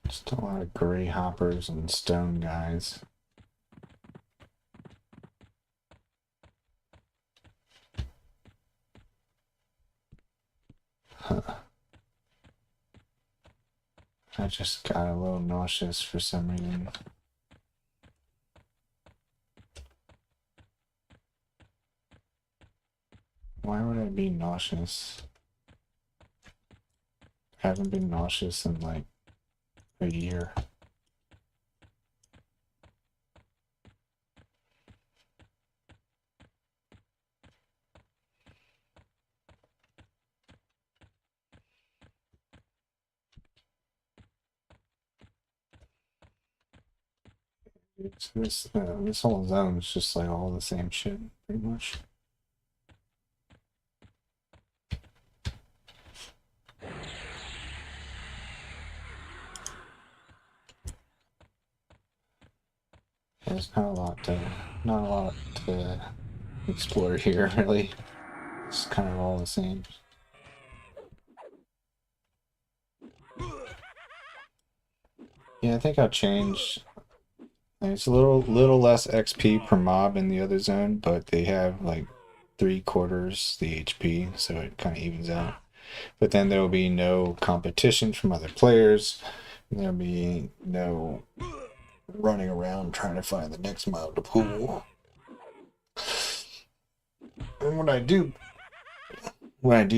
Just a lot of gray hoppers and stone guys. Huh. I just got a little nauseous for some reason. Why would I be nauseous? I haven't been nauseous in like a year. This whole zone is just like all the same shit, pretty much. There's not a lot to explore here, really. It's kind of all the same. Yeah, I think I'll change. It's a little less XP per mob in the other zone, but they have like 3/4 the HP, so it kind of evens out. But then there will be no competition from other players. There'll be no running around trying to find the next mob to pull. And when I do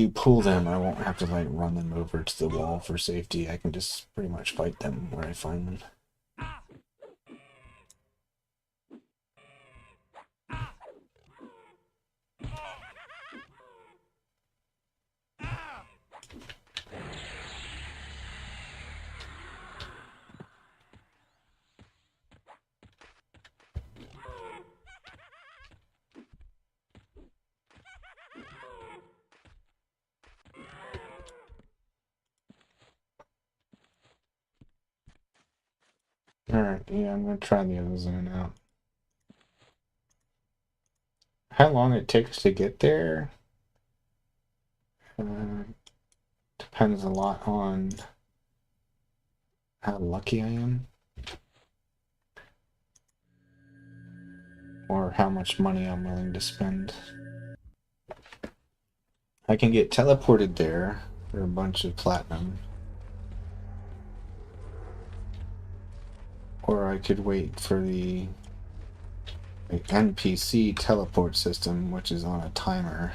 pull them, I won't have to like run them over to the wall for safety. I can just pretty much fight them where I find them. Alright, yeah, I'm gonna try the other zone out. How long it takes to get there depends a lot on how lucky I am. Or how much money I'm willing to spend. I can get teleported there for a bunch of platinum. Or I could wait for the NPC teleport system, which is on a timer.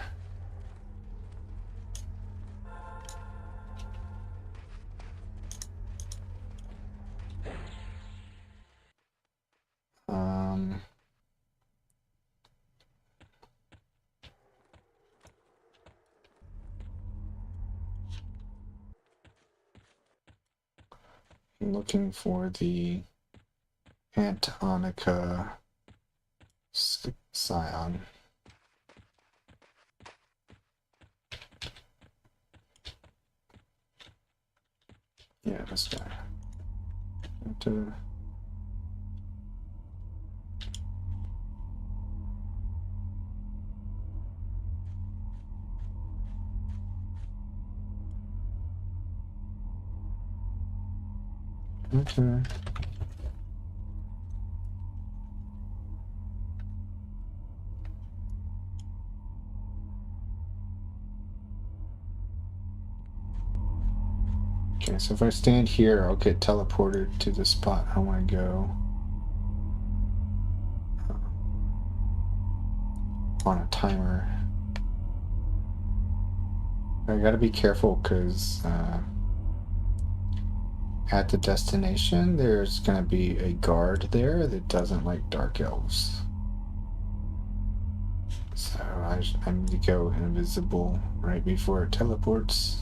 I'm looking for the Antonica Scion. Yeah, this guy. Okay. Okay, so if I stand here, I'll get teleported to the spot I want to go on a timer. I gotta be careful because at the destination, there's gonna be a guard there that doesn't like dark elves. So I need to go invisible right before it teleports.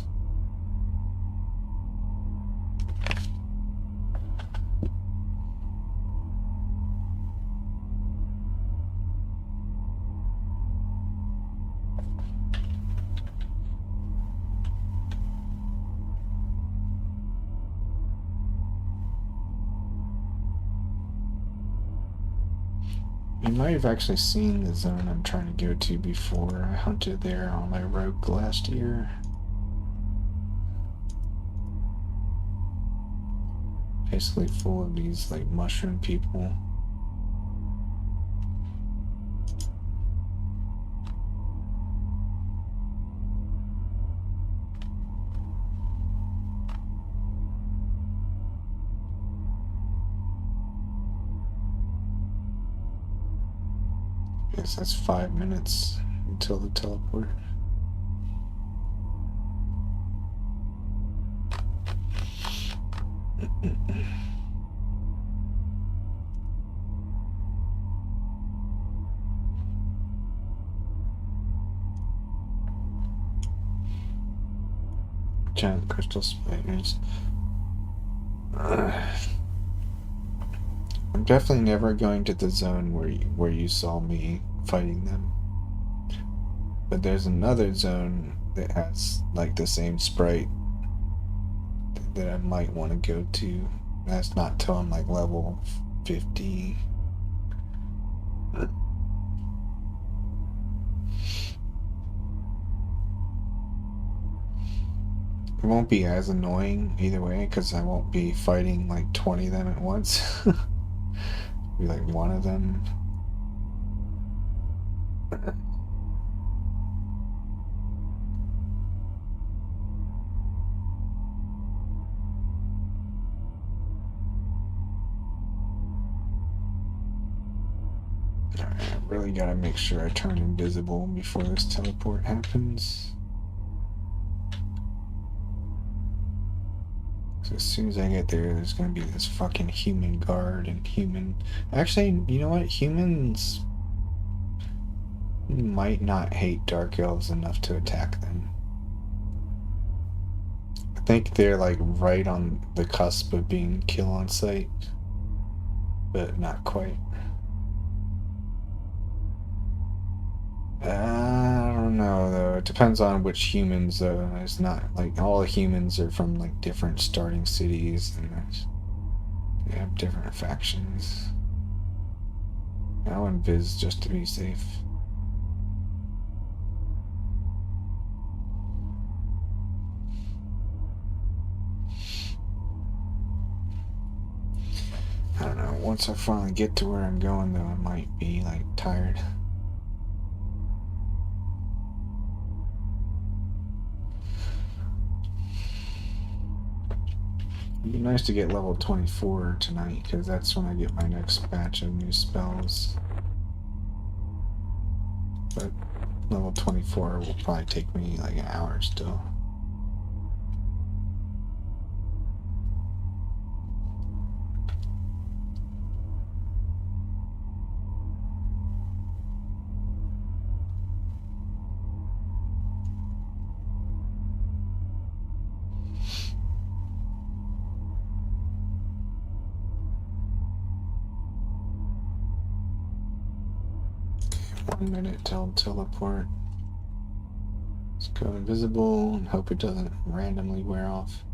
You might have actually seen the zone I'm trying to go to before. I hunted there on my rogue last year. Basically full of these like mushroom people. Yes, that's 5 minutes until the teleport. Giant crystal spiders. I'm definitely never going to the zone where you saw me fighting them. But there's another zone that has like the same sprite that I might want to go to. That's not till I'm like level 50. It won't be as annoying either way because I won't be fighting like 20 of them at once. Be like one of them. Alright, I really gotta make sure I turn invisible before this teleport happens. So as soon as I get there, there's gonna be this fucking human guard and human... Actually, you know what? Humans might not hate dark elves enough to attack them. I think they're like right on the cusp of being kill on sight, but not quite. I don't know though. It depends on which humans. It's not like all humans are from like different starting cities, and they have different factions. I'll invis just to be safe. I don't know. Once I finally get to where I'm going, though, I might be like tired. It'd be nice to get level 24 tonight, because that's when I get my next batch of new spells. But level 24 will probably take me like an hour still. 1 minute till teleport. Let's go invisible and hope it doesn't randomly wear off.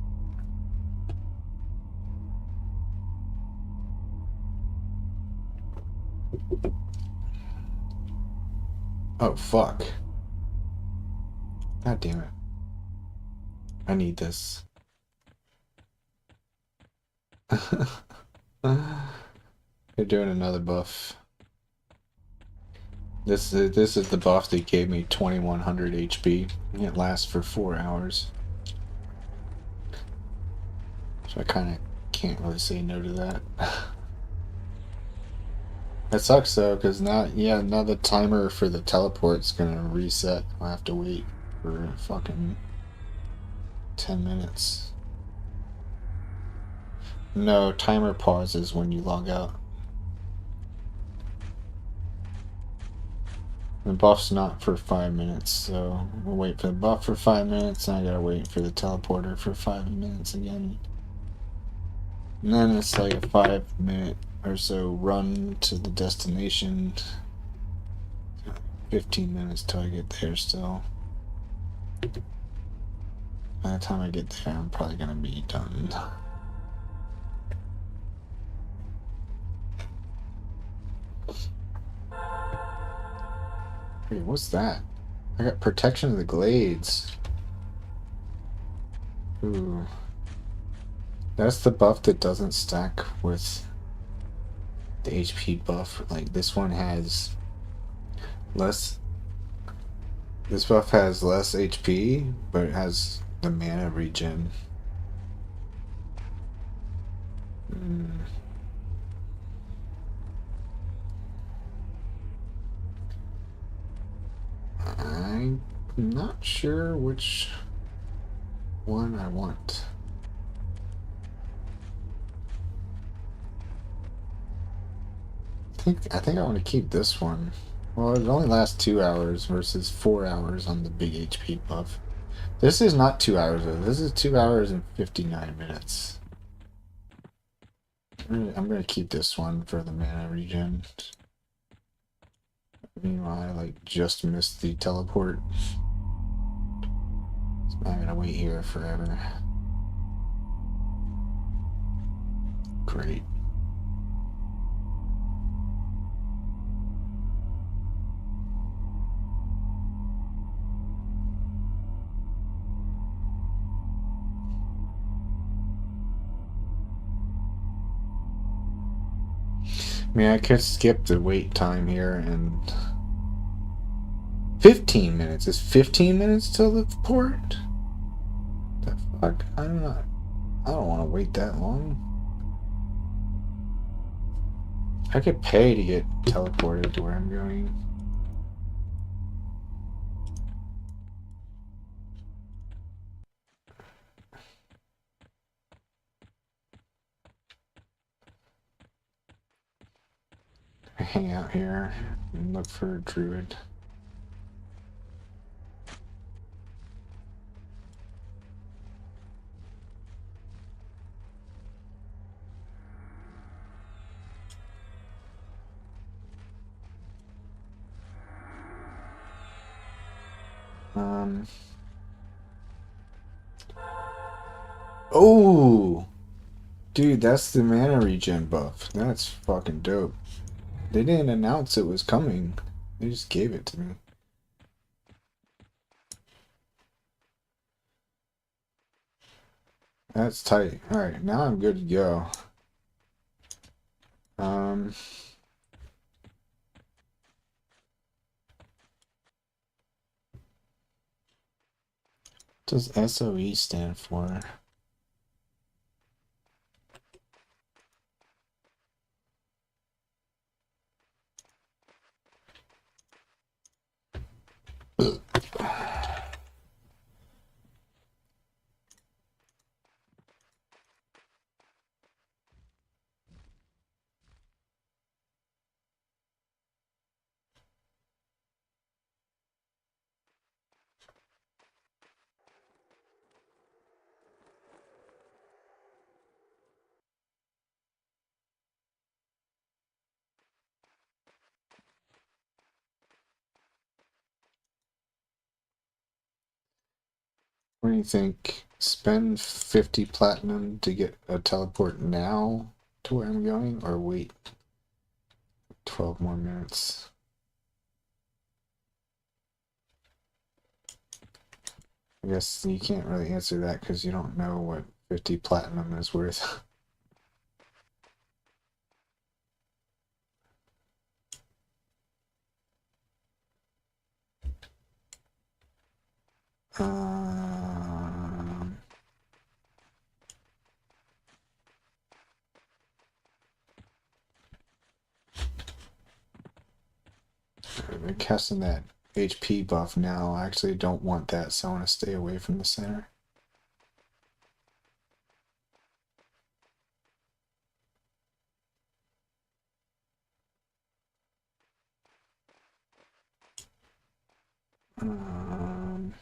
Oh, fuck. God damn it. I need this. They're doing another buff. This is the buff that gave me 2100 HP. It lasts for 4 hours. So I kind of can't really say no to that. That sucks though, because now the timer for the teleport's gonna reset. I'll have to wait for fucking 10 minutes. No, timer pauses when you log out. The buff's not for 5 minutes, so we'll wait for the buff for 5 minutes, and I gotta wait for the teleporter for 5 minutes again. And then it's like a 5 minute or so run to the destination. 15 minutes till I get there still. By the time I get there, I'm probably gonna be done. Hey, what's that? I got protection of the glades. Ooh. That's the buff that doesn't stack with the HP buff. Like, this one has less. This buff has less HP, but it has the mana regen. I'm not sure which one I want. I think I want to keep this one. Well, it only lasts 2 hours versus 4 hours on the big HP buff. This is not 2 hours though. This is 2 hours and 59 minutes. I'm gonna keep this one for the mana regen. Meanwhile, I like just missed the teleport. So I'm gonna wait here forever. Great. I mean, I could skip the wait time here and 15 minutes. Is 15 minutes till the port? The fuck? I don't know. I don't want to wait that long. I could pay to get teleported to where I'm going. Hang out here and look for a druid. Oh! Dude, that's the mana regen buff. That's fucking dope. They didn't announce it was coming. They just gave it to me. That's tight. Alright, now I'm good to go. What does SOE stand for? What do you think? Spend 50 platinum to get a teleport now to where I'm going, or wait 12 more minutes? I guess you can't really answer that because you don't know what 50 platinum is worth. um, I'm casting that HP buff now. I actually don't want that, so I want to stay away from the center. Um,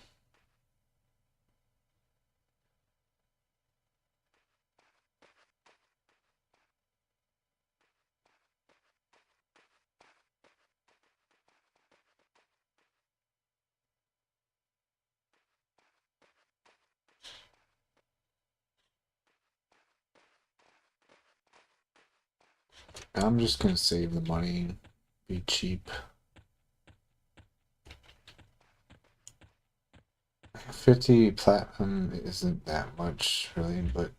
I'm just gonna save the money, be cheap. 50 platinum isn't that much, really, but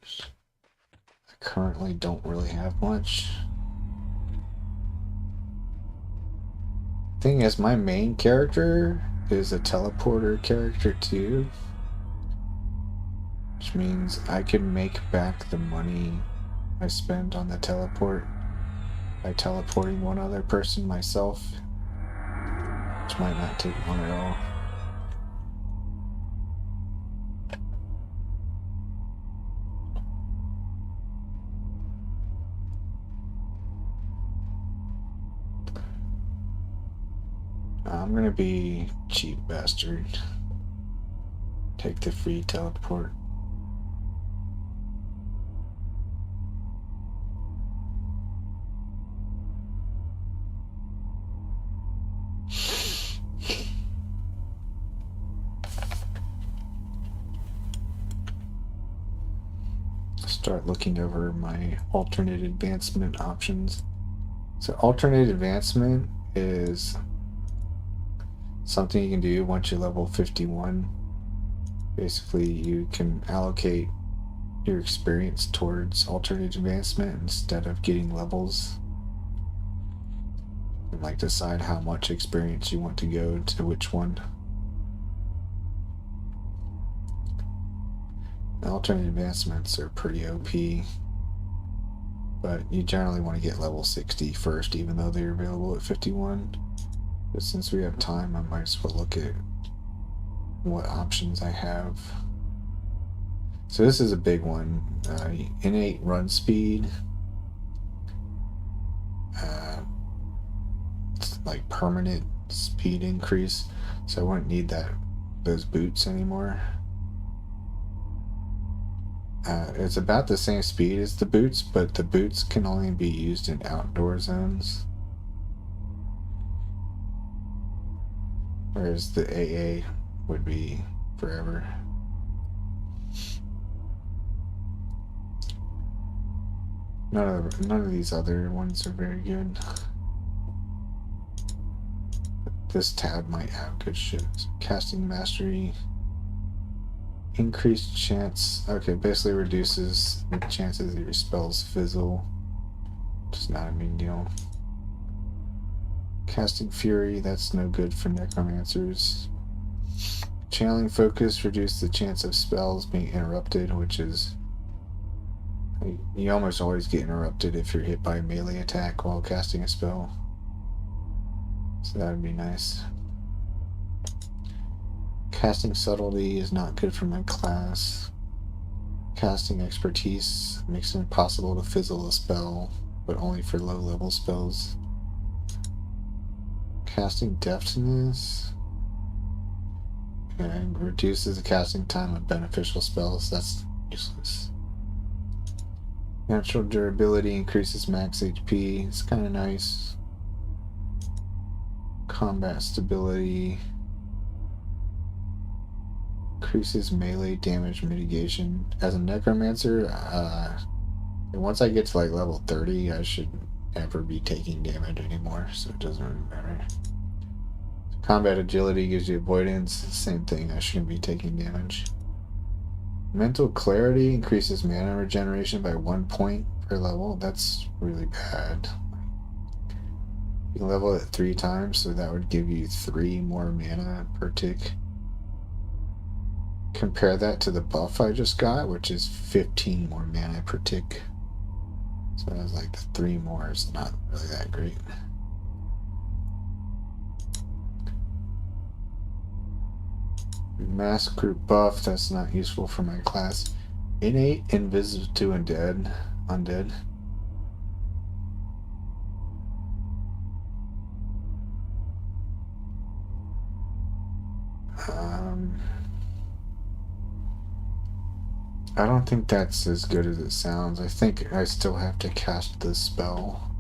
I currently don't really have much. Thing is, my main character is a teleporter character too, which means I can make back the money I spent on the teleport by teleporting one other person myself, which might not take long at all. I'm gonna be cheap bastard. Take the free teleport. Start looking over my alternate advancement options. So alternate advancement is something you can do once you level 51. Basically, you can allocate your experience towards alternate advancement instead of getting levels. And like decide how much experience you want to go to which one. Alternate advancements are pretty OP, but you generally want to get level 60 first, even though they're available at 51. But since we have time, I might as well look at what options I have. So this is a big one. Innate run speed. It's like permanent speed increase, so I wouldn't need those boots anymore. It's about the same speed as the boots, but the boots can only be used in outdoor zones. Whereas the AA would be forever. None of these other ones are very good. This tab might have good shit. Casting mastery. Increased chance. Okay, basically reduces the chances that your spells fizzle. Just not a big deal. Casting fury. That's no good for necromancers. Channeling focus reduces the chance of spells being interrupted, which is you almost always get interrupted if you're hit by a melee attack while casting a spell. So that would be nice. Casting subtlety is not good for my class. Casting expertise makes it impossible to fizzle a spell, but only for low level spells. Casting deftness and reduces the casting time of beneficial spells. That's useless. Natural durability increases max HP. It's kind of nice. Combat stability. Increases melee damage mitigation. As a necromancer, once I get to like level 30, I should never be taking damage anymore, so it doesn't really matter. Combat agility gives you avoidance. Same thing, I shouldn't be taking damage. Mental clarity increases mana regeneration by 1 point per level. That's really bad. You can level it 3 times, so that would give you 3 more mana per tick. Compare that to the buff I just got, which is 15 more mana per tick. So I was like, the 3 more is not really that great. Mask group buff, that's not useful for my class. Innate invisible to undead. I don't think that's as good as it sounds. I think I still have to cast the spell.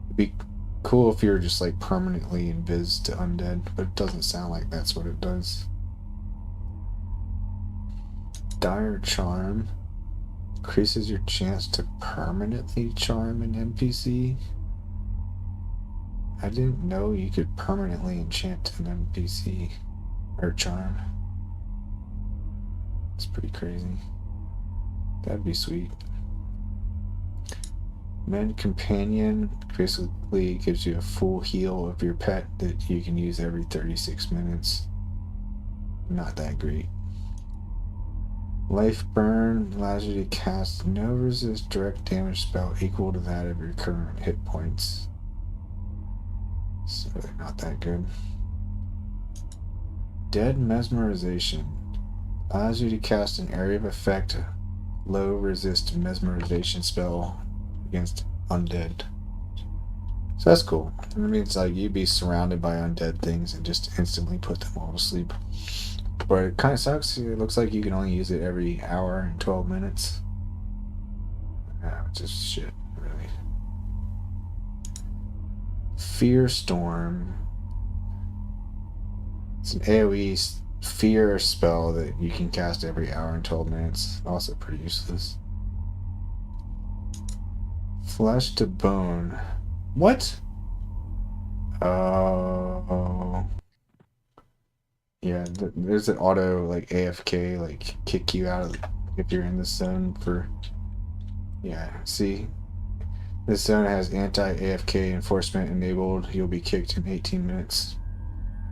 It'd be cool if you're just like permanently invis to undead, but it doesn't sound like that's what it does. Dire Charm increases your chance to permanently charm an NPC. I didn't know you could permanently enchant an NPC or charm. It's pretty crazy. That'd be sweet. Men Companion basically gives you a full heal of your pet that you can use every 36 minutes. Not that great. Life Burn allows you to cast no resist direct damage spell equal to that of your current hit points. So not that good. Dead Mesmerization allows you to cast an area of effect low resist mesmerization spell against undead. So that's cool. It means like you'd be surrounded by undead things and just instantly put them all to sleep. But it kind of sucks. It looks like you can only use it every hour and 12 minutes. Just shit, really. Fear Storm. It's an AoE fear spell that you can cast every hour and 12 minutes. Also pretty useless. Flesh to Bone. What? Oh. Yeah, there's an auto like AFK, like kick you out of if you're in the zone for. Yeah, see? This zone has anti-AFK enforcement enabled. You'll be kicked in 18 minutes.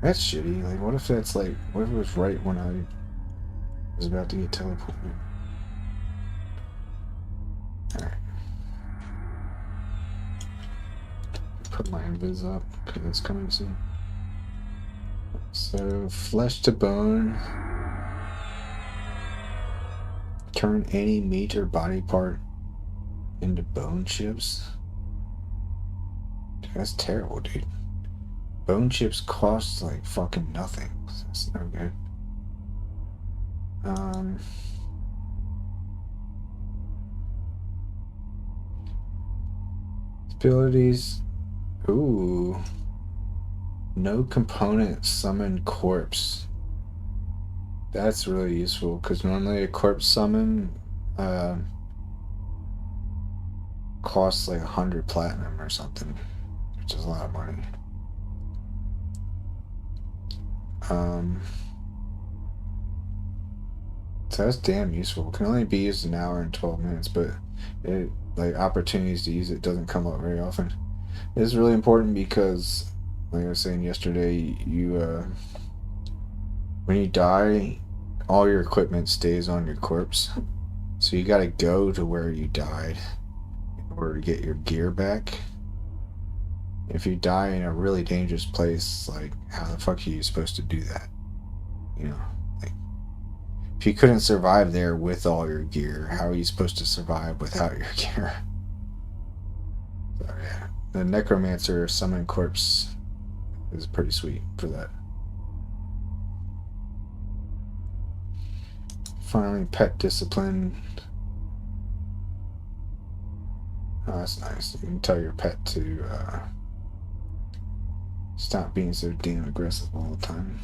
That's shitty. Like, what if that's like, what if it was right when I was about to get teleported? Alright. Put my invis up, because it's coming soon. So, Flesh to Bone. Turn any meat or body part into bone chips. Dude, that's terrible, dude. Bone chips cost like fucking nothing. That's no good. Abilities. Ooh. No component summon corpse. That's really useful because normally a corpse summon costs like 100 platinum or something, which is a lot of money. So that's damn useful. It can only be used an hour and 12 minutes, but it like opportunities to use it doesn't come up very often. It's really important because, like I was saying yesterday, you when you die, all your equipment stays on your corpse. So you gotta go to where you died in order to get your gear back. If you die in a really dangerous place, like, how the fuck are you supposed to do that? You know, like, if you couldn't survive there with all your gear, how are you supposed to survive without your gear? So yeah, the Necromancer Summon Corpse is pretty sweet for that. Finally, Pet Discipline. Oh, that's nice. You can tell your pet to stop being so damn aggressive all the time.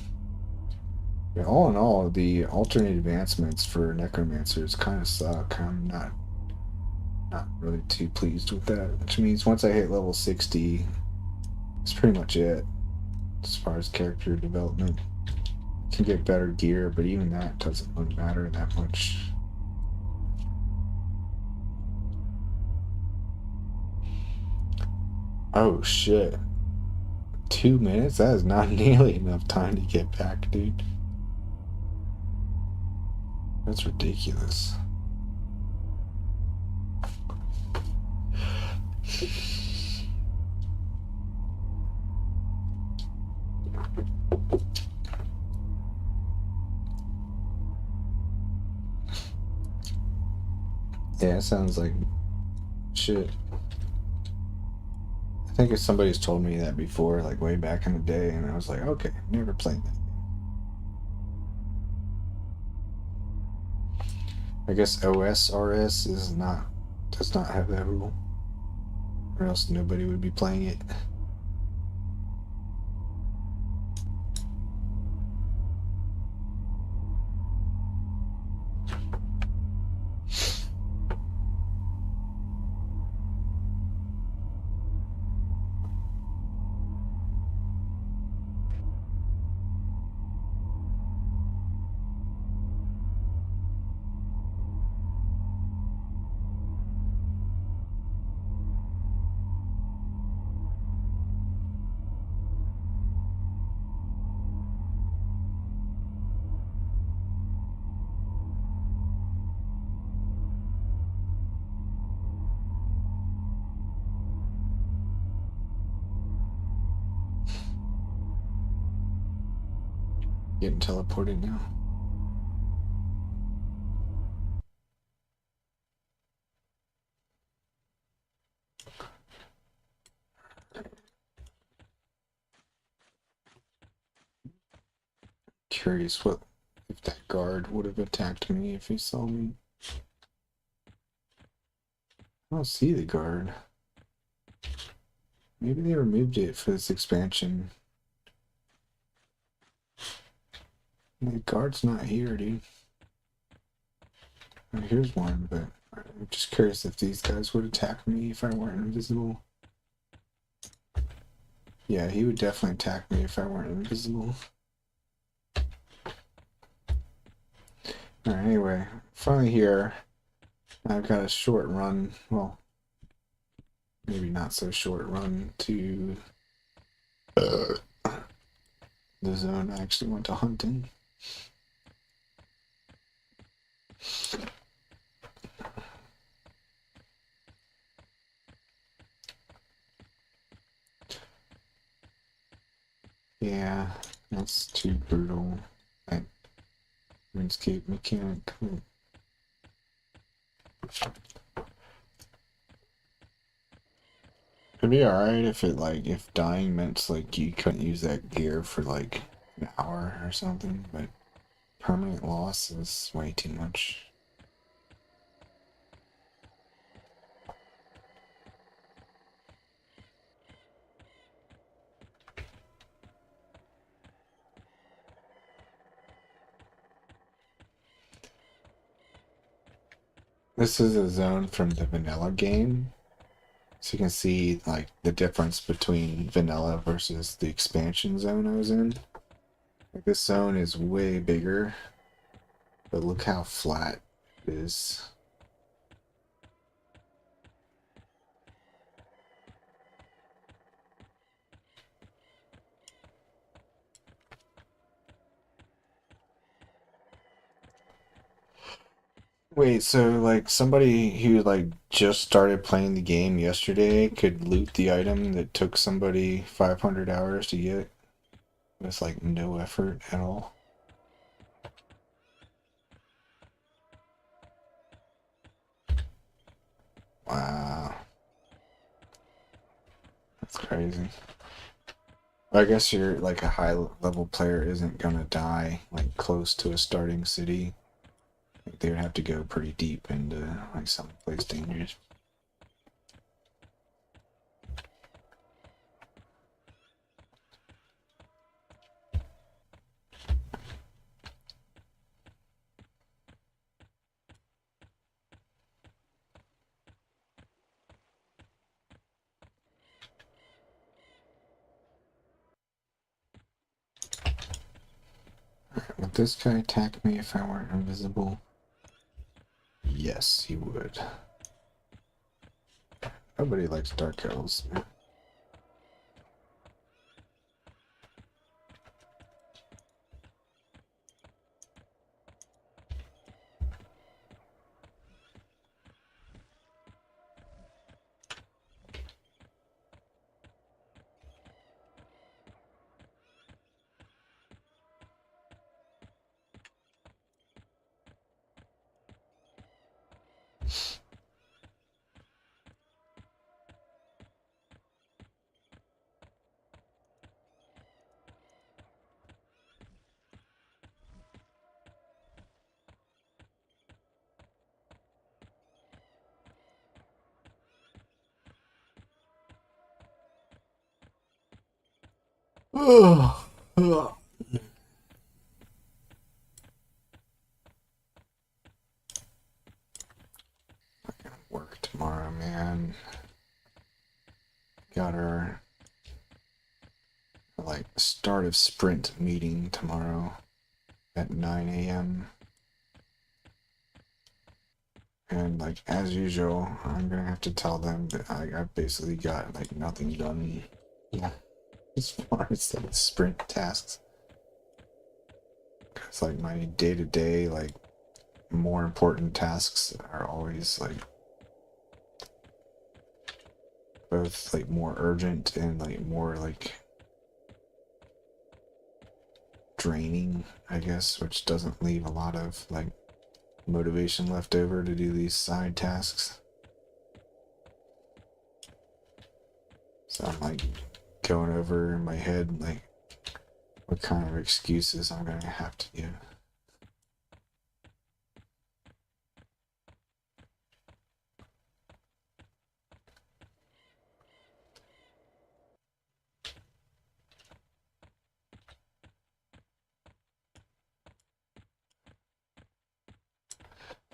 Yeah, all in all, the alternate advancements for necromancers kind of suck. I'm not really too pleased with that, which means once I hit level 60, that's pretty much it as far as character development. Can get better gear, but even that doesn't really matter that much. Oh shit. 2 minutes? That is not nearly enough time to get back, dude. That's ridiculous. Yeah, it sounds like shit. I think if somebody's told me that before, like way back in the day, and I was like, okay, never played that. I guess OSRS does not have that rule, or else nobody would be playing it. Getting teleported now. Curious what if that guard would have attacked me if he saw me. I don't see the guard. Maybe they removed it for this expansion. The guard's not here, dude. Oh, here's one, but I'm just curious if these guys would attack me if I weren't invisible. Yeah, he would definitely attack me if I weren't invisible. Alright, anyway, finally here. I've got a short run, well, maybe not so short run to the zone I actually went to hunting. Yeah, that's too brutal. That RuneScape mechanic. It'd be alright if if dying meant like you couldn't use that gear for like an hour or something, but permanent loss is way too much. This is a zone from the vanilla game. So you can see like the difference between vanilla versus the expansion zone I was in. Like this zone is way bigger, but look how flat it is. Wait, so like somebody who like just started playing the game yesterday could loot the item that took somebody 500 hours to get with like no effort at all? Wow, that's crazy. I guess you're like a high level player isn't gonna die like close to a starting city. Like, they would have to go pretty deep into like someplace dangerous. Would this guy attack me if I weren't invisible? Yes, he would. Nobody likes dark elves. Oh, work tomorrow, man. Got our like start of sprint meeting tomorrow at 9 a.m. And like as usual, I'm gonna have to tell them that I've basically got like nothing done. Yeah, as far as like sprint tasks. Cause like my day-to-day like more important tasks are always like both like more urgent and like more like draining, I guess, which doesn't leave a lot of like motivation left over to do these side tasks. So I'm like going over in my head like what kind of excuses I'm gonna have to give.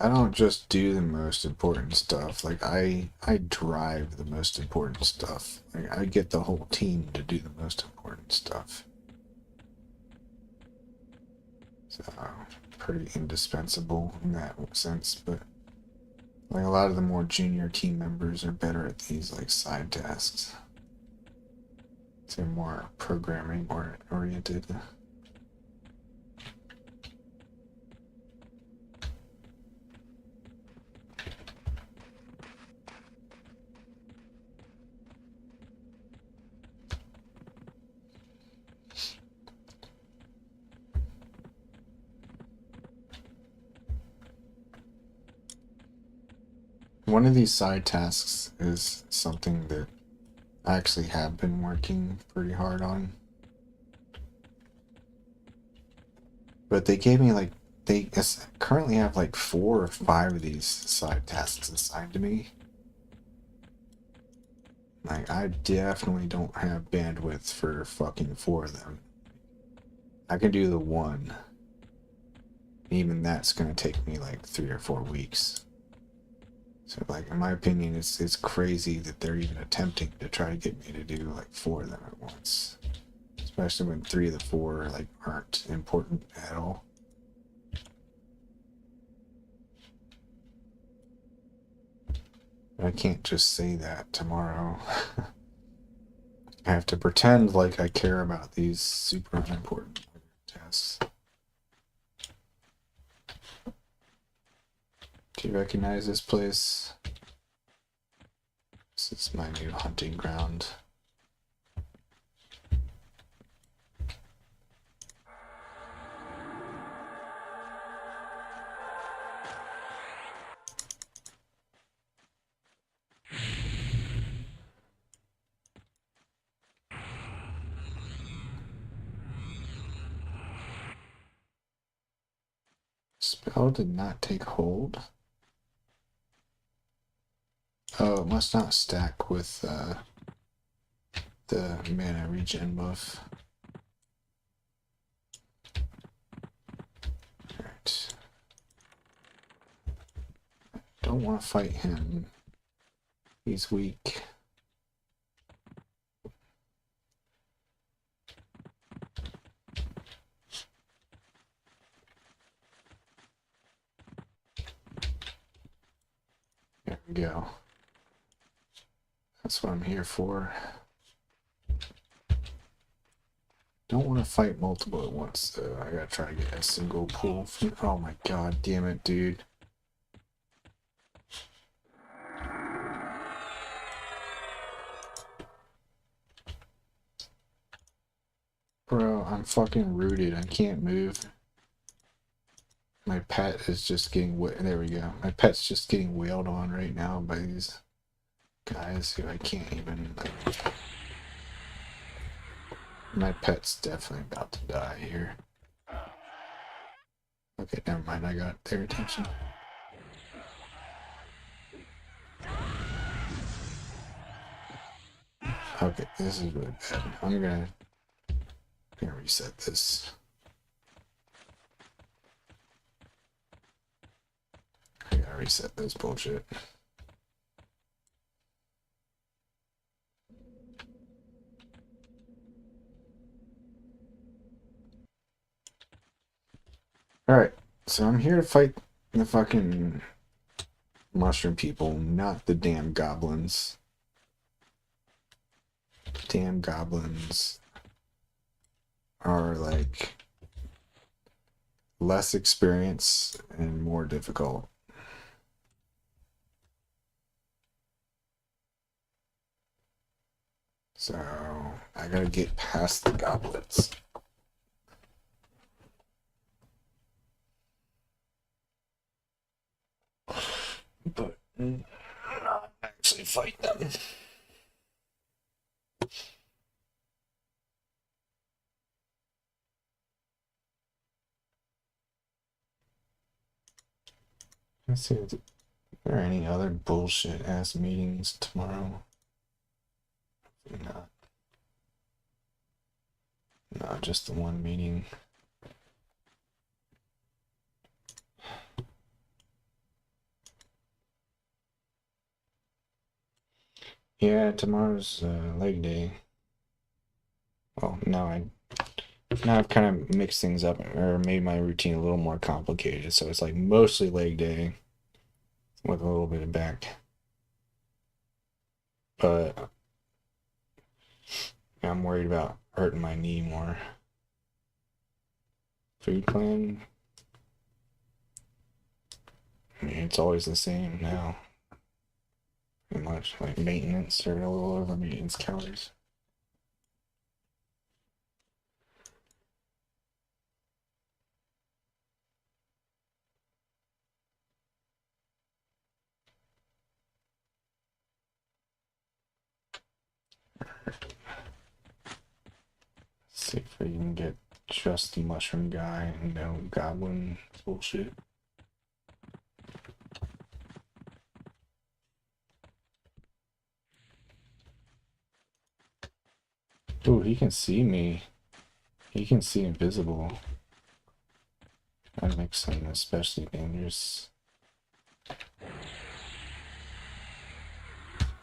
I don't just do the most important stuff. Like I drive the most important stuff. Like, I get the whole team to do the most important stuff. So pretty indispensable in that sense, but like a lot of the more junior team members are better at these like side tasks. They're more programming oriented. One of these side tasks is something that I actually have been working pretty hard on. But they gave me like, they currently have like 4 or 5 of these side tasks assigned to me. Like, I definitely don't have bandwidth for fucking 4 of them. I can do the one. Even that's gonna take me like 3 or 4 weeks. So, like, in my opinion, it's crazy that they're even attempting to try to get me to do like 4 of them at once. Especially when 3 of the 4 like aren't important at all. I can't just say that tomorrow. I have to pretend like I care about these super unimportant tests. Do you recognize this place? This is my new hunting ground. Spell did not take hold. Oh, it must not stack with the mana regen buff. Alright. Don't want to fight him. He's weak. we go. That's what I'm here for. Don't want to fight multiple at once, though. I gotta try to get a single pull. Oh my god, damn it, dude. Bro, I'm fucking rooted. I can't move. My pet is just getting there we go. My pet's just getting wailed on right now by these guys who I can't even. My pet's definitely about to die here. Okay, never mind. I got their attention. Okay, this is really bad. I'm gonna reset this. I gotta reset this bullshit. Alright, so I'm here to fight the fucking mushroom people, not the damn goblins. Damn goblins are like less experience and more difficult. So I gotta get past the goblins. But not actually fight them. Let's see, are there any other bullshit ass meetings tomorrow? Not. No, just the one meeting. Yeah, tomorrow's leg day. Well, now I've kind of mixed things up or made my routine a little more complicated. So it's like mostly leg day with a little bit of back. But I'm worried about hurting my knee more. Food plan? I mean, it's always the same now. Pretty much like maintenance or a little over maintenance calories. See if we can get just the mushroom guy and no goblin bullshit. Ooh, he can see me. He can see invisible. That makes him especially dangerous.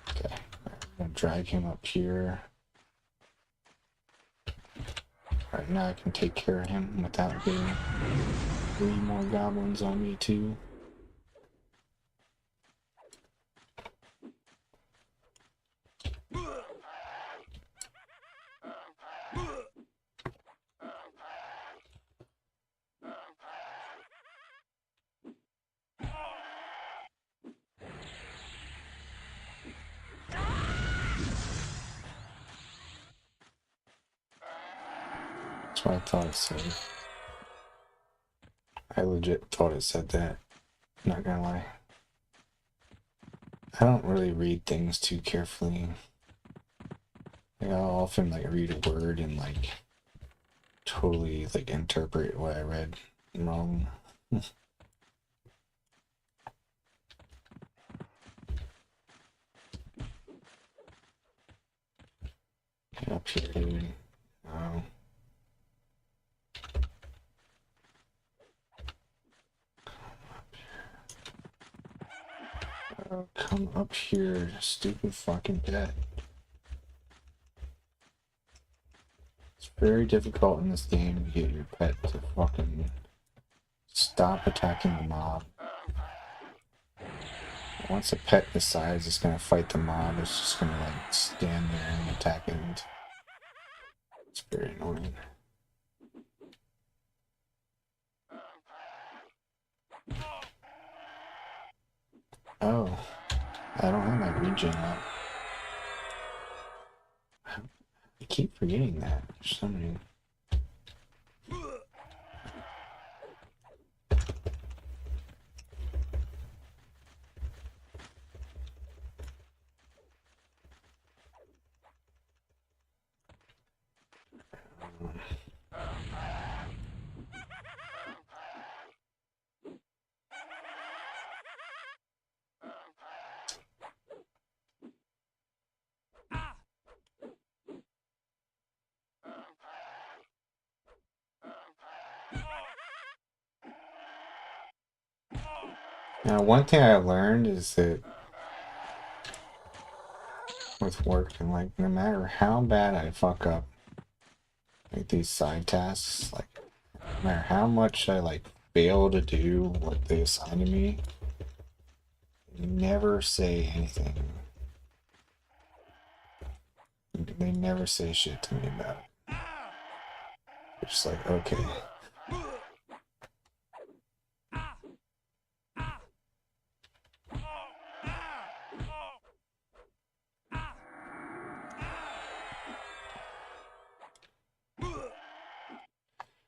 Okay, I'm gonna drag him up here. Alright, now I can take care of him without getting 3 more goblins on me too. That's what I thought it said. I legit thought it said that. Not gonna lie. I don't really read things too carefully. Like, I'll often like read a word and like totally like interpret what I read wrong. Get up here, dude. Oh. Oh, come up here, stupid fucking pet. It's very difficult in this game to get your pet to fucking stop attacking the mob. Once a pet decides it's gonna fight the mob, it's just gonna like stand there and attack it. It's very annoying. Oh, I don't have my regen up. I keep forgetting that for some reason. Now, one thing I learned is that with work, and like no matter how bad I fuck up like these side tasks, like no matter how much I like fail to do what they assign to me, they never say anything. They never say shit to me about it. It's just like, okay.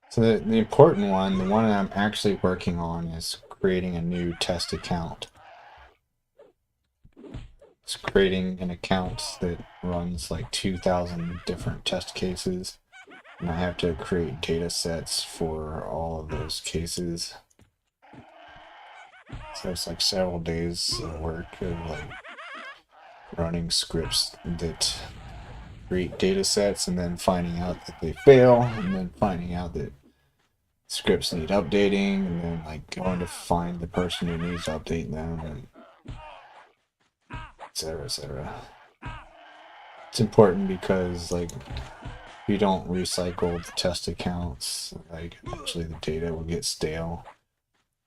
So the important one, the one that I'm actually working on, is creating a new test account. It's creating an account that runs like 2,000 different test cases, and I have to create data sets for all of those cases. So it's like several days of work of like running scripts that create data sets and then finding out that they fail, and then finding out that scripts need updating, and then like going to find the person who needs to update them, and etc. etc. It's important because like if you don't recycle the test accounts, like actually the data will get stale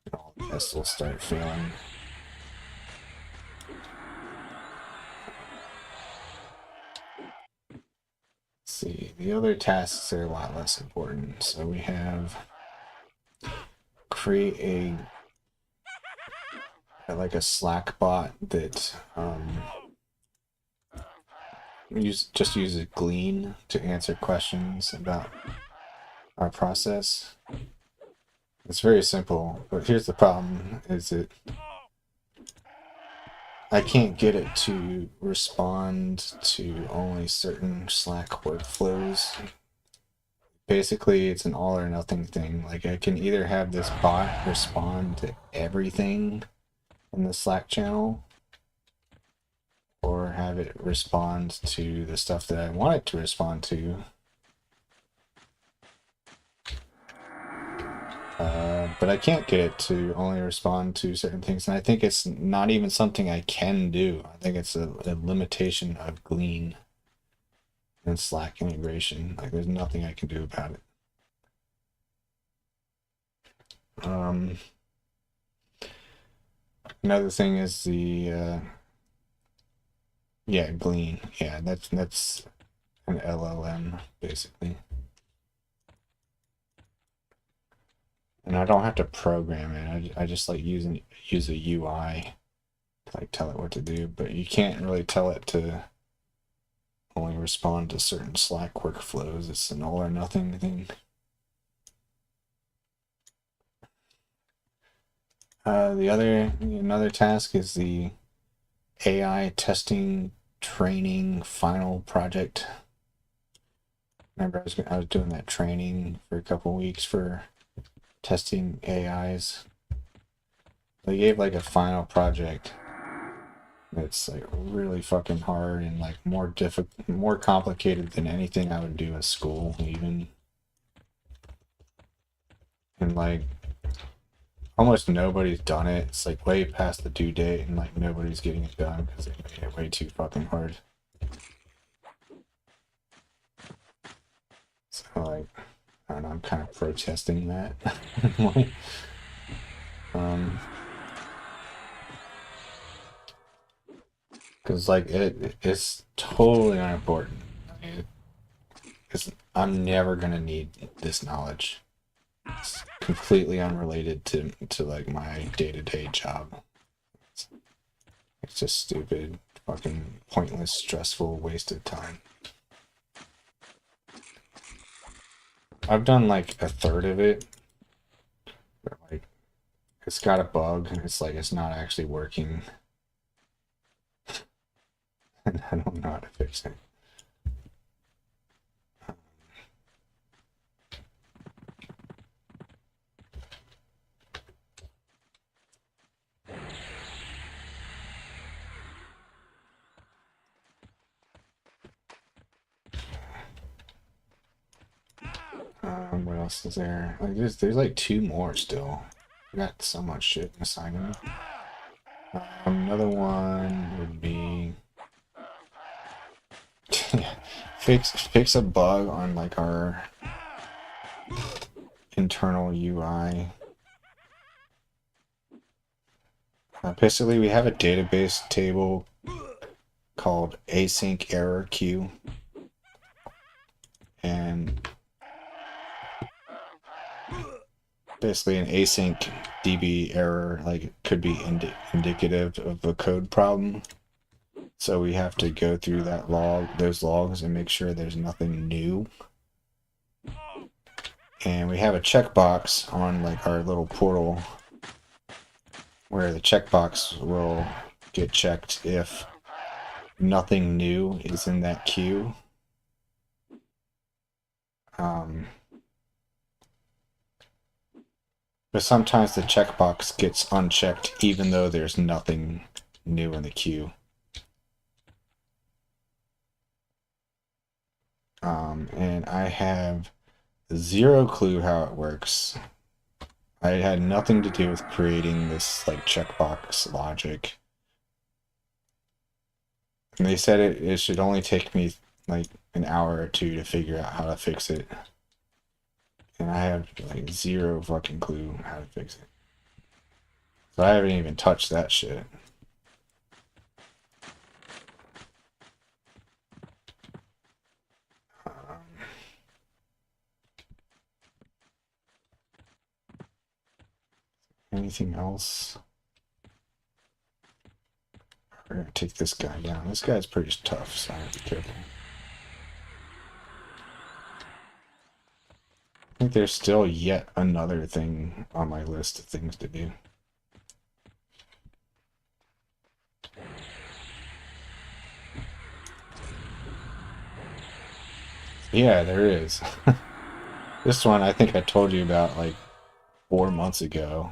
and all the tests will start failing. Let's see, the other tasks are a lot less important. So we have create like a Slack bot that just uses Glean to answer questions about our process. It's very simple, but here's the problem: is that I can't get it to respond to only certain Slack workflows. Basically, it's an all or nothing thing. Like I can either have this bot respond to everything in the Slack channel, or have it respond to the stuff that I want it to respond to. But I can't get it to only respond to certain things, and I think it's not even something I can do. I think it's a limitation of Glean and Slack integration. Like there's nothing I can do about it. Another thing is the yeah, Glean. Yeah, that's an LLM basically. And I don't have to program it. I just like use a UI to like tell it what to do, but you can't really tell it to only respond to certain Slack workflows. It's an all or nothing thing. Another task is the AI testing training final project. Remember, I was doing that training for a couple weeks for testing AIs. They gave like a final project that's like really fucking hard and like more complicated than anything I would do at school even. And like almost nobody's done it. It's like way past the due date and like nobody's getting it done because they made it way too fucking hard. So like I don't know, I'm kind of protesting that. um Because like it's totally unimportant. I'm never gonna need this knowledge. It's completely unrelated to like my day-to-day job. It's just stupid, fucking pointless, stressful, wasted time. I've done like a third of it. But like it's got a bug and it's like it's not actually working. And I don't know how to fix it. What else is there? Like there's like two more still. I got so much shit assigned. Another one would be fix a bug on like our internal UI. Basically, we have a database table called async error queue, and basically an async DB error like could be indicative of a code problem. So we have to go through those logs and make sure there's nothing new. And we have a checkbox on like our little portal where the checkbox will get checked if nothing new is in that queue. But sometimes the checkbox gets unchecked even though there's nothing new in the queue. And I have zero clue how it works. I had nothing to do with creating this like checkbox logic. And they said it should only take me like an hour or two to figure out how to fix it. And I have like zero fucking clue how to fix it. So I haven't even touched that shit. Anything else? We're gonna take this guy down. This guy's pretty tough, so I have to be careful. I think there's still yet another thing on my list of things to do. Yeah, there is. This one I think I told you about like 4 months ago.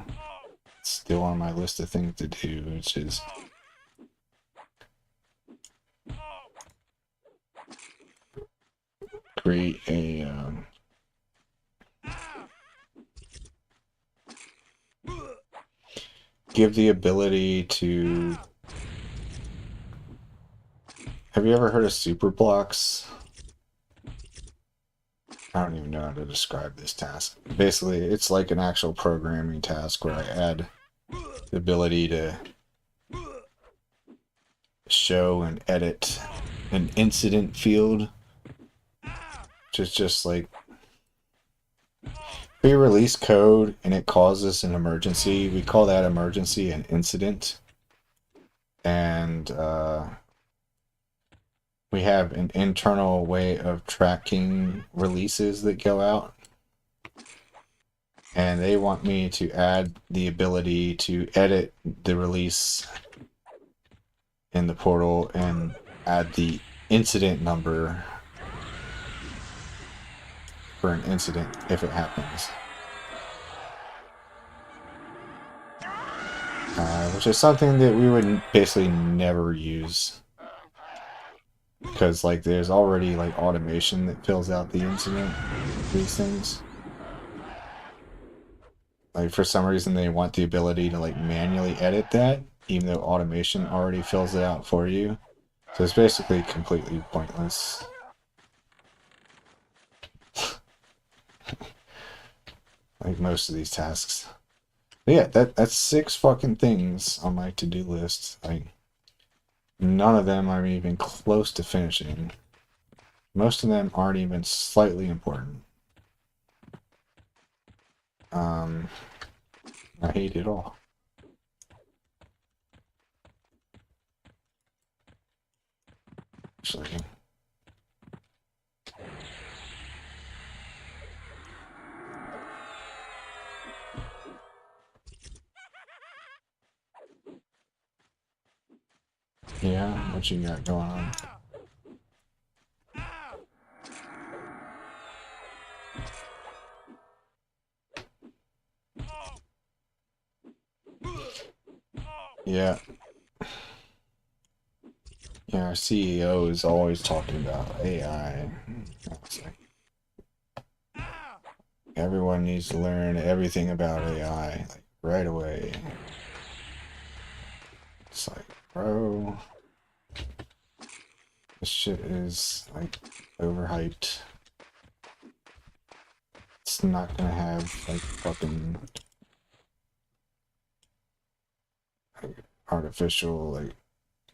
It's still on my list of things to do, which is create a give the ability to. Have you ever heard of super blocks? I don't even know how to describe this task. Basically, it's like an actual programming task where I add the ability to show and edit an incident field, which is just like we release code and it causes an emergency. We call that emergency an incident. And we have an internal way of tracking releases that go out. And they want me to add the ability to edit the release in the portal and add the incident number for an incident if it happens. Which is something that we would basically never use. Because like there's already like automation that fills out the incident, these things. Like for some reason they want the ability to like manually edit that, even though automation already fills it out for you. So it's basically completely pointless. Like most of these tasks. But yeah, that's 6 fucking things on my to-do list. Like None of them are even close to finishing. Most of them aren't even slightly important. I hate it all. Actually, yeah, what you got going on? Yeah. Yeah, our CEO is always talking about AI. It's like, everyone needs to learn everything about AI, like, right away. It's like, bro, this shit is, like, overhyped. It's not gonna have, like, fucking, like, artificial, like,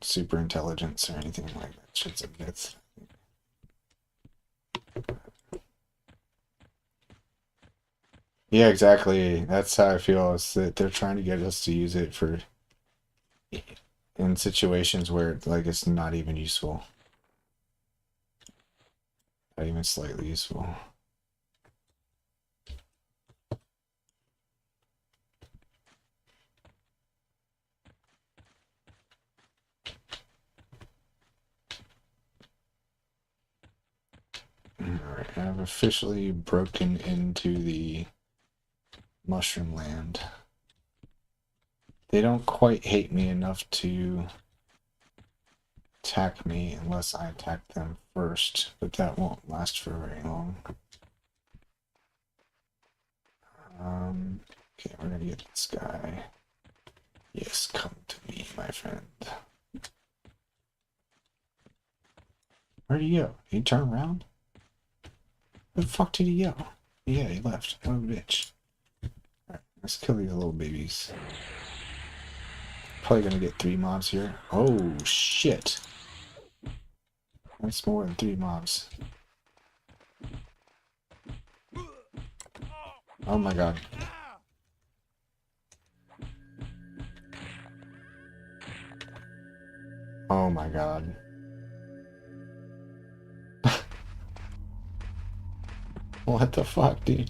super intelligence or anything like that. Shit's a myth. Yeah, exactly. That's how I feel. Is that they're trying to get us to use it for in situations where like it's not even useful, not even slightly useful. Alright, I've officially broken into the mushroom land. They don't quite hate me enough to attack me unless I attack them first, but that won't last for very long. Okay, we're gonna get this guy. Yes, come to me, my friend. Where'd he go? Did he turn around? Where the fuck did he go? Yeah, he left. What a bitch. Alright, let's kill these little babies. Probably gonna get 3 mobs here. Oh, shit. That's more than 3 mobs. Oh my god. Oh my god. What the fuck, dude?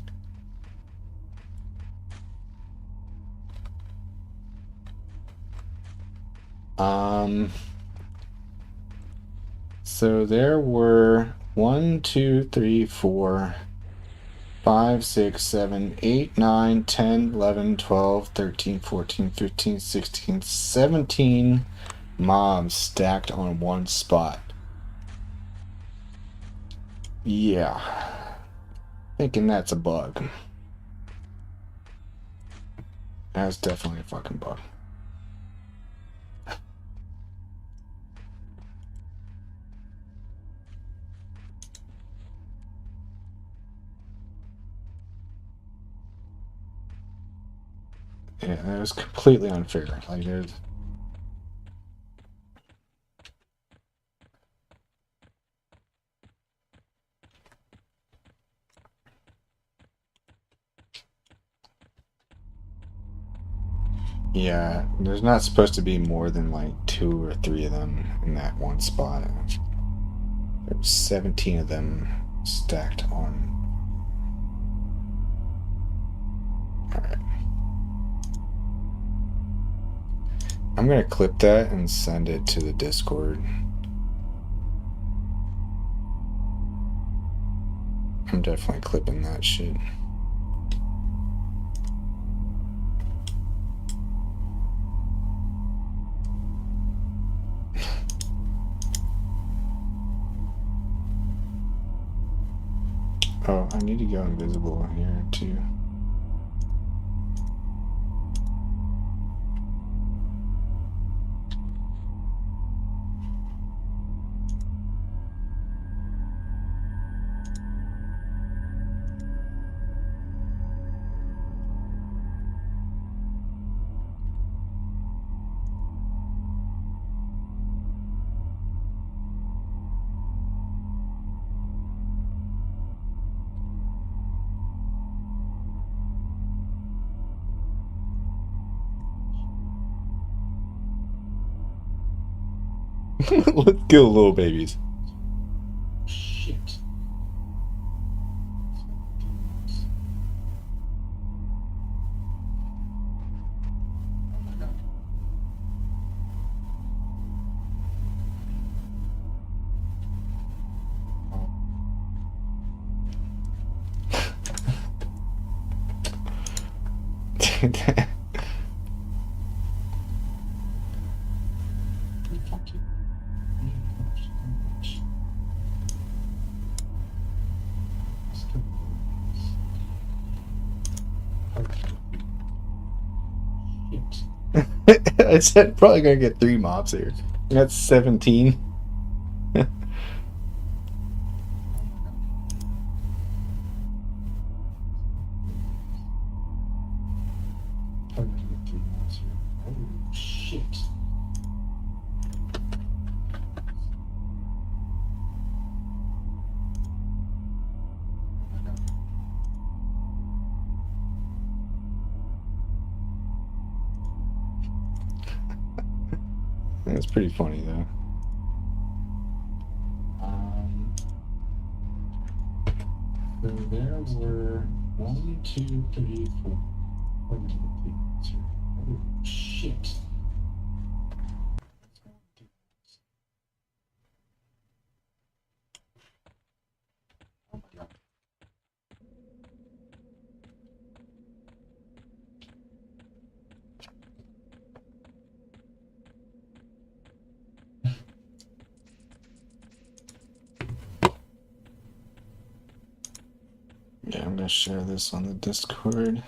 So there were 1, 2, 3, 4, 5, 6, 7, 8, 9, 10, 11, 12, 13, 14, 15, 16, 17 mobs stacked on one spot. Yeah. Thinking that's a bug. That's definitely a fucking bug. Yeah, it was completely unfair. Like, there's... Yeah, there's not supposed to be more than like 2 or 3 of them in that one spot. There's 17 of them stacked on. Alright. I'm gonna clip that and send it to the Discord. I'm definitely clipping that shit. Oh, I need to go invisible here too. Let's kill little babies. Shit. Oh my god. Oh. Fuck you. Oh gosh, so much. Still shit. I said probably gonna get 3 mobs here. That's 17. Oh my god. Probably gonna get 3 months here. Oh shit. Oh my god. That's pretty funny though. Um, so there were 1, 2, 3, 4. Probably gonna get 3 months here. Oh shit. Oh my god. Yeah, I'm gonna share this on the Discord.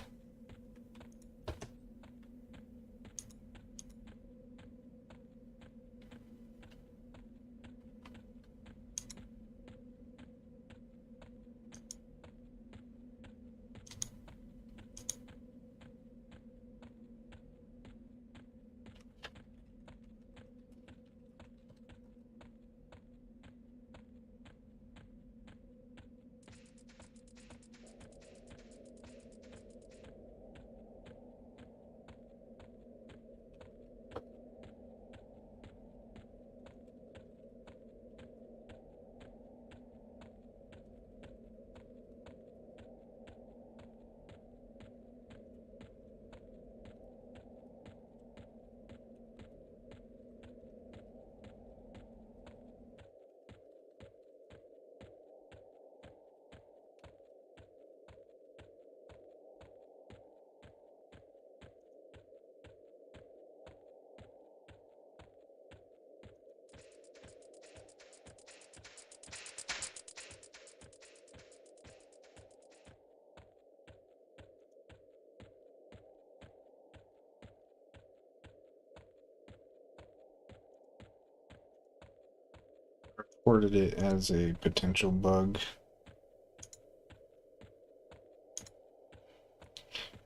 Reported it as a potential bug.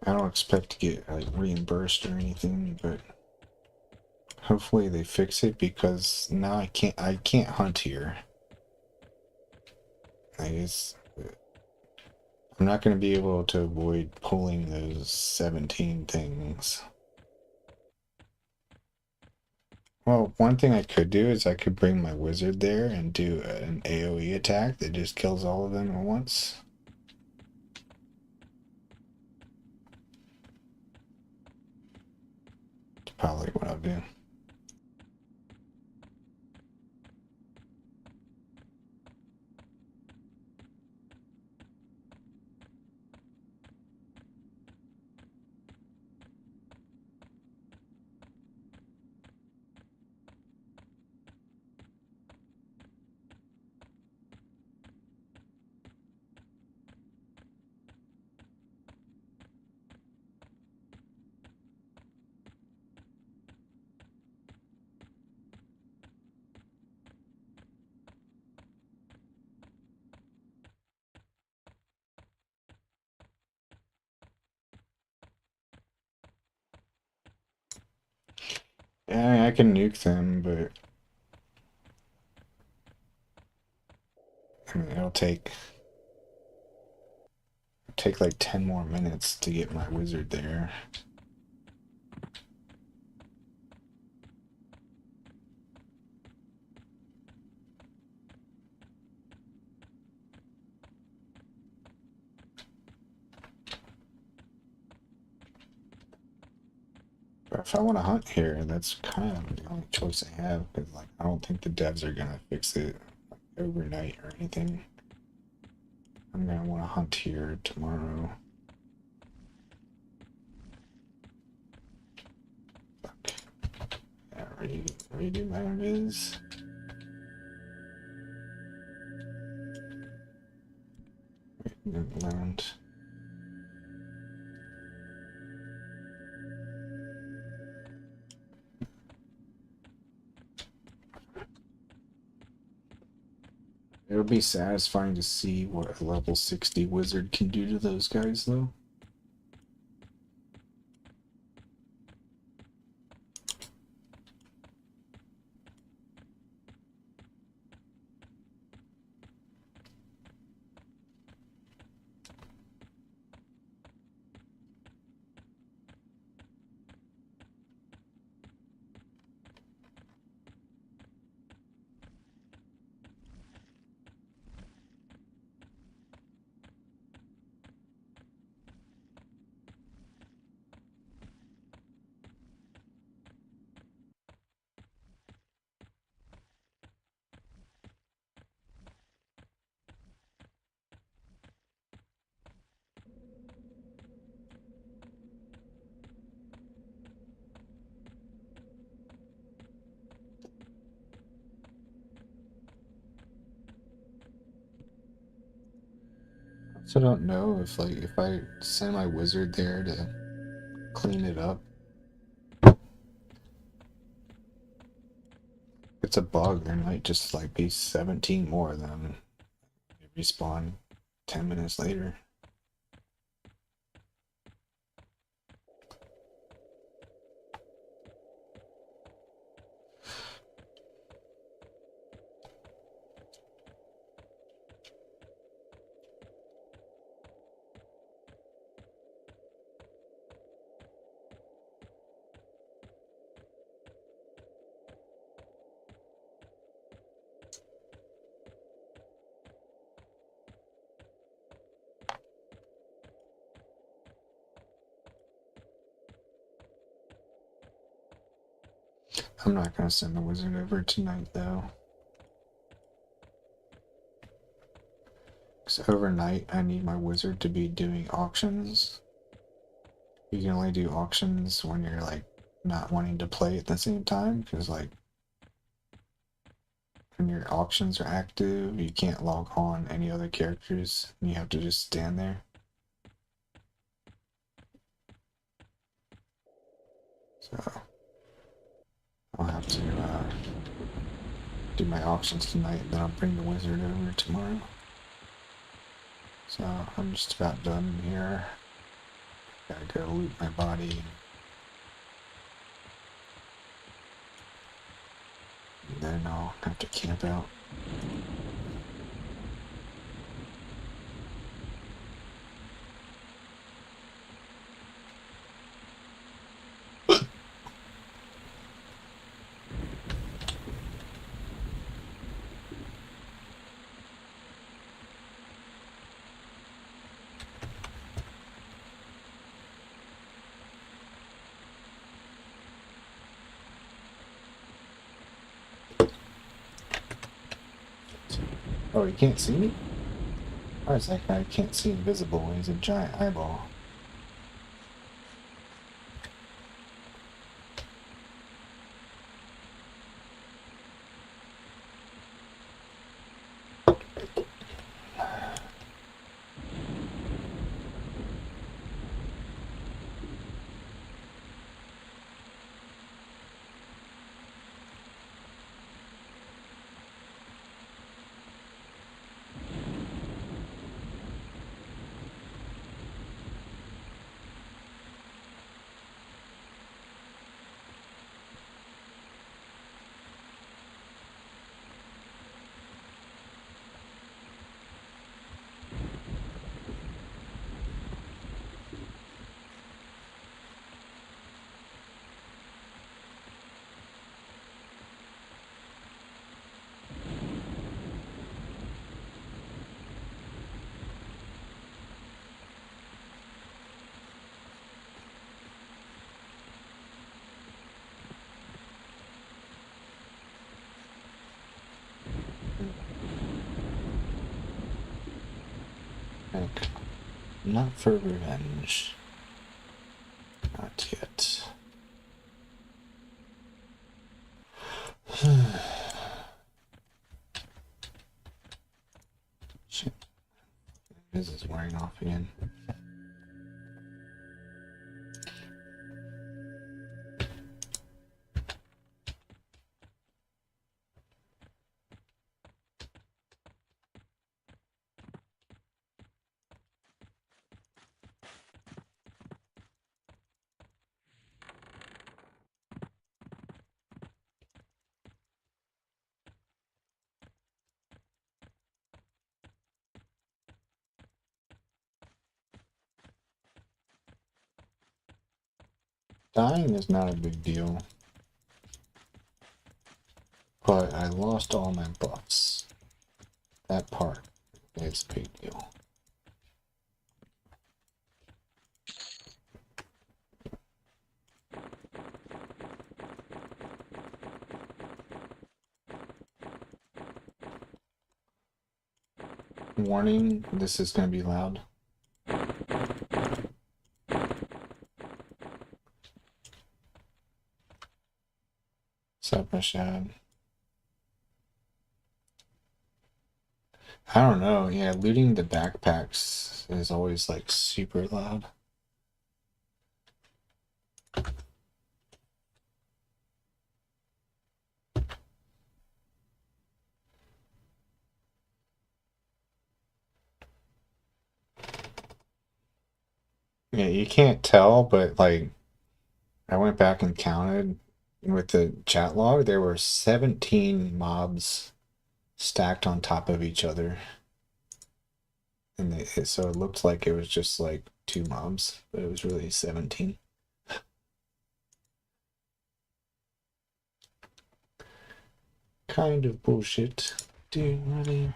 I don't expect to get like reimbursed or anything, but hopefully they fix it because now I can't hunt here. I guess I'm not going to be able to avoid pulling those 17 things. Well, one thing I could do is I could bring my wizard there and do an AoE attack that just kills all of them at once. That's probably what I'll do. Yeah, I can nuke them, but I mean, it'll take like 10 more minutes to get my wizard there. But if I want to hunt here, that's kind of the only choice I have, because like I don't think the devs are gonna fix it overnight or anything. I'm gonna want to hunt here tomorrow. Fuck. Yeah, redo my viz. Land. It'll be satisfying to see what a level 60 wizard can do to those guys, though. So I don't know if like if I send my wizard there to clean it up, it's a bug. There might just like be 17 more of them. They respawn 10 minutes later. I'm not gonna send the wizard over tonight though. Because overnight I need my wizard to be doing auctions. You can only do auctions when you're like not wanting to play at the same time, because like when your auctions are active, you can't log on any other characters, and you have to just stand there. So I'll have to do my auctions tonight, and then I'll bring the wizard over tomorrow. So I'm just about done here. Gotta go loot my body. And then I'll have to camp out. Oh, you can't see me? Why is that guy can't see invisible? He's a giant eyeball. Like, not for revenge. Not yet. Shit. This is wearing off again. Dying is not a big deal, but I lost all my buffs. That part is a big deal. Warning, this is going to be loud. What's up, Rashad? I don't know. Yeah, looting the backpacks is always like super loud. Yeah, you can't tell, but like I went back and counted with the chat log. There were 17 mobs stacked on top of each other. And so it looked like it was just like 2 mobs, but it was really 17. Kind of bullshit. Dude, really?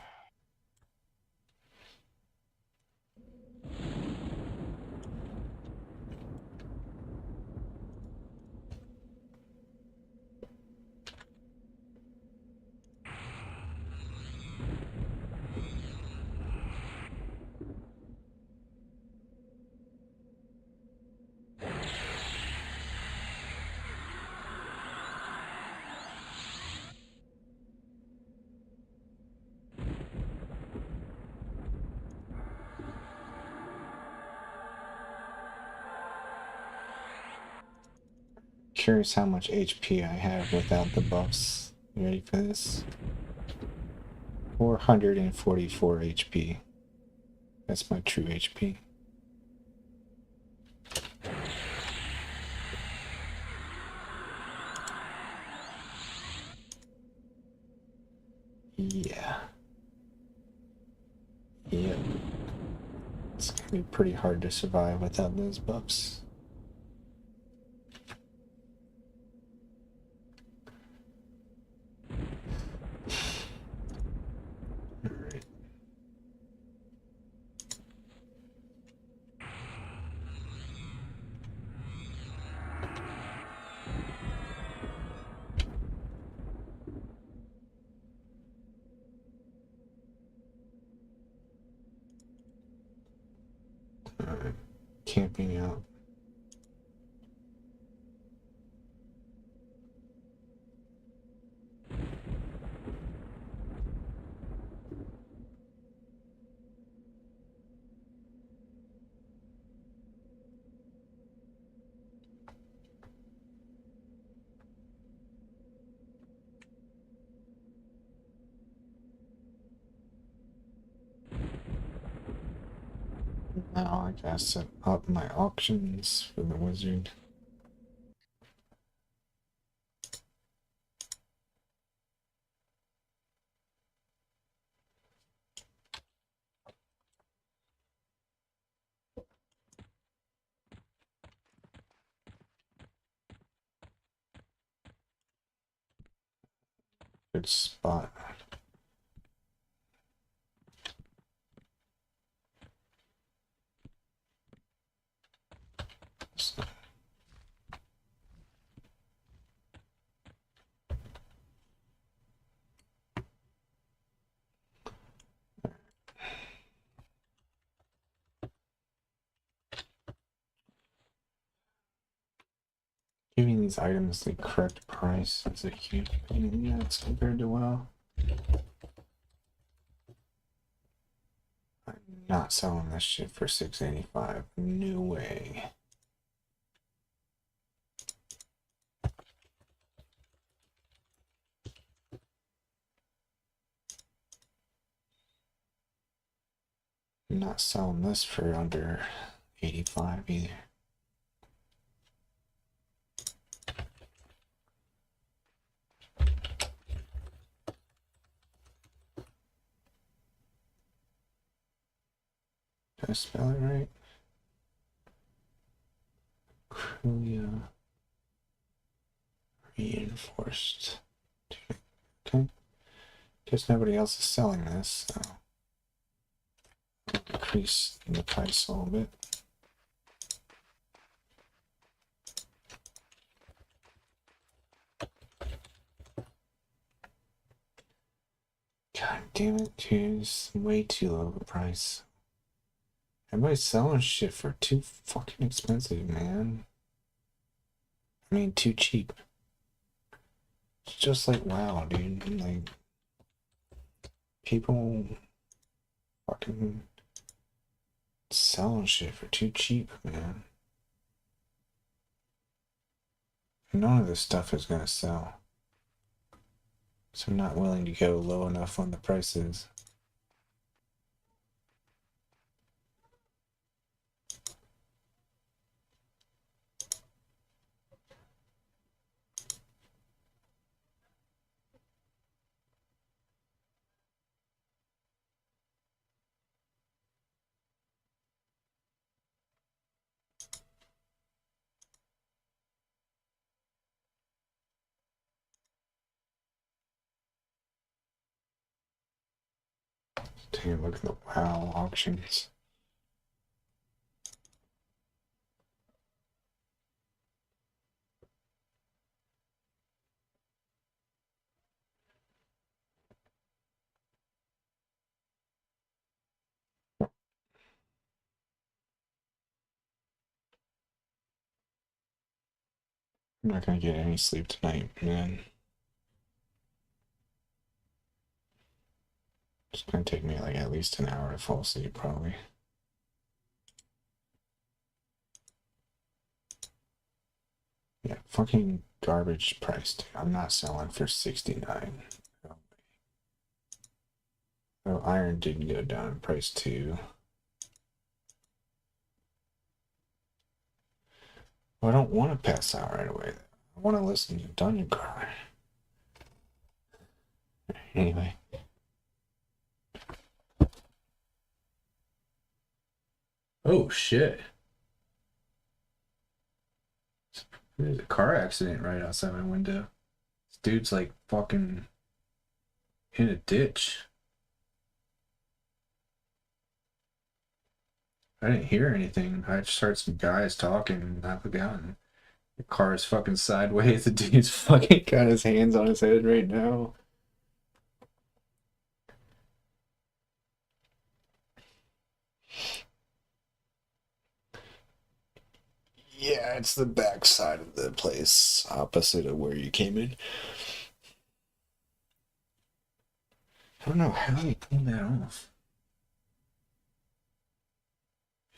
Curious how much HP I have without the buffs. You ready for this? 444 HP. That's my true HP. Yeah. Yep. It's gonna be pretty hard to survive without those buffs. Alright. Alright. Camping out. Now I gotta set up my auctions for the wizard. Good spot. So, these items the correct price is a huge pain in the ass compared to WoW. I'm not selling this shit for $6.85. No way. I'm not selling this for under 85 either. Did I spell it right? Crulia reinforced. Okay. Guess nobody else is selling this, so I'll increase the price a little bit. God damn it, dude. It's way too low of a price. Everybody's selling shit for too fucking expensive, man. I mean, too cheap. It's just like WoW, dude. Like, people fucking selling shit for too cheap, man. None of this stuff is gonna sell. So I'm not willing to go low enough on the prices. Take a look at the WoW auctions. I'm not gonna get any sleep tonight, man. It's gonna take me like at least an hour to fall asleep, probably. Yeah, fucking garbage price, dude. I'm not selling for 69. Oh, iron didn't go down in price too. Well, I don't want to pass out right away. I want to listen to Dungeon Crawler. Anyway. Oh shit. There's a car accident right outside my window. This dude's like fucking in a ditch. I didn't hear anything. I just heard some guys talking and I look out and the car is fucking sideways. The dude's fucking got his hands on his head right now. Yeah, it's the back side of the place, opposite of where you came in. I don't know how he pulled that off.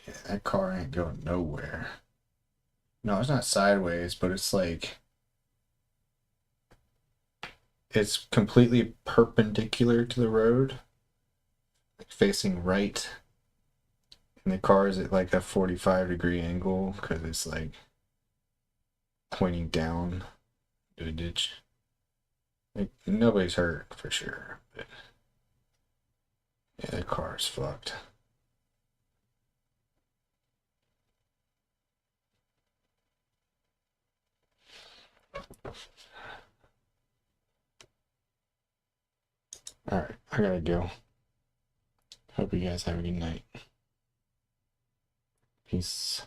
Yeah, that car ain't going nowhere. No, it's not sideways, but it's like it's completely perpendicular to the road, like facing right. And the car is at like a 45-degree angle because it's like pointing down to a ditch. Like nobody's hurt for sure, but yeah, the car's fucked. All right, I gotta go. Hope you guys have a good night. Peace.